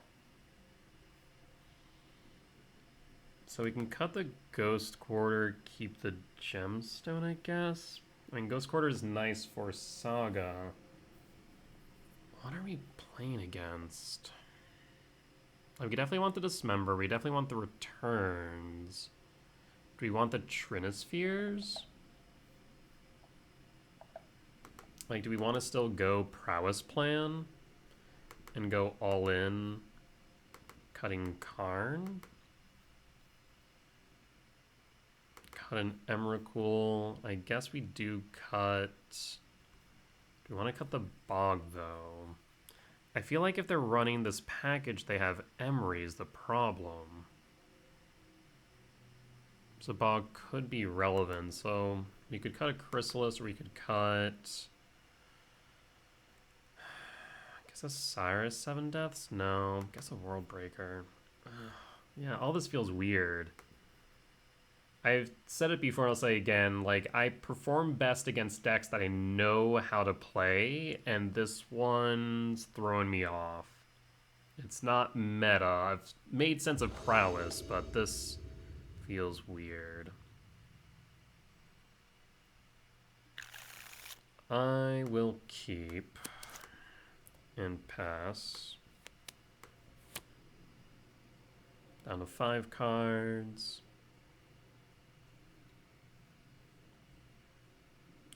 So we can cut the Ghost Quarter, keep the Gemstone, I guess. I mean, Ghost Quarter is nice for Saga. What are we playing against? Like, we definitely want the Dismember. We definitely want the Returns. Do we want the Trinispheres? Like, do we want to still go Prowess plan? And go all in cutting Karn? Cut an Emrakul. I guess we do cut... Do we want to cut the Bog, though? I feel like if they're running this package, they have Emery is the problem. So Bog could be relevant. So we could cut a Chrysalis, or we could cut... I guess a Cyrus 7 Deaths? No. I guess a World Breaker. Yeah, all this feels weird. I've said it before, I'll say again, like, I perform best against decks that I know how to play, and this one's throwing me off. It's not meta. I've made sense of Prowess, but this feels weird. I will keep and pass. Down to 5 cards.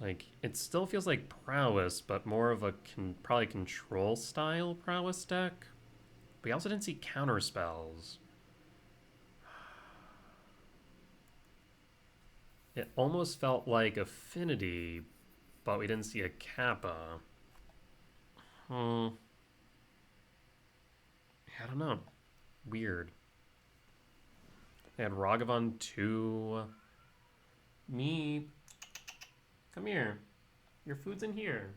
Like, it still feels like Prowess, but more of a probably control style Prowess deck. But we also didn't see counter spells. It almost felt like Affinity, but we didn't see a Kappa. I don't know. Weird. They had Ragavan 2. Me. Come here. Your food's in here.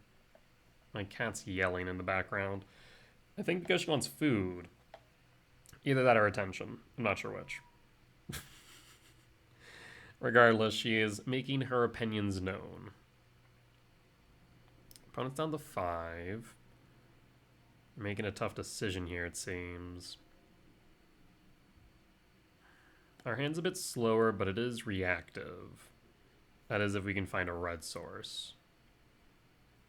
My cat's yelling in the background. I think because she wants food. Either that or attention. I'm not sure which. Regardless, she is making her opinions known. Opponent's down to 5. Making a tough decision here, it seems. Our hand's a bit slower, but it is reactive. That is if we can find a red source.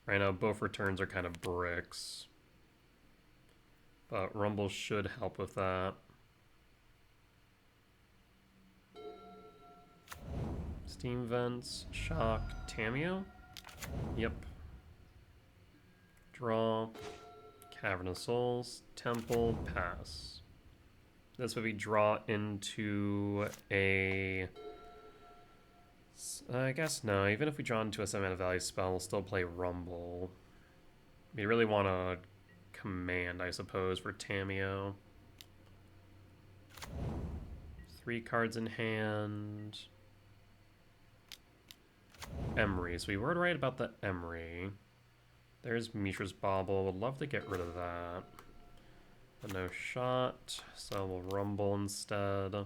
Right now, both returns are kind of bricks. But Rumble should help with that. Steam Vents, Shock, Tamiyo? Yep. Draw, Cavern of Souls, Temple, pass. This would be draw into a... I guess no, even if we draw into a 7-mana value spell, we'll still play Rumble. We really want to command, I suppose, for Tamiyo. 3 cards in hand. Emery, so we were right about the Emery. There's Mishra's Bauble, would love to get rid of that. But no shot, so we'll Rumble instead.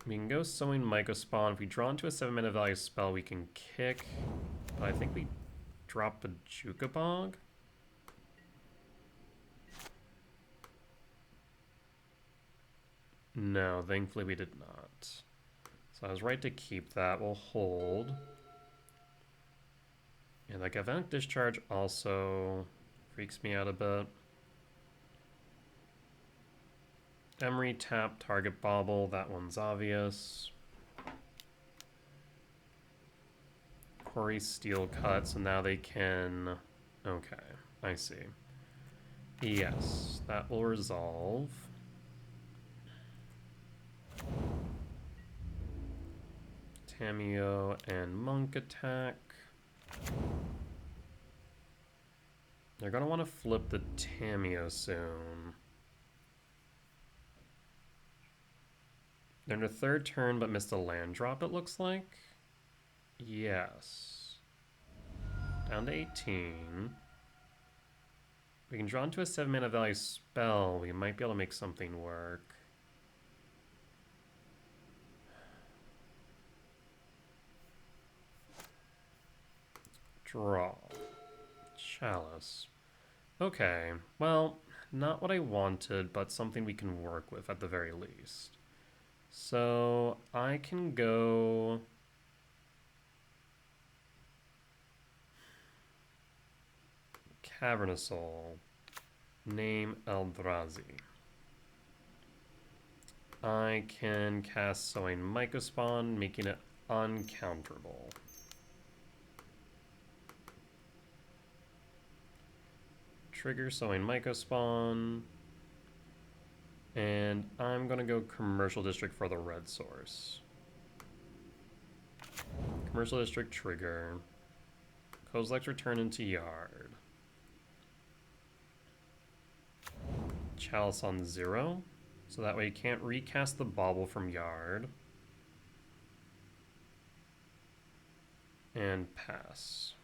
We can go Sowing Mycospawn. If we draw into a 7-mana value spell, we can kick. But I think we drop a Jukabog. No, thankfully we did not. So I was right to keep that. We'll hold. And like Galvanic Discharge also freaks me out a bit. Emery, tap, target bauble. That one's obvious. Quarry, Steel Cut, so now they can... Okay, I see. Yes, that will resolve. Tamiyo and Monk attack. They're going to want to flip the Tamiyo soon. They're in their third turn but missed a land drop, it looks like. Yes. Down to 18. We can draw into a 7-mana value spell. We might be able to make something work. Draw. Chalice. Okay, well, not what I wanted, but something we can work with at the very least. So I can go... Cavernous Soul. Name Eldrazi. I can cast Sowing Mycospawn, making it uncounterable. Trigger Sowing Mycospawn. And I'm going to go Commercial District for the red source. Commercial District trigger. Kozilek's return into yard. Chalice on 0. So that way you can't recast the bauble from yard. And pass.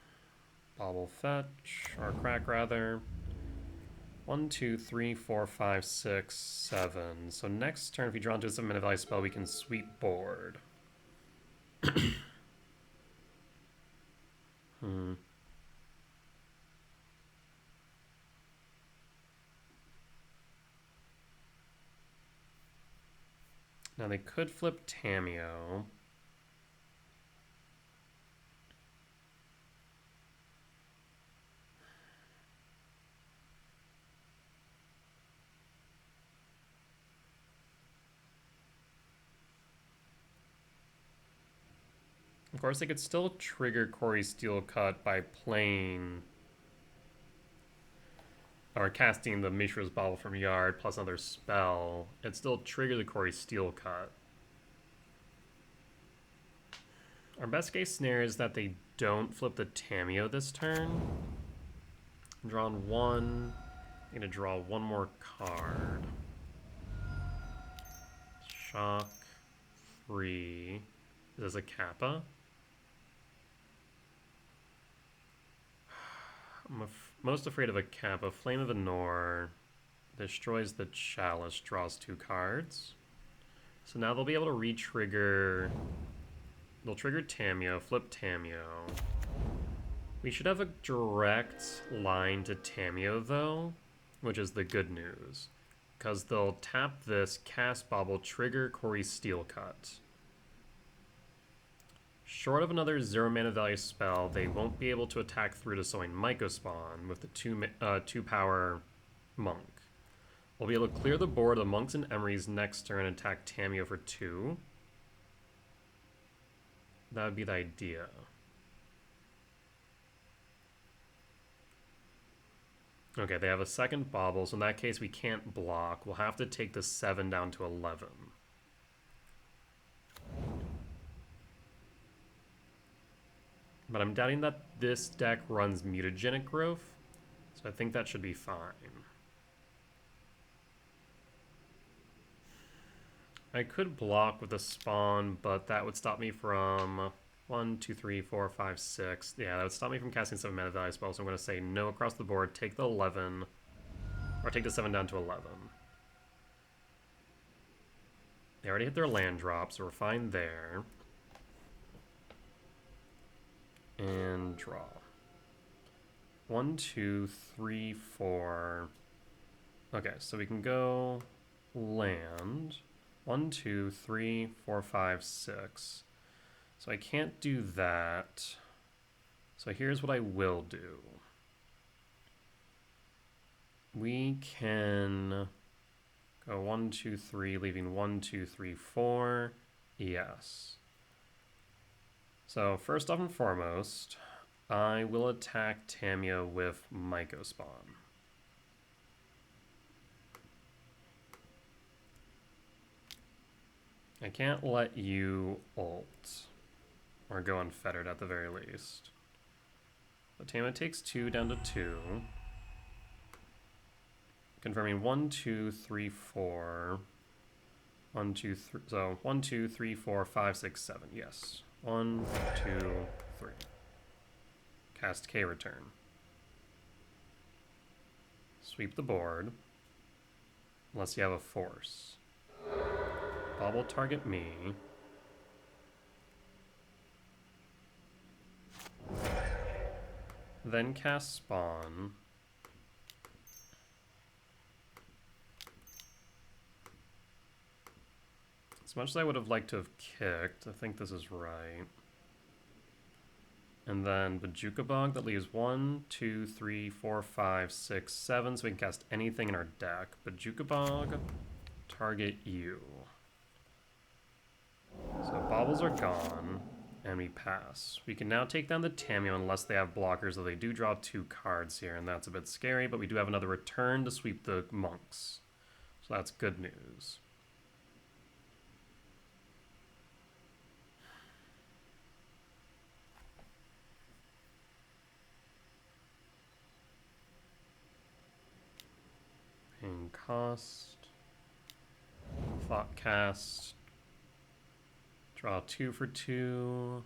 Bauble fetch, or crack rather. 1, 2, 3, 4, 5, 6, 7. So next turn, if we draw into a 7-mana value spell, we can sweep board. Now they could flip Tamiyo. Of course, they could still trigger Corey's Steel Cut by playing or casting the Mishra's Bauble from yard plus another spell. It'd still trigger the Corey's Steel Cut. Our best case scenario is that they don't flip the Tamiyo this turn. I'm drawing 1. I'm gonna draw 1 more card. Shock 3. Is this a Kappa? I'm most afraid of a Kappa. Flame of Anor destroys the Chalice, draws 2 cards. So now they'll be able to re-trigger. They'll trigger Tamiyo, flip Tamiyo. We should have a direct line to Tamiyo though, which is the good news. Because they'll tap this, cast Bauble, trigger Corey's Steel Cut. Short of another 0-mana value spell, they won't be able to attack through to Sowing Mycospawn with the 2-power Monk. We'll be able to clear the board of the Monks and Emery's next turn and attack Tamiyo for 2. That would be the idea. Okay, they have a second Bauble, so in that case we can't block. We'll have to take the 7 down to 11. But I'm doubting that this deck runs Mutagenic Growth, so I think that should be fine. I could block with a spawn, but that would stop me from 1, 2, 3, 4, 5, 6. Yeah, that would stop me from casting 7-mana value spells, so I'm going to say no across the board, take the 11, or take the 7 down to 11. They already hit their land drop, so we're fine there. And draw. 1, 2, 3, 4. Okay, so we can go land. 1, 2, 3, 4, 5, 6. So I can't do that. So here's what I will do. We can go 1, 2, 3, leaving 1, 2, 3, 4. Yes. So first off and foremost, I will attack Tamiya with Mycospawn. I can't let you ult, or go unfettered at the very least. So Tamiya takes 2 down to 2. Confirming 1, 2, 3, 4. 1, 2, 3. So 1, 2, 3, 4, 5, 6, 7. Yes. 1, 2, 3. Cast K return. Sweep the board. Unless you have a force. Bob will target me. Then cast Spawn. As much as I would have liked to have kicked, I think this is right. And then Bojuka Bog, that leaves 1, 2, 3, 4, 5, 6, 7, so we can cast anything in our deck. Bojuka Bog, target you. So baubles are gone, and we pass. We can now take down the Tamiya unless they have blockers, though they do draw 2 cards here, and that's a bit scary, but we do have another return to sweep the monks. So that's good news. Paying cost. Thought cast. Draw 2 for 2.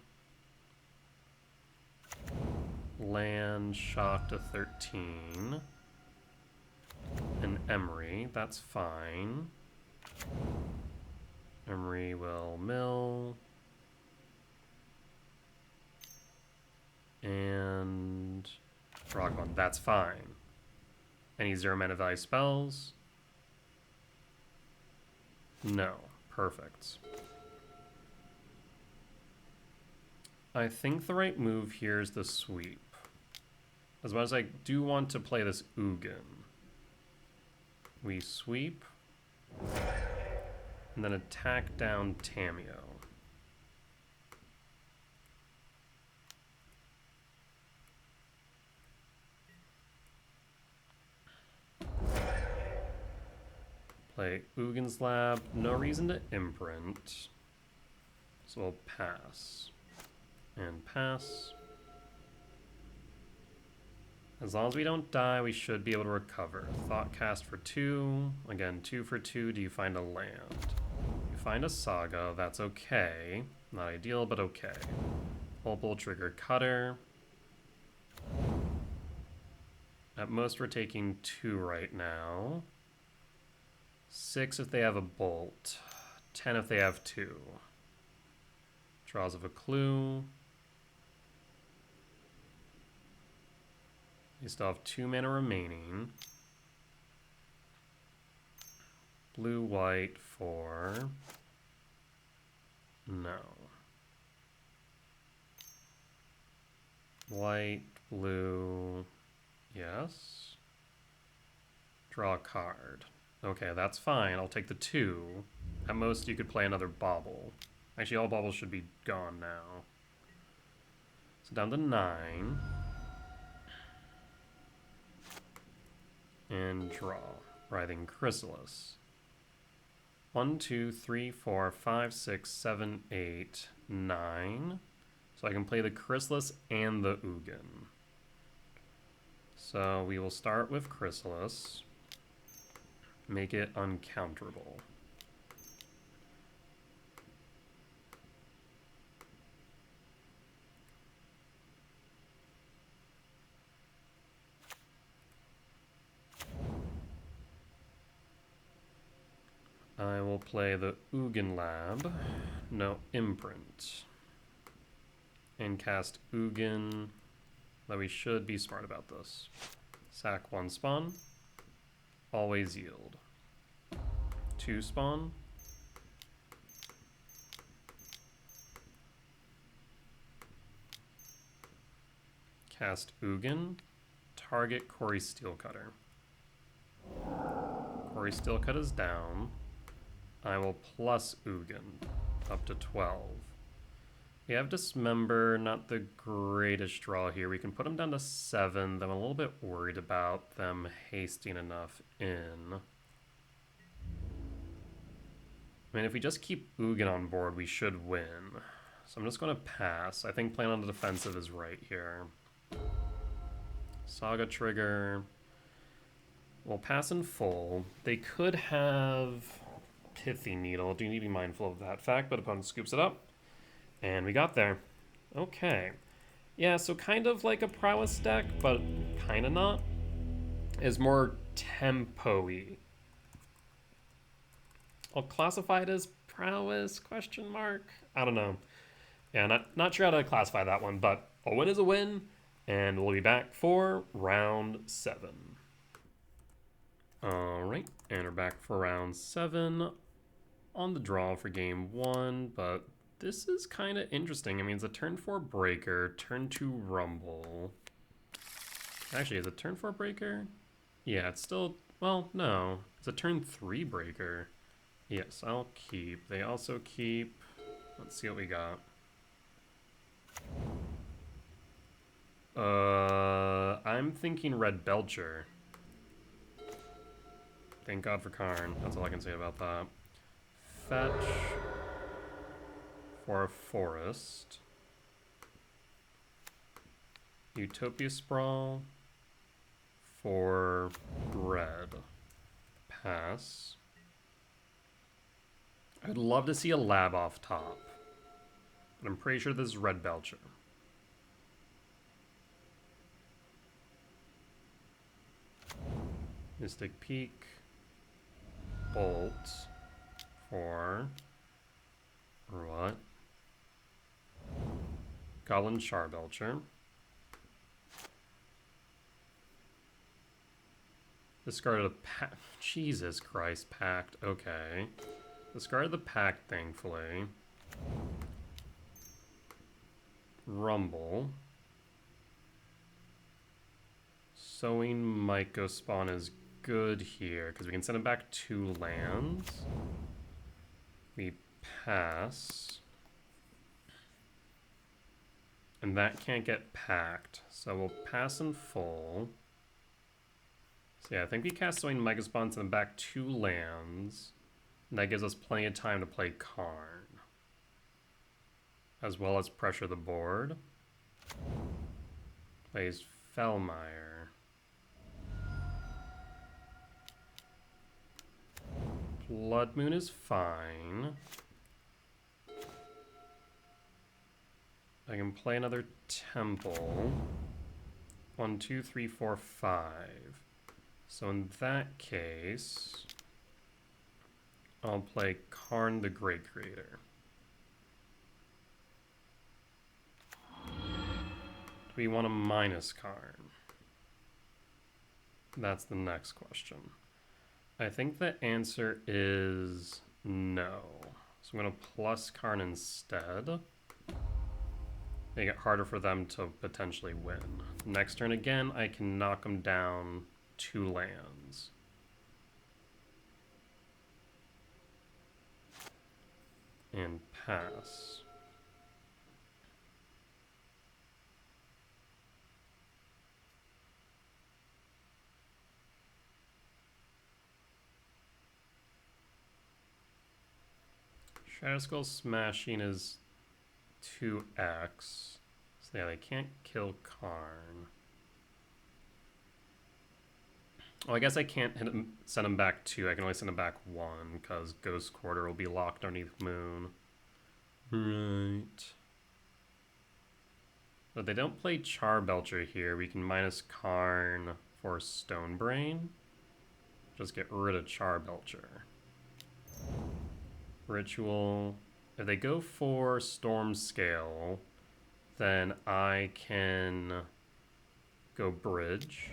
Land, shock to 13. An Emery, that's fine. Emery will mill. And rock one, that's fine. Any 0 mana value spells? No, perfect. I think the right move here is the sweep. As much as I do want to play this Ugin. We sweep. And then attack down Tamiya. Play Ugin's Lab. No reason to imprint. So we'll pass. And pass. As long as we don't die, we should be able to recover. Thought cast for 2. Again, 2 for 2. Do you find a land? You find a Saga. That's okay. Not ideal, but okay. Multiple trigger cutter. At most, we're taking 2 right now. 6 if they have a bolt. 10 if they have 2. Draws of a clue. You still have 2 mana remaining. Blue, white for... No. White, blue... Yes. Draw a card. Okay, that's fine. I'll take the 2. At most, you could play another bauble. Actually, all baubles should be gone now. So down to 9. And draw. Writhing Chrysalis. 1, 2, 3, 4, 5, 6, 7, 8, 9. So I can play the Chrysalis and the Ugin. So we will start with Chrysalis. Make it uncounterable. I will will play the Ugin Lab. No, Imprint. And cast Ugin. Though we should be smart about this. Sack 1 spawn. Always yield. 2 spawn. Cast Ugin. Target Quarry Steelcutter. Quarry Steelcutter is down. I will plus Ugin up to 12. We have Dismember, not the greatest draw here. We can put them down to 7. Though I'm a little bit worried about them hasting enough in. I mean, if we just keep Ugin on board, we should win. So I'm just going to pass. I think playing on the defensive is right here. Saga Trigger. We'll pass in full. They could have Pithy Needle. Do need to be mindful of that fact, but opponent scoops it up. And we got there. Okay. Yeah, so kind of like a Prowess deck, but kind of not. Is more tempo-y. I'll classify it as Prowess, question mark? I don't know. Yeah, not sure how to classify that one, but a win is a win, and we'll be back for round 7. Alright, and we're back for round 7 on the draw for game 1, but this is kind of interesting. I mean, it's a turn 4 breaker, turn 2 rumble. Actually, is it turn 4 breaker? Yeah, it's still, well, no. It's a turn 3 breaker. Yes, I'll keep. They also keep, let's see what we got. I'm thinking red Belcher. Thank God for Karn. That's all I can say about that. Fetch for a forest. Utopia Sprawl for red. Pass. I'd love to see a lab off top, but I'm pretty sure this is red Belcher. Mystic Peak. Bolt for what? Goblin Charbelcher. Discarded a pact. Jesus Christ, pact. Okay. Discarded the pact, thankfully. Rumble. Sowing Mycospawn is good here because we can send him back 2 lands. We pass. And that can't get packed, so we'll pass in full. So yeah, I think we cast Sowing Mycospawn, send him back 2 lands. And that gives us plenty of time to play Karn. As well as pressure the board. Plays Fellmire. Blood Moon is fine. I can play another Temple. 1, 2, 3, 4, 5. So in that case, I'll play Karn the Great Creator. Do we want to minus Karn? That's the next question. I think the answer is no. So I'm going to plus Karn instead. Make it harder for them to potentially win. Next turn again, I can knock them down 2 lands. And pass. Shadowskull Smashing is 2x. So yeah, they can't kill Karn. Oh, I guess I can't hit him, send him back 2. I can only send him back 1 because Ghost Quarter will be locked underneath Moon. Right. But they don't play Charbelcher here. We can minus Karn for Stonebrain. Just get rid of Charbelcher. Ritual. If they go for Storm Scale, then I can go Bridge.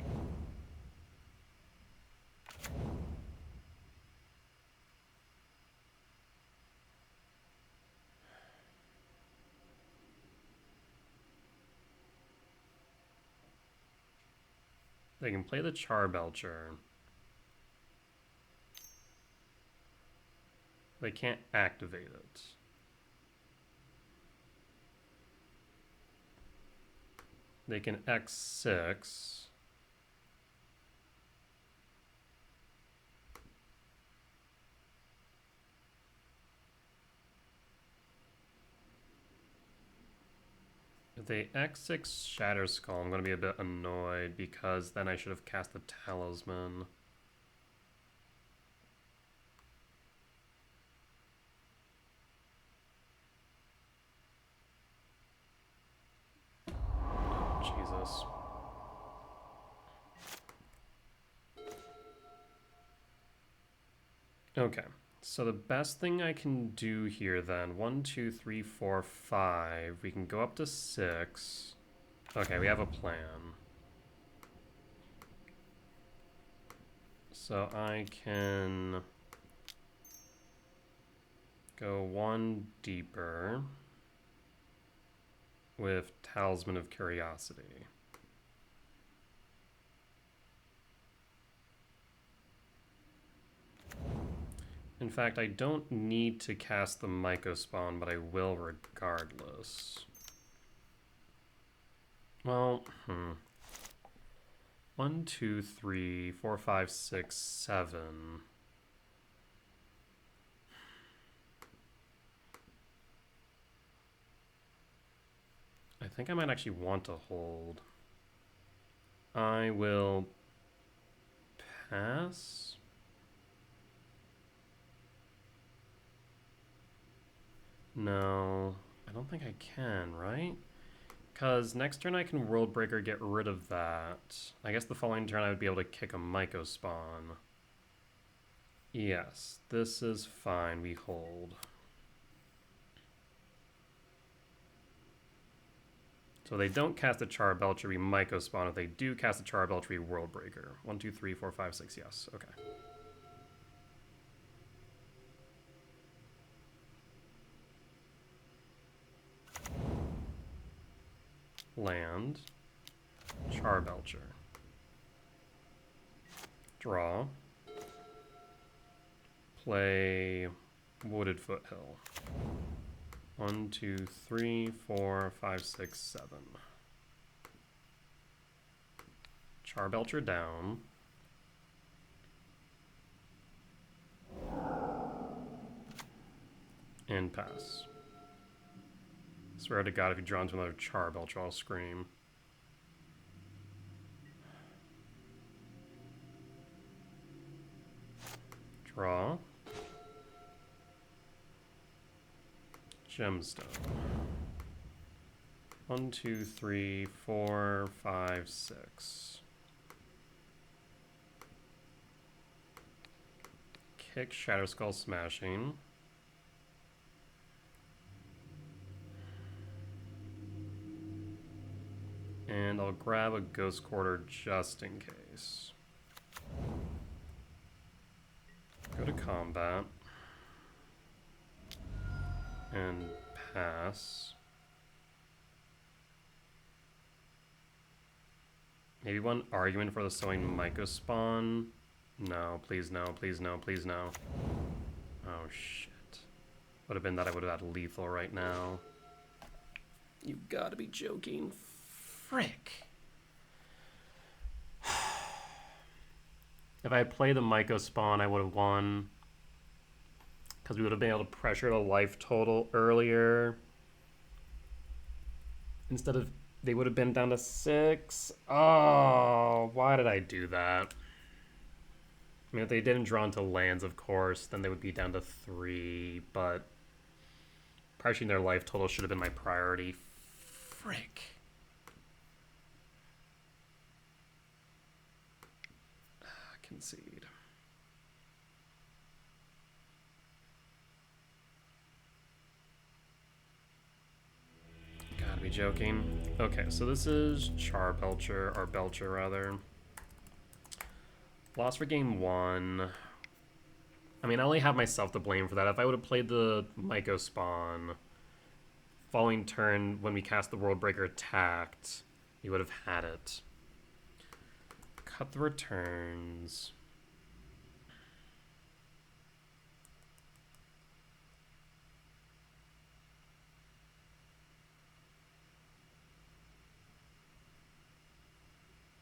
They can play the Belcher. They can't activate it. They can X6. If they X6 Shatter Skull, I'm going to be a bit annoyed because then I should have cast the Talisman. Jesus. Okay, so the best thing I can do here then, 1, 2, 3, 4, 5. We can go up to 6. Okay, we have a plan. So I can go one deeper with Talisman of Curiosity. In fact, I don't need to cast the Myco Spawn, but I will regardless. Well, 1, 2, 3, 4, 5, 6, 7. I think I might actually want to hold. I will pass. No, I don't think I can, right? Because next turn I can World Breaker, get rid of that. I guess the following turn I would be able to kick a Myco Spawn. Yes, this is fine, we hold. So they don't cast a Belcher, we Myco Spawn. If they do cast a Belcher, we World Breaker. 1, 2, 3, 4, 5, 6, yes, okay. Land, Belcher. Draw. Play Wooded Foothill. 1, 2, 3, 4, 5, 6, 7. Belcher down. And pass. Swear to God, if you draw into another Belcher, I'll scream. Draw. Gemstone. 1, 2, 3, 4, 5, 6. Kick Shadow Skull Smashing. And I'll grab a Ghost Quarter just in case. Go to combat. And pass. Maybe one argument for the Sowing Myco Spawn. No, please no, please no, please no. Oh shit. Would have been that I would have had lethal right now. You gotta be joking. Frick. If I had played the Myco Spawn, I would have won. Because we would have been able to pressure the life total earlier. Instead of, they would have been down to 6. Oh, why did I do that? I mean, if they didn't draw into lands, of course, then they would be down to 3. But pressuring their life total should have been my priority. Frick. Concede. be joking. Okay, so this is Belcher, or Belcher rather. Lost for game 1. I mean, I only have myself to blame for that. If I would have played the Myco spawn, following turn when we cast the World Breaker attacked, we would have had it. Cut the returns.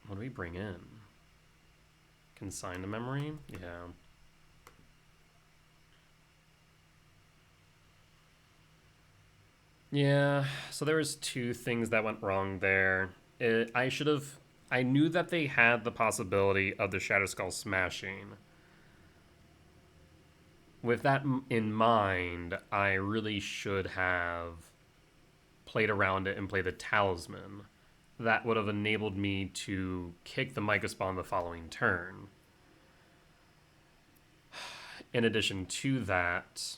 What do we bring in? Consign to memory? Yeah. Yeah, so there was 2 things that went wrong there. I knew that they had the possibility of the Shadow Skull smashing. With that in mind, I really should have played around it and played the Talisman. That would have enabled me to kick the Myco Spawn the following turn. In addition to that,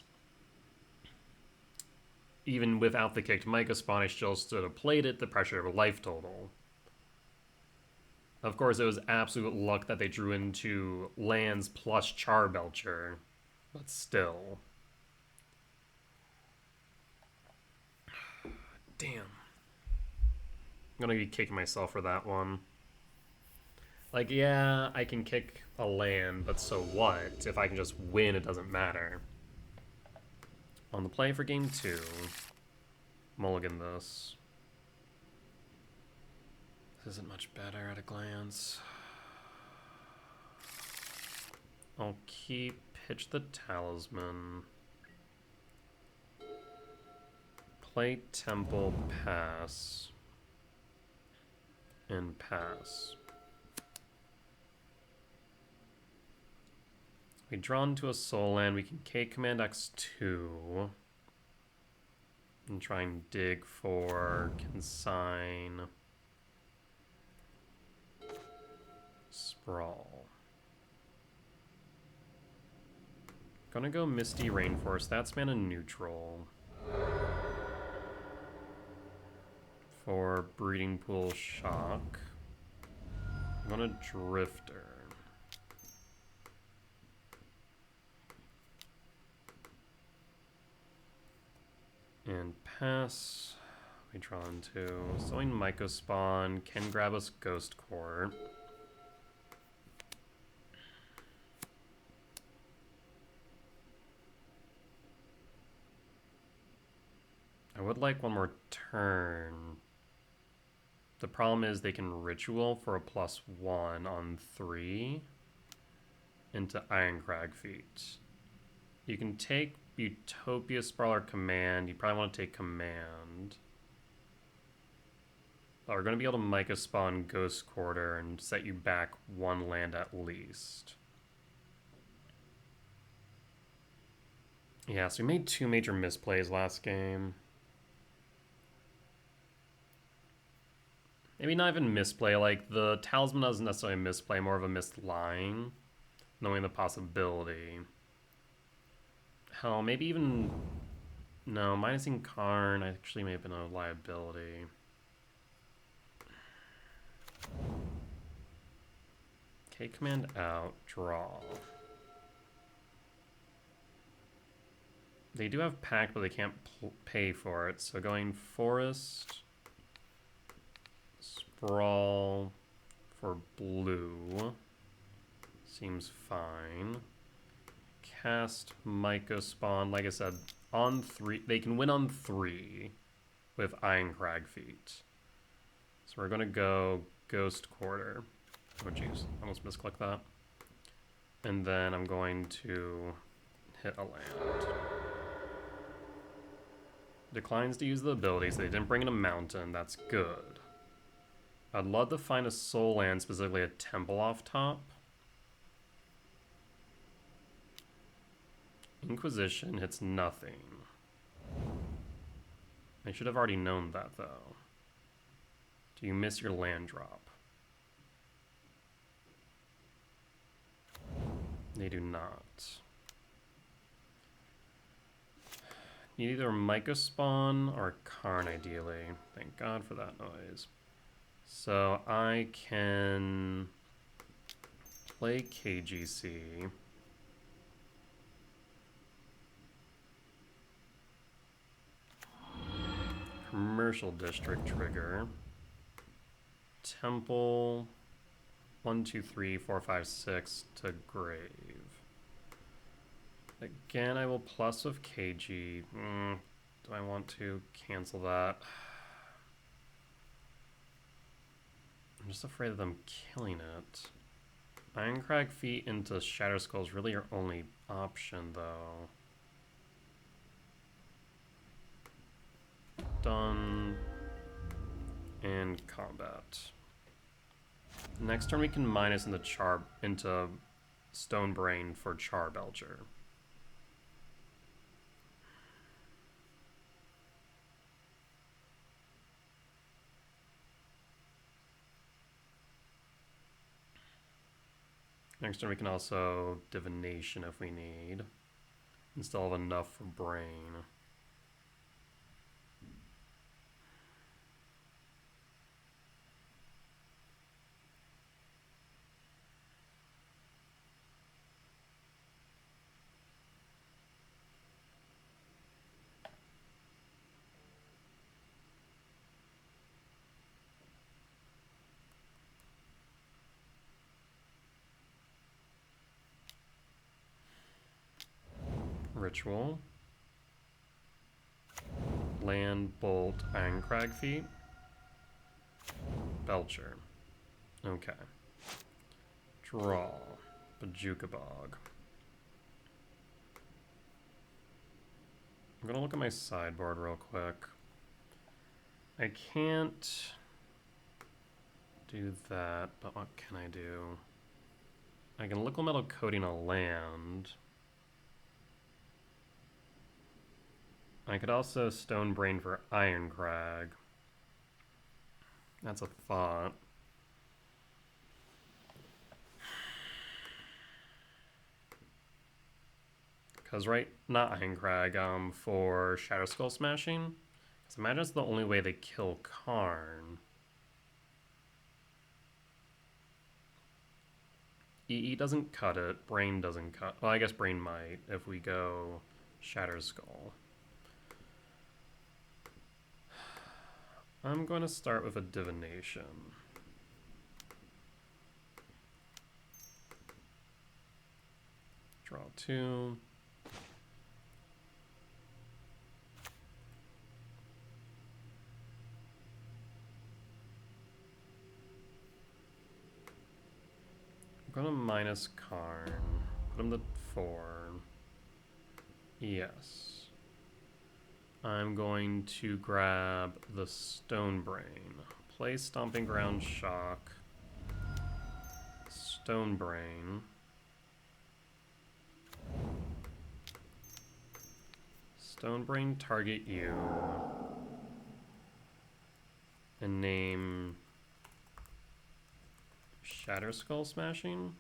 even without the kicked Myco Spawn, I still stood have played it, the pressure of a life total. Of course, it was absolute luck that they drew into lands plus Belcher, but still. Damn. I'm gonna be kicking myself for that one. Like, yeah, I can kick a land, but so what? If I can just win, it doesn't matter. On the play for game 2, mulligan this. This isn't much better at a glance. I'll pitch the Talisman. Play Temple, pass. And pass. We draw into a soul land, we can K command X2 and try and dig for consign sprawl. Gonna go Misty Rainforest, that's mana neutral. For Breeding Pool Shock. I'm gonna Drifter. And pass. We draw into Sowing Myco Spawn. Can grab us Ghost Court. I would like one more turn. The problem is they can Ritual for a +1 on 3 into Ironcrag Feet. You can take Utopia Sprawler Command. You probably want to take Command. But we're going to be able to Myco Spawn Ghost Quarter and set you back 1 land at least. Yeah, so we made 2 major misplays last game. Maybe not even misplay, like the Talisman doesn't necessarily misplay, more of a missed line, knowing the possibility. Hell, maybe even... No, minusing Karn actually may have been a liability. K command out, draw. They do have Pact, but they can't pay for it, so going Forest... Sprawl for blue seems fine. Cast Myco Spawn, like I said, on 3. They can win on 3 with Ironcrag Feet. So we're going to go Ghost Quarter. Oh jeez, almost misclicked that. And then I'm going to hit a land. Declines to use the ability, so they didn't bring in a mountain. That's good. I'd love to find a soul land, specifically a temple off top. Inquisition hits nothing. I should have already known that, though. Do you miss your land drop? They do not. Need either Myco Spawn or Karn, ideally. Thank God for that noise. So I can play KGC. Commercial District trigger. Temple. 1, 2, 3, 4, 5, 6 to grave. Again, I will plus with KG. Do I want to cancel that? I'm just afraid of them killing it. Ironcrag Feet into Shatter Skull is really your only option, though. Done. And combat. Next turn we can minus into Stone Brain for Char Belcher. Next turn we can also Divination if we need, and still have enough for Brain. Ritual. Land, Bolt, Ironcrag Feet. Belcher. Okay. Draw. Bajuka Bog. I'm gonna look at my sideboard real quick. I can't do that, but what can I do? I can Liquid Metal Coating a land. I could also Stone Brain for Ironcrag. That's a thought. Because not Ironcrag, for Shadow Skull Smashing. Because imagine it's the only way they kill Karn. EE doesn't cut it, Brain doesn't cut. Well, I guess Brain might if we go Shatter Skull. I'm going to start with a Divination. Draw 2. I'm going to minus Karn. Put him to 4. Yes. I'm going to grab the Stone Brain. Play Stomping Ground Shock. Stone Brain. Stone Brain target you. And name Shatter Skull Smashing.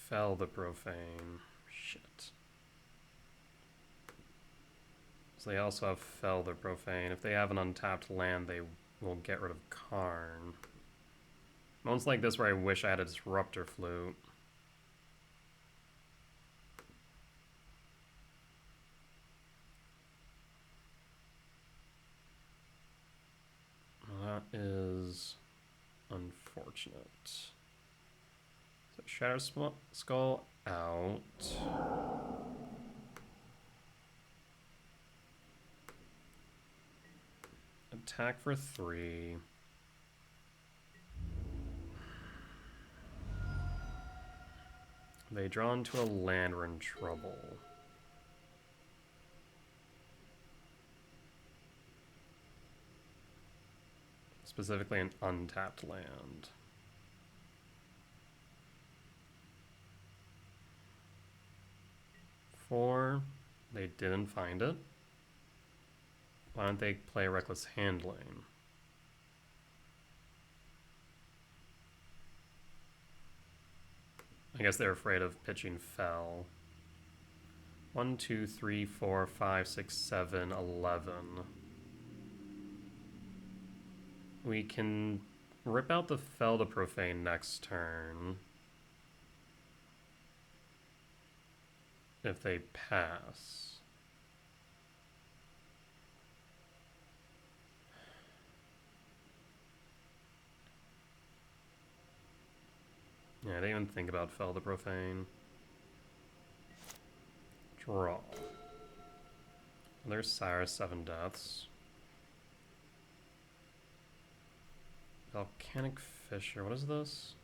Fell the Profane. Shit. So they also have Fell the Profane. If they have an untapped land, they will get rid of Karn. Moments like this where I wish I had a Disruptor Flute. Well, that is unfortunate. So Shatter Skull out. Attack for 3. They draw into a land, we're in trouble. Specifically an untapped land. 4. They didn't find it. Why don't they play Reckless Handling? I guess they're afraid of pitching Fell. 1, 2, 3, 4, 5, 6, 7, 11. We can rip out the Fell to Profane next turn. If they pass. Yeah, I didn't even think about Fell to Profane. Draw. There's Cyrus, 7 deaths. Volcanic Fissure, what is this?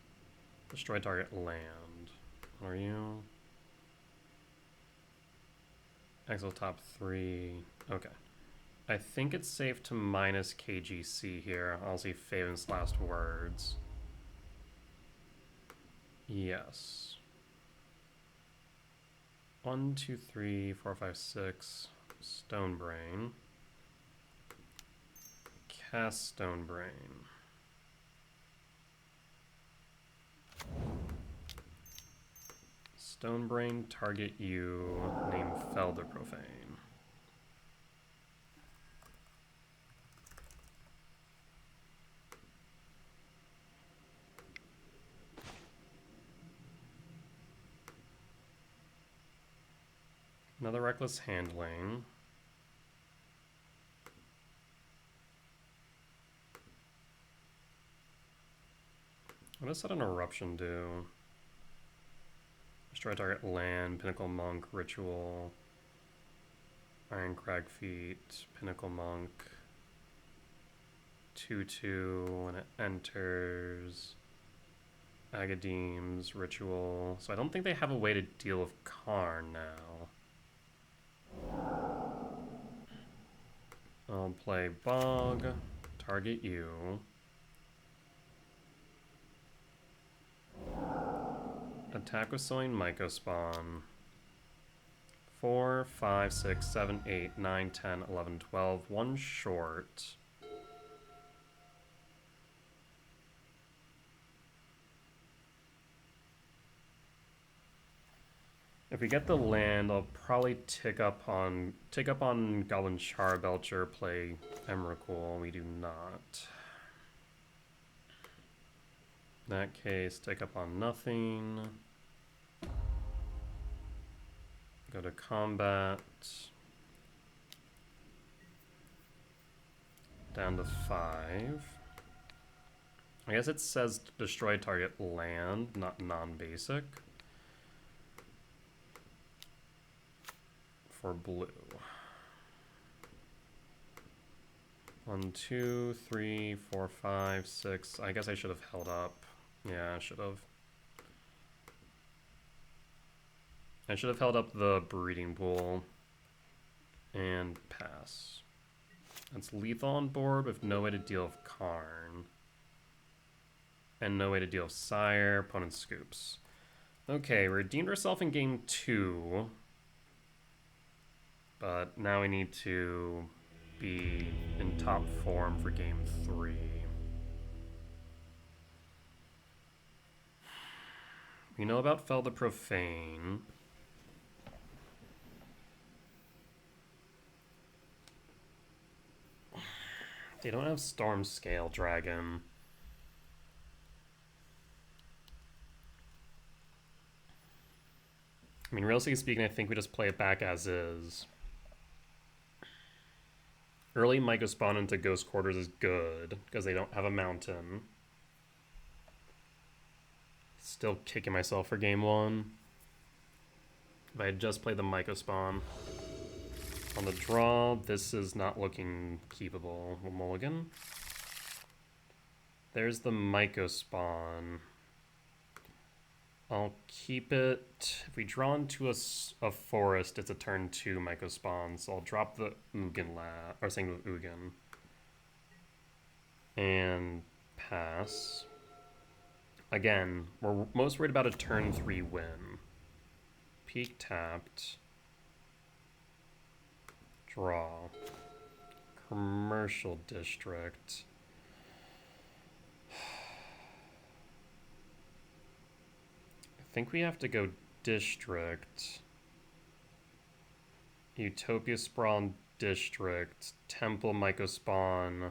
Destroy target land. What are you? Exile top 3. Okay. I think it's safe to minus KGC here. I'll see Faven's last words. Yes. 1, 2, 3, 4, 5, 6. Stonebrain. Cast Stonebrain. Stonebrain, target you, name Felder Profane. Another Reckless Handling. What does an Eruption do? Destroy target land, Pinnacle Monk, Ritual, Iron Crag Feet, Pinnacle Monk, 2/2 when it enters, Agadeem's, Ritual. So I don't think they have a way to deal with Karn now. I'll play Bog, target you. Attack with Sowing Mycospawn. 4, 5, 6, 7, 8, 9, 10, 11, 12. One short. If we get the land, I'll probably take up on Goblin Char Belcher, play Emrakul. We do not. In that case, take up on nothing. Go to combat. Down to 5. I guess it says destroy target land, not non-basic. For blue. 1, 2, 3, 4, 5, 6. I guess I should have held up. Yeah, I should have. I should have held up the breeding pool and pass. That's lethal on board with no way to deal with Karn. And no way to deal with Sire. Opponent scoops. Okay, we redeemed ourselves in game 2. But now we need to be in top form for game 3. We know about Fell the Profane. They don't have Storm Scale Dragon. I mean, realistically speaking, I think we just play it back as is. Early Mycospawn into Ghost Quarters is good, because they don't have a mountain. Still kicking myself for game 1. If I had just played the Mycospawn. On the draw, this is not looking keepable. We'll mulligan. There's the Mycospawn. I'll keep it. If we draw into a forest, it's a turn 2 Mycospawn, so I'll drop the Ugin or saying the Ugin. And pass. Again, we're most worried about a turn 3 win. Peak tapped. Draw. Commercial district. I think we have to go district. Utopia Sprawl district. Temple Mycospawn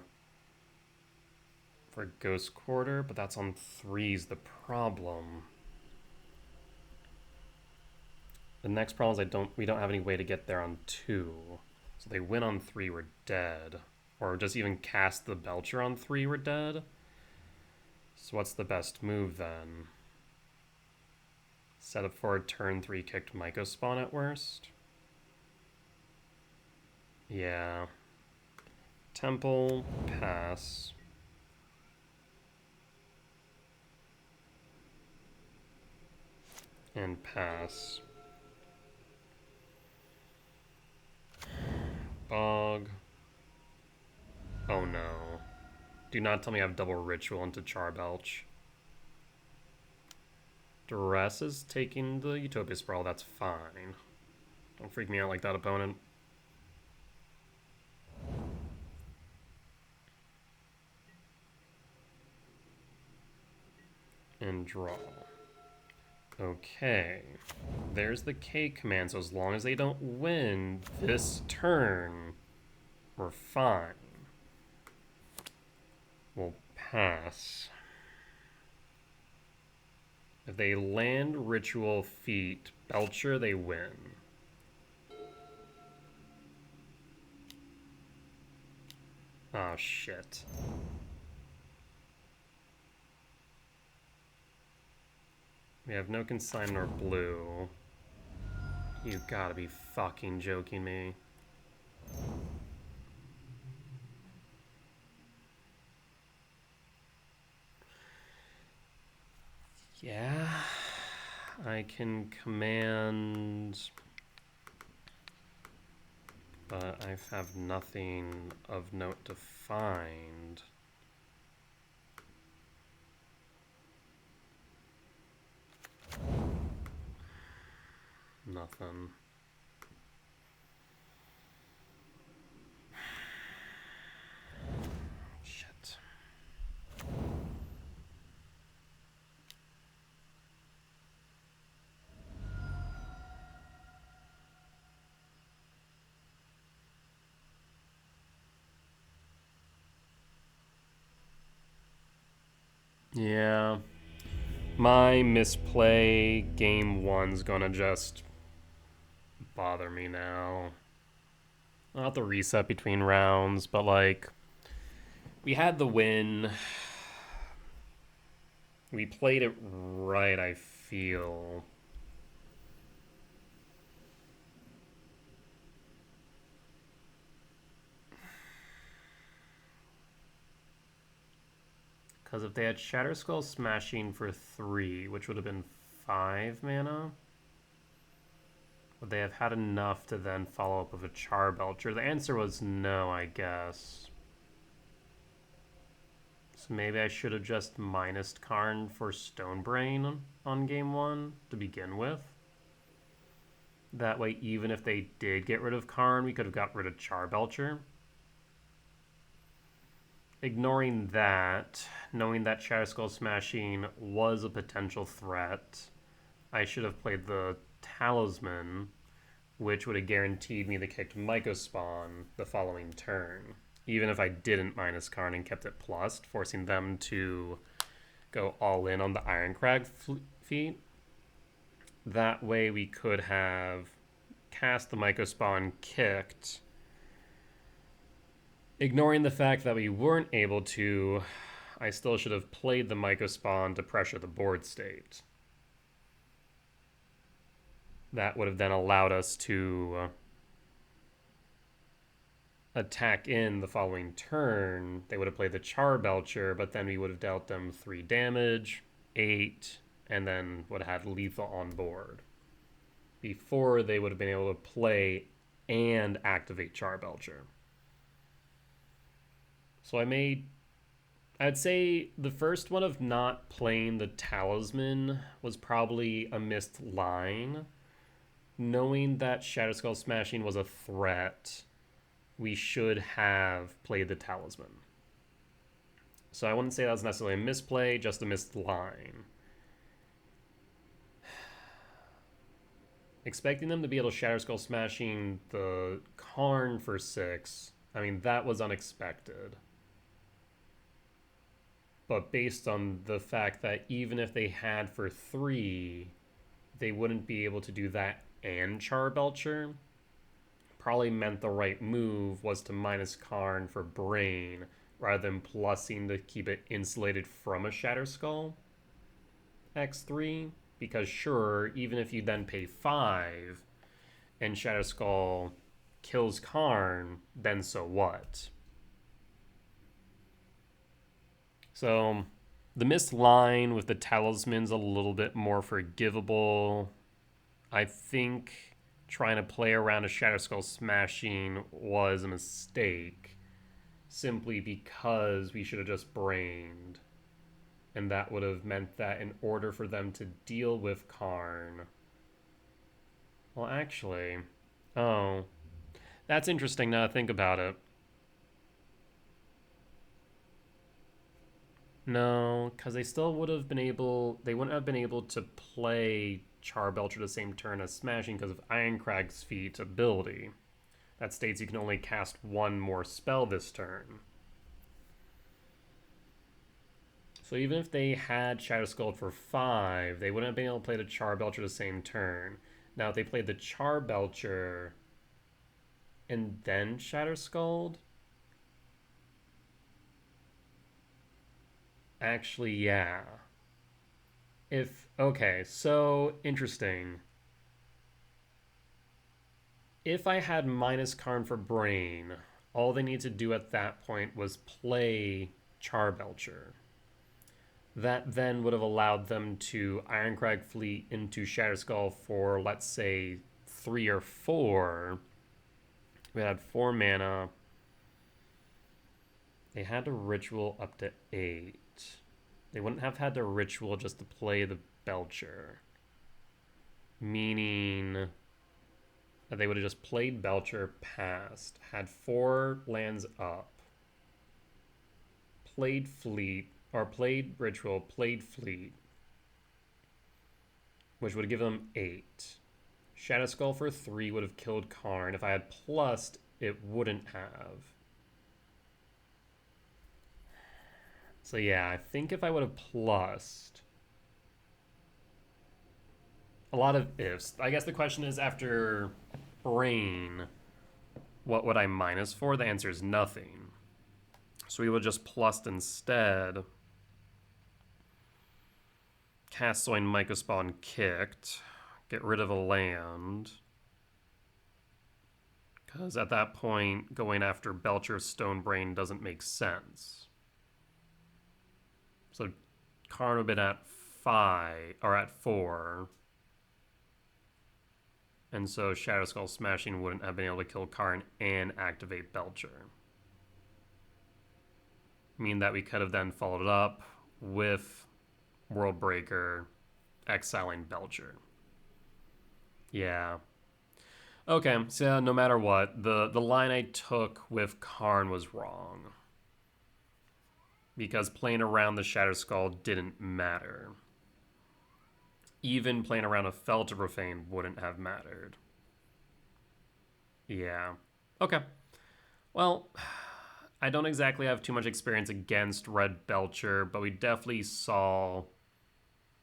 for Ghost Quarter, but that's on 3's the problem. The next problem is we don't have any way to get there on 2. So they win on 3, we're dead. Or just even cast the Belcher on 3, we're dead. So what's the best move then? Set up for a turn 3 kicked Mycospawn at worst. Yeah. Temple, pass. And pass. Bog. Oh no. Do not tell me I have double ritual into Charbelch. Duress is taking the Utopia Sprawl, that's fine. Don't freak me out like that, opponent. And draw. Okay. There's the K command, so as long as they don't win this turn, we're fine. We'll pass. If they land Ritual Feat Belcher, they win. Oh, shit. We have no consign nor blue. You gotta be fucking joking me. Yeah, I can command, but I have nothing of note to find. Nothing. Shit. Yeah. My misplay game 1's gonna just bother me now. Not the reset between rounds, but like, we had the win. We played it right, I feel. Because if they had Shatterskull Smashing for 3, which would have been 5 mana, would they have had enough to then follow up with a Charbelcher? The answer was no, I guess. So maybe I should have just minused Karn for Stonebrain on game 1 to begin with. That way, even if they did get rid of Karn, we could have got rid of Charbelcher. Ignoring that, knowing that Shatterskull Smashing was a potential threat, I should have played the Talisman, which would have guaranteed me the kicked Mycospawn the following turn. Even if I didn't minus Karn and kept it plussed, forcing them to go all in on the Ironcrag feat. That way we could have cast the Mycospawn kicked. Ignoring the fact that we weren't able to, I still should have played the Mycospawn to pressure the board state. That would have then allowed us to attack in the following turn. They would have played the Charbelcher, but then we would have dealt them 3 damage, 8, and then would have had lethal on board. Before they would have been able to play and activate Charbelcher. So I'd say the first one of not playing the Talisman was probably a missed line. Knowing that Shatterskull Smashing was a threat, we should have played the Talisman. So I wouldn't say that was necessarily a misplay, just a missed line. Expecting them to be able to Shatter Skull smashing the Karn for 6, I mean, that was unexpected. But based on the fact that even if they had for 3, they wouldn't be able to do that and Char Belcher, probably meant the right move was to minus Karn for Brain rather than plussing to keep it insulated from a Shatter Skull X3. Because sure, even if you then pay 5 and Shatter Skull kills Karn, then so what? So the missed line with the Talisman's a little bit more forgivable. I think trying to play around a Shatter Skull smashing was a mistake, simply because we should have just brained. And that would have meant that in order for them to deal with Karn... Well, actually... Oh. That's interesting now to think about it. No, because they still would have been able... They wouldn't have been able to play Char Belcher the same turn as Smashing because of Ironcrag's feat ability. That states you can only cast one more spell this turn. So even if they had Shadow Skull for 5, they wouldn't have been able to play the Char Belcher the same turn. Now, if they played the Char Belcher and then Shatter Skulled, actually, yeah. Okay, so interesting. If I had minus Karn for Brain, all they need to do at that point was play Char Belcher. That then would have allowed them to Ironcrag Fleet into Shatter Skull for, let's say, 3 or 4. We had 4 mana. They had to Ritual up to 8. They wouldn't have had to Ritual just to play the Belcher. Meaning that they would have just played Belcher, passed, had 4 lands up, played Fleet, or played Ritual, played Fleet, which would give them 8. Shadow Skull for 3 would have killed Karn. If I had plussed, it wouldn't have. So yeah, I think if I would have plussed... A lot of ifs. I guess the question is, after Brain, what would I minus for? The answer is nothing. So we would just plussed instead. Cast Soin Mycospawn kicked. Get rid of a land. Because at that point, going after Belcher's Stonebrain doesn't make sense. So Karn would have been at 5, or at 4. And so Shadow Skull Smashing wouldn't have been able to kill Karn and activate Belcher. Meaning that we could have then followed it up with World Breaker, exiling Belcher. Yeah. Okay, so no matter what, the line I took with Karn was wrong. Because playing around the Shatter Skull didn't matter. Even playing around a Felter Profane wouldn't have mattered. Yeah. Okay. Well, I don't exactly have too much experience against Red Belcher, but we definitely saw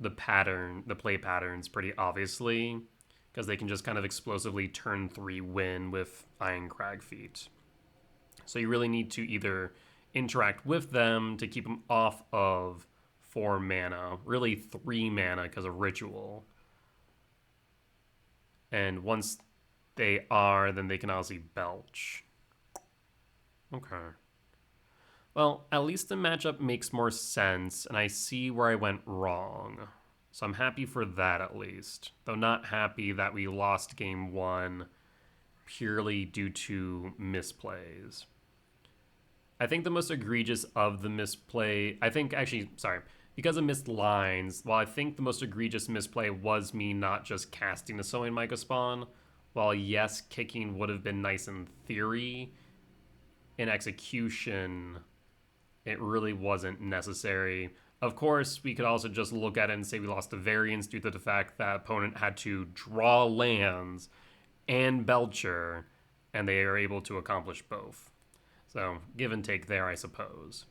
the play patterns pretty obviously, because they can just kind of explosively turn 3 win with Ironcrag feat. So you really need to either interact with them to keep them off of 4 mana, really 3 mana because of Ritual. And once they are, then they can obviously Belch. Okay. Well, at least the matchup makes more sense, and I see where I went wrong. So I'm happy for that at least. Though not happy that we lost game 1 purely due to misplays. I think the most egregious of the misplay... because of missed lines, while I think the most egregious misplay was me not just casting the Sowing Mycospawn, while yes, kicking would have been nice in theory, in execution, it really wasn't necessary. Of course, we could also just look at it and say we lost the variance due to the fact that opponent had to draw lands and Belcher, and they are able to accomplish both. So, give and take there, I suppose.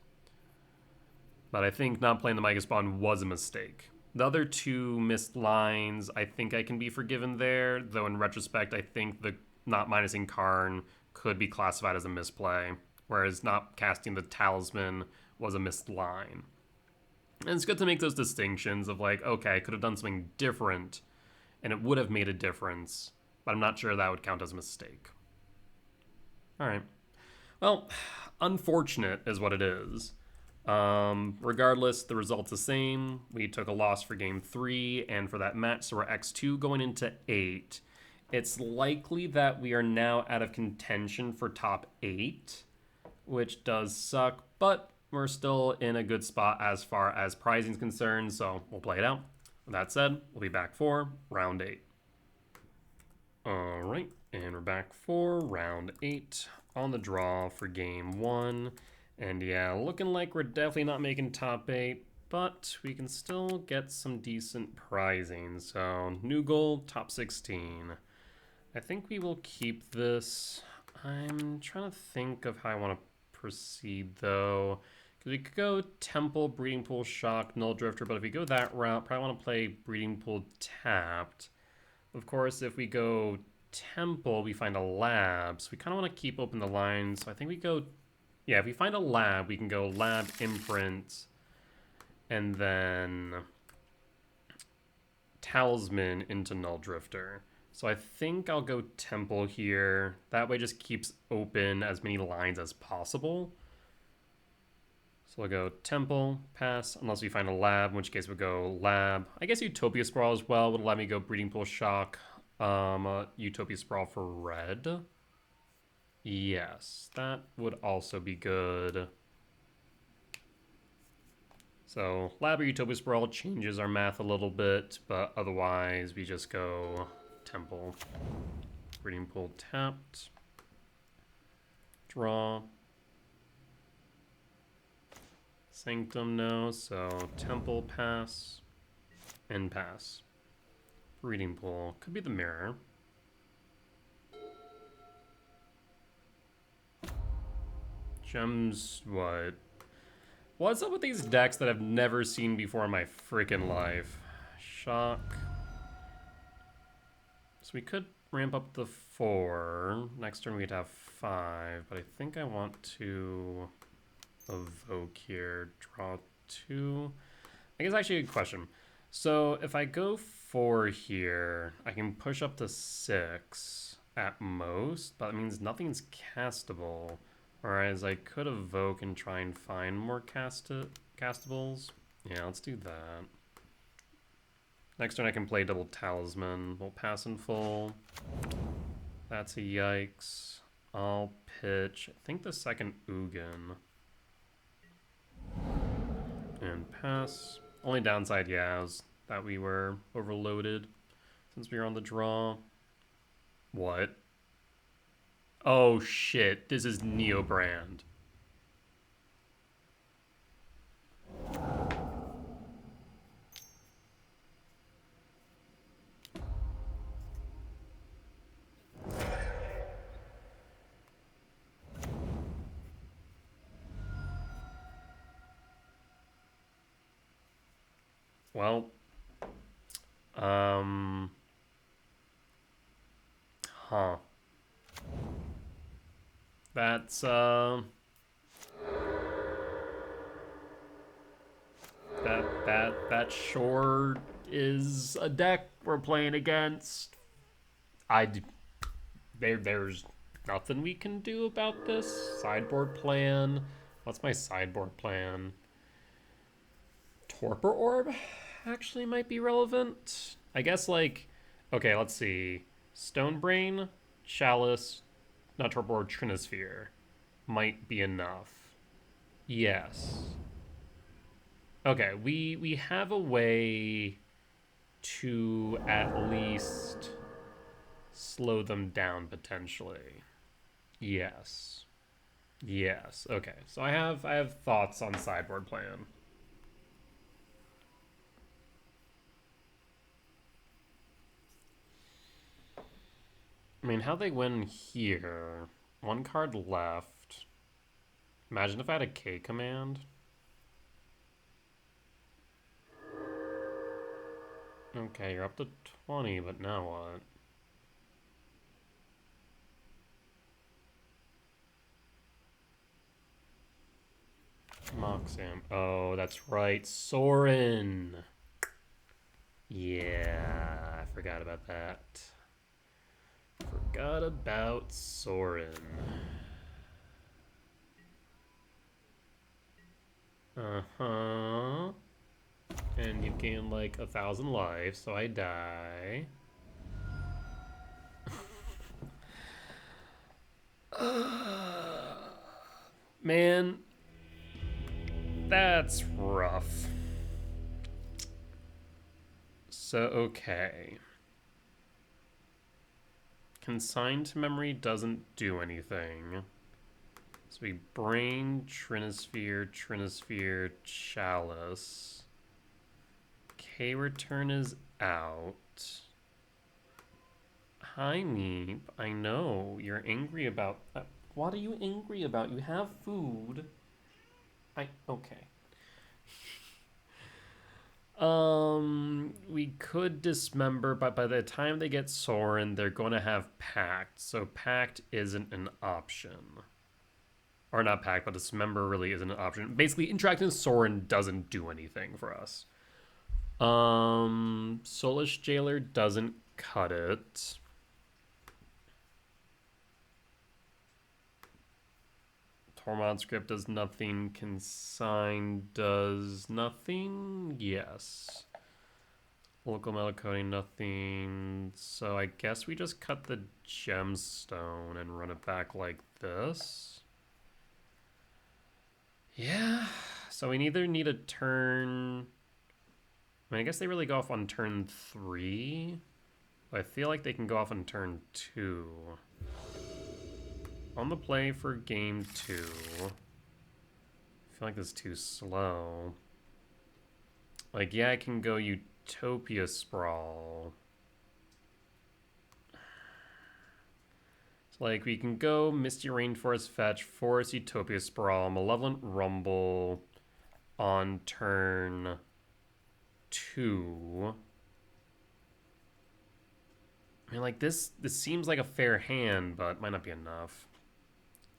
But I think not playing the Mega Spawn was a mistake. The other two missed lines, I think I can be forgiven there, though in retrospect, I think the not minusing Karn could be classified as a misplay, whereas not casting the Talisman was a missed line. And it's good to make those distinctions of like, okay, I could have done something different, and it would have made a difference, but I'm not sure that would count as a mistake. All right. Well, unfortunate is what it is. Regardless, the result's the same. We took a loss for game 3, and for that match, so we're X2 going into 8. It's likely that we are now out of contention for top 8, which does suck, but we're still in a good spot as far as prizing is concerned, so we'll play it out. With that said, we'll be back for round 8. All right, and we're back for round 8 on the draw for game 1. And yeah, looking like we're definitely not making top 8, but we can still get some decent prizing. So, new goal, top 16. I think we will keep this. I'm trying to think of how I want to proceed, though. Because we could go Temple, Breeding Pool, Shock, Null Drifter, but if we go that route, probably want to play Breeding Pool tapped. Of course, if we go Temple, we find a lab, so we kind of want to keep open the lines. So I think we go... Yeah, if we find a lab, we can go lab, imprint, and then talisman into Null Drifter. So I think I'll go Temple here. That way just keeps open as many lines as possible. So I'll go Temple, pass, unless we find a lab, in which case we'll go lab. I guess Utopia Sprawl as well would let me go Breeding Pool Shock, Utopia Sprawl for red. Yes, that would also be good. So, Lab or Utopia Sprawl changes our math a little bit, but otherwise we just go Temple. Breeding Pool tapped. Draw. Sanctum no, so Temple pass. And pass. Breeding Pool. Could be the mirror. Gems, what? What's up with these decks that I've never seen before in my freaking life? Shock. So we could ramp up the 4. Next turn we'd have 5, but I think I want to evoke here. Draw 2. I guess actually a good question. So if I go 4 here, I can push up to 6 at most, but that means nothing's castable. Whereas I could evoke and try and find more castables. Yeah, let's do that. Next turn I can play double talisman. We'll pass in full. That's a yikes. I'll pitch, I think the second Ugin. And pass. Only downside, yeah, is that we were overloaded since we were on the draw. What? Oh shit, this is Neobrand. Well, That's, that sure is a deck we're playing against. There's nothing we can do about this. Sideboard plan. What's my sideboard plan? Torpor Orb actually might be relevant. I guess, like, okay, let's see. Stonebrain, Chalice, not Torpor Orb, Trinisphere might be enough. Yes. Okay, we have a way to at least slow them down potentially. Yes. Yes. Okay. So I have thoughts on sideboard plan. I mean, how they win here? One card left. Imagine if I had a K command. Okay, you're up to 20, but now what? Moxam. Oh, that's right. Sorin. Yeah, I forgot about that. Forgot about Sorin. Uh-huh. And you've gained like 1,000 life, so I die. Man, that's rough. So, okay. Consigned to memory doesn't do anything. So we brain, Trinisphere, Chalice. K return is out. Hi, Meep. I know you're angry about. What are you angry about? You have food. Okay. We could dismember, but by the time they get Sorin, they're going to have Pact. So Pact isn't an option. Or not Pact, but dismember really isn't an option. Basically, interacting with Sorin doesn't do anything for us. Soulish Jailer doesn't cut it. Tormod Script does nothing. Consign does nothing. Yes. Local metal coding, nothing. So I guess we just cut the gemstone and run it back like this. Yeah. So we either need a turn. I mean, I guess they really go off on turn 3. But I feel like they can go off on turn 2. On the play for game 2. I feel like this is too slow. Like, yeah, I can go Utopia Sprawl. So, like, we can go Misty Rainforest Fetch, Forest Utopia Sprawl, Malevolent Rumble on turn 2. I mean, like, this seems like a fair hand, but might not be enough.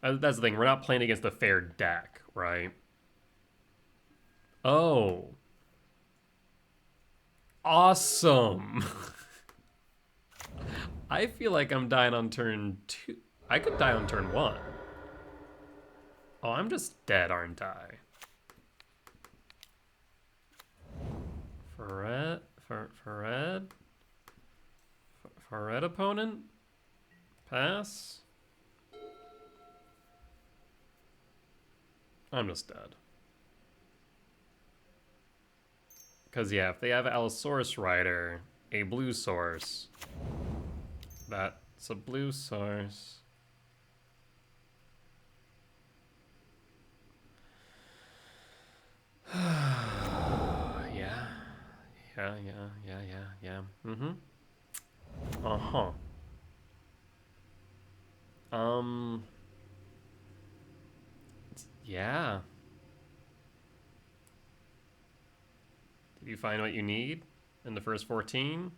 That's the thing. We're not playing against a fair deck, right? Oh. Awesome. I feel like I'm dying on turn 2. I could die on turn 1. Oh, I'm just dead, aren't I? For red opponent? Pass? I'm just dead. Because, yeah, if they have Allosaurus Rider, a blue source, that's a blue source. Yeah. Mm-hmm. Uh-huh. Yeah. Did you find what you need in the first 14?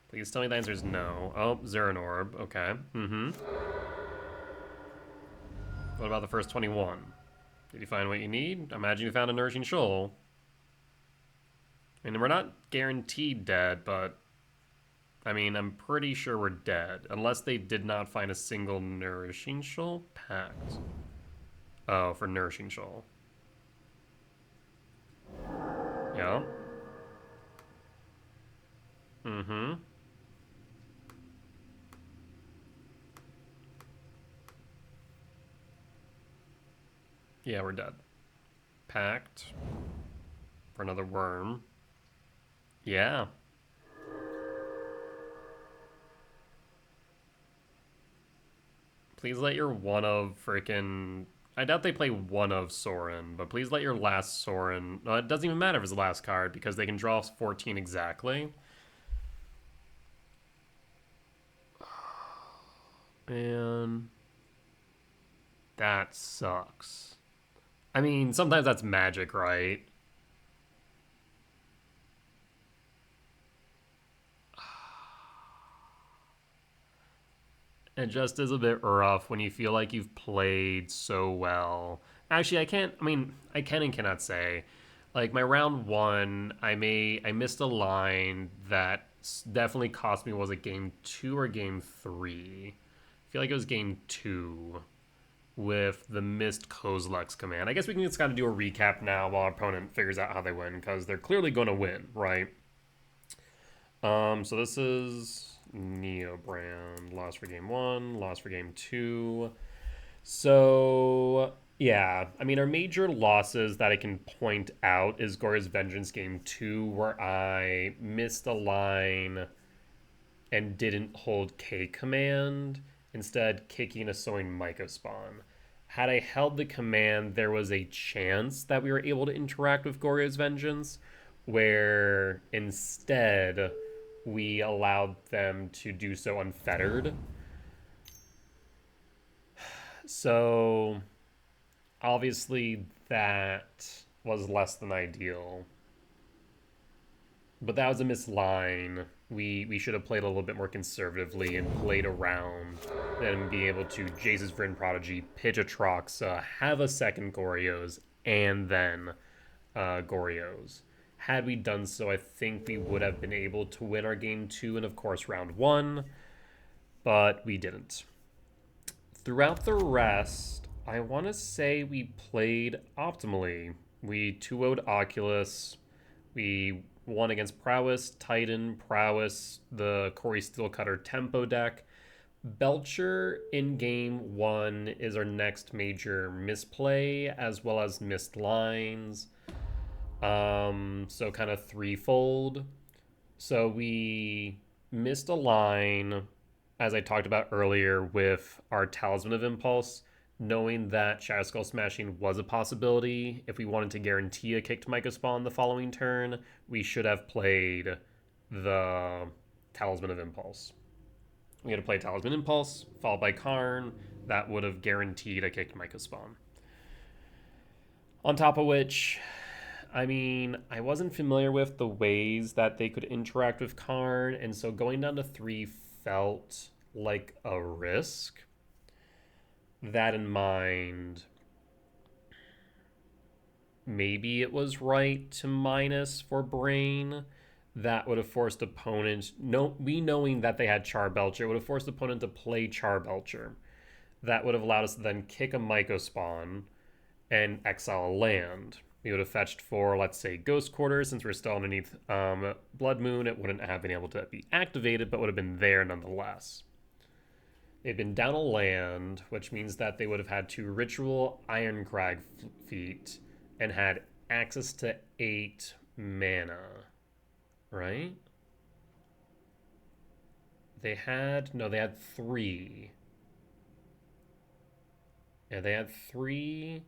Please tell me the answer is no. Oh, Zeran Orb. Okay. Mm-hmm. What about the first 21? Did you find what you need? Imagine you found a Nourishing Shoal. I mean, we're not guaranteed dead, but... I mean, I'm pretty sure we're dead. Unless they did not find a single Nourishing Shoal packed. Oh, for Nourishing Shoal. Yeah. Mm-hmm. Yeah, we're dead. Packed. For another worm. Yeah. Please let your one of freaking. I doubt they play one of Sorin, but please let your last Sorin. It doesn't even matter if it's the last card because they can draw 14 exactly. Man, that sucks. I mean, sometimes that's magic, right? It just is a bit rough when you feel like you've played so well. Actually, I can't. I mean, I can and cannot say. Like my round one, I missed a line that definitely cost me. Was it game two or game three? I feel like it was game two with the missed Kozilek's command. I guess we can just kind of do a recap now while our opponent figures out how they win because they're clearly going to win, right? So this is Neobrand. Lost for game one, lost for game two. So, yeah. I mean, our major losses that I can point out is Goryo's Vengeance game two, where I missed a line and didn't hold K command, instead kicking a sowing Mycospawn. Had I held the command, there was a chance that we were able to interact with Goryo's Vengeance, where instead we allowed them to do so unfettered. So obviously that was less than ideal. But that was a missed line. We should have played a little bit more conservatively and played around than be able to Jace's Vryn Prodigy, pitch a Troxa, have a second Goryo's, and then Goryo's. Had we done so, I think we would have been able to win our game two and, of course, round one, but we didn't. Throughout the rest, I want to say we played optimally. We 2-0'd Oculus. We won against Prowess, Titan, Prowess, the Corey Steelcutter tempo deck. Belcher in game one is our next major misplay, as well as missed lines. So kind of threefold. So we missed a line, as I talked about earlier, with our Talisman of Impulse, knowing that Shadow Skull Smashing was a possibility. If we wanted to guarantee a kick to Mycospawn the following turn, we should have played the Talisman of Impulse. We had to play Talisman Impulse, followed by Karn. That would have guaranteed a kick to Mycospawn. On top of which, I mean, I wasn't familiar with the ways that they could interact with Karn, and so going down to 3 felt like a risk. That in mind, maybe it was right to minus for Brain. That would have forced opponent, we knowing that they had Charbelcher, would have forced opponent to play Charbelcher. That would have allowed us to then kick a Mycospawn and exile a land. We would have fetched for, let's say, Ghost Quarter. Since we're still underneath Blood Moon, it wouldn't have been able to be activated, but would have been there nonetheless. They've been down a land, which means that they would have had to Ritual Ironcrag Feet and had access to 8 mana, right? They had 3. Yeah, they had 3.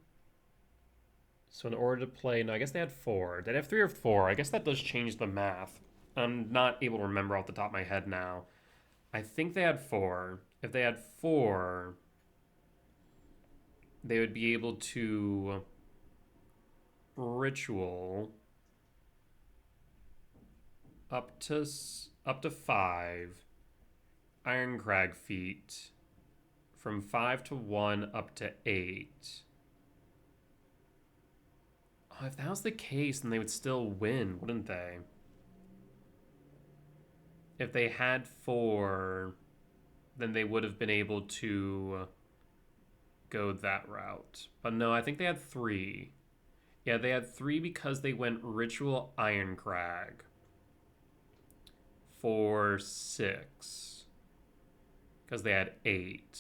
So in order to play, no, I guess they had 4. Did they have 3 or 4? I guess that does change the math. I'm not able to remember off the top of my head now. I think they had 4. If they had 4, they would be able to Ritual up to 5 Ironcrag Feet from 5 to 1 up to 8. Oh, if that was the case, then they would still win, wouldn't they? If they had 4, then they would have been able to go that route. But no, I think they had 3. Yeah, they had 3 because they went Ritual Ironcrag for 6. Because they had 8.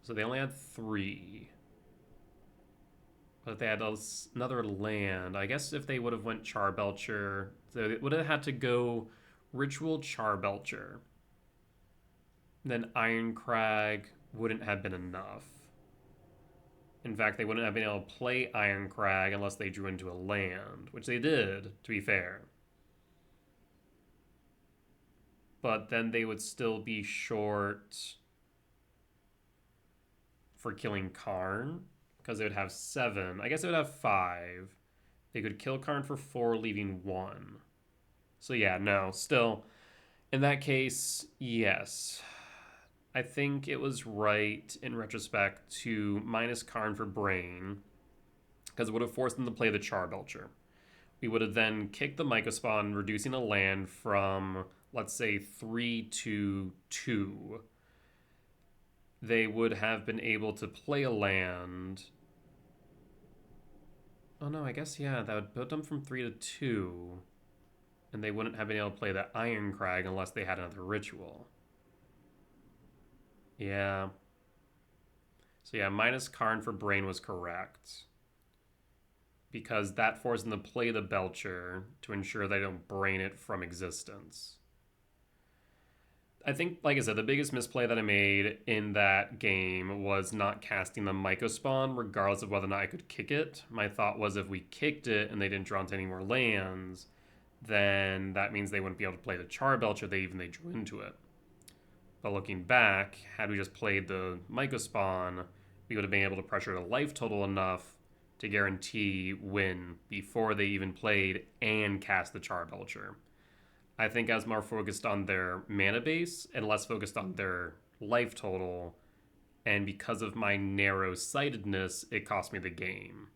So they only had 3. But if they had another land, I guess if they would have went Charbelcher, they would have had to go Ritual Charbelcher, then Ironcrag, wouldn't have been enough. In fact, they wouldn't have been able to play Iron Crag unless they drew into a land, which they did, to be fair. But then they would still be short for killing Karn, because they would have 7. I guess they would have 5. They could kill Karn for 4, leaving 1. So yeah, no, still, in that case, yes. I think it was right, in retrospect, to minus Karn for Brain, because it would have forced them to play the Charbelcher. We would have then kicked the Mycospawn, reducing a land from, let's say, 3 to 2. They would have been able to play a land. Oh no, I guess, yeah, that would put them from 3 to 2. And they wouldn't have been able to play the Iron Crag unless they had another ritual. Yeah. So yeah, minus Karn for Brain was correct. Because that forced them to play the Belcher to ensure they don't brain it from existence. I think, like I said, the biggest misplay that I made in that game was not casting the Mycospawn, regardless of whether or not I could kick it. My thought was if we kicked it and they didn't draw into any more lands, then that means they wouldn't be able to play the Charbelcher if they drew into it. But looking back, had we just played the Mycospawn, we would have been able to pressure the life total enough to guarantee win before they even played and cast the Charbelcher. I think I was more focused on their mana base and less focused on their life total, and because of my narrow-sightedness, it cost me the game.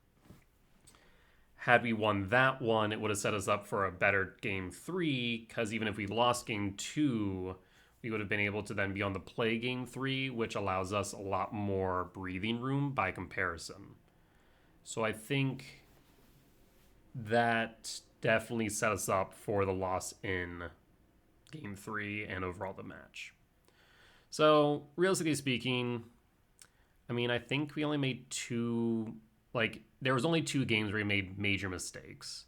Had we won that one, it would have set us up for a better game 3, because even if we lost game 2, we would have been able to then be on the play game 3, which allows us a lot more breathing room by comparison. So I think that definitely set us up for the loss in game 3 and overall the match. So, realistically speaking, I mean, I think we only made 2, there was only 2 games where we made major mistakes.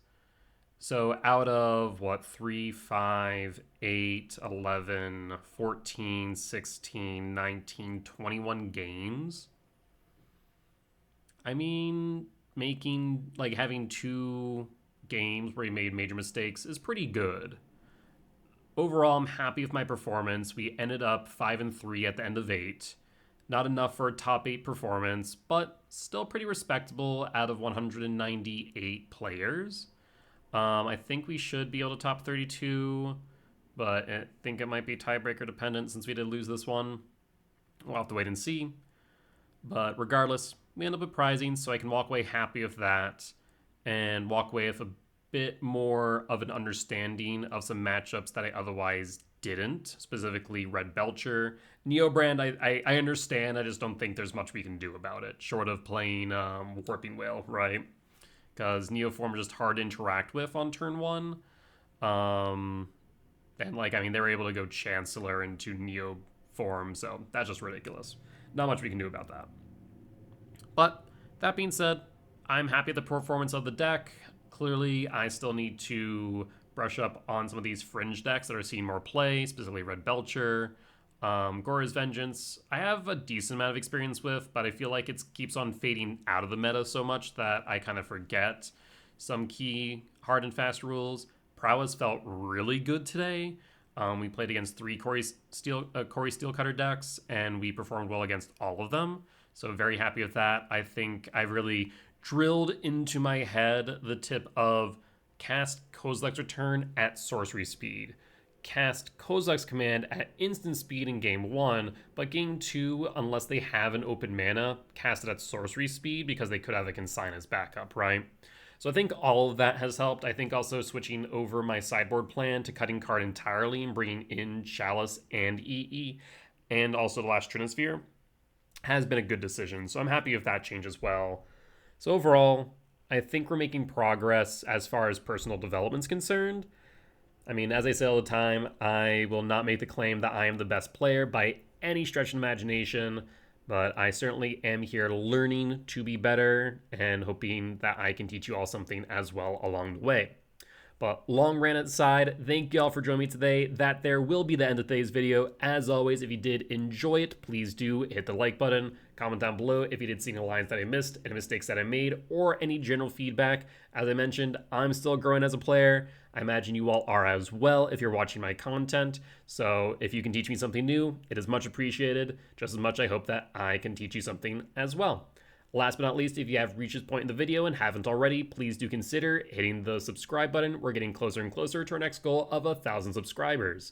So out of, 3, 5, 8, 11, 14, 16, 19, 21 games, I mean, having 2 games where we made major mistakes is pretty good. Overall, I'm happy with my performance. We ended up 5-3 at the end of 8. Not enough for a top 8 performance, but still pretty respectable out of 198 players. I think we should be able to top 32, but I think it might be tiebreaker dependent since we did lose this one. We'll have to wait and see. But regardless, we end up with prizing, so I can walk away happy with that and walk away with a bit more of an understanding of some matchups that I otherwise didn't, specifically Red Belcher. Neobrand, I understand, I just don't think there's much we can do about it, short of playing Warping Whale, right? Because Neoform is just hard to interact with on turn 1. And, they were able to go Chancellor into Neoform, so that's just ridiculous. Not much we can do about that. But, that being said, I'm happy with the performance of the deck. Clearly, I still need to brush up on some of these fringe decks that are seeing more play, specifically Red Belcher, Goryo's Vengeance. I have a decent amount of experience with, but I feel like it keeps on fading out of the meta so much that I kind of forget some key hard and fast rules. Prowess felt really good today. We played against 3 Corey Steelcutter decks, and we performed well against all of them. So very happy with that. I think I really drilled into my head the tip of cast Kozilek's Return at sorcery speed. Cast Kozilek's Command at instant speed in game 1, but game 2, unless they have an open mana, cast it at sorcery speed because they could have a Consign as backup, right? So I think all of that has helped. I think also switching over my sideboard plan to cutting card entirely and bringing in Chalice and EE, and also the last Trinisphere, has been a good decision. So I'm happy with that change as well. So overall, I think we're making progress as far as personal development's concerned. I mean, as I say all the time, I will not make the claim that I am the best player by any stretch of imagination, but I certainly am here learning to be better and hoping that I can teach you all something as well along the way. But long rant aside, thank you all for joining me today. That there will be the end of today's video. As always, if you did enjoy it, please do hit the like button. Comment down below if you did see any lines that I missed, any mistakes that I made, or any general feedback. As I mentioned, I'm still growing as a player. I imagine you all are as well if you're watching my content. So if you can teach me something new, it is much appreciated. Just as much I hope that I can teach you something as well. Last but not least, if you have reached this point in the video and haven't already, please do consider hitting the subscribe button. We're getting closer and closer to our next goal of 1,000 subscribers.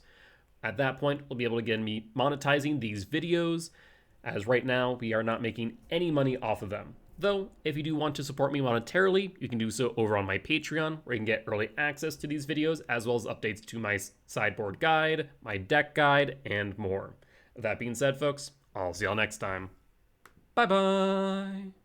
At that point, we'll be able to get me monetizing these videos, as right now we are not making any money off of them. Though, if you do want to support me monetarily, you can do so over on my Patreon, where you can get early access to these videos, as well as updates to my sideboard guide, my deck guide, and more. With that being said, folks, I'll see y'all next time. Bye-bye.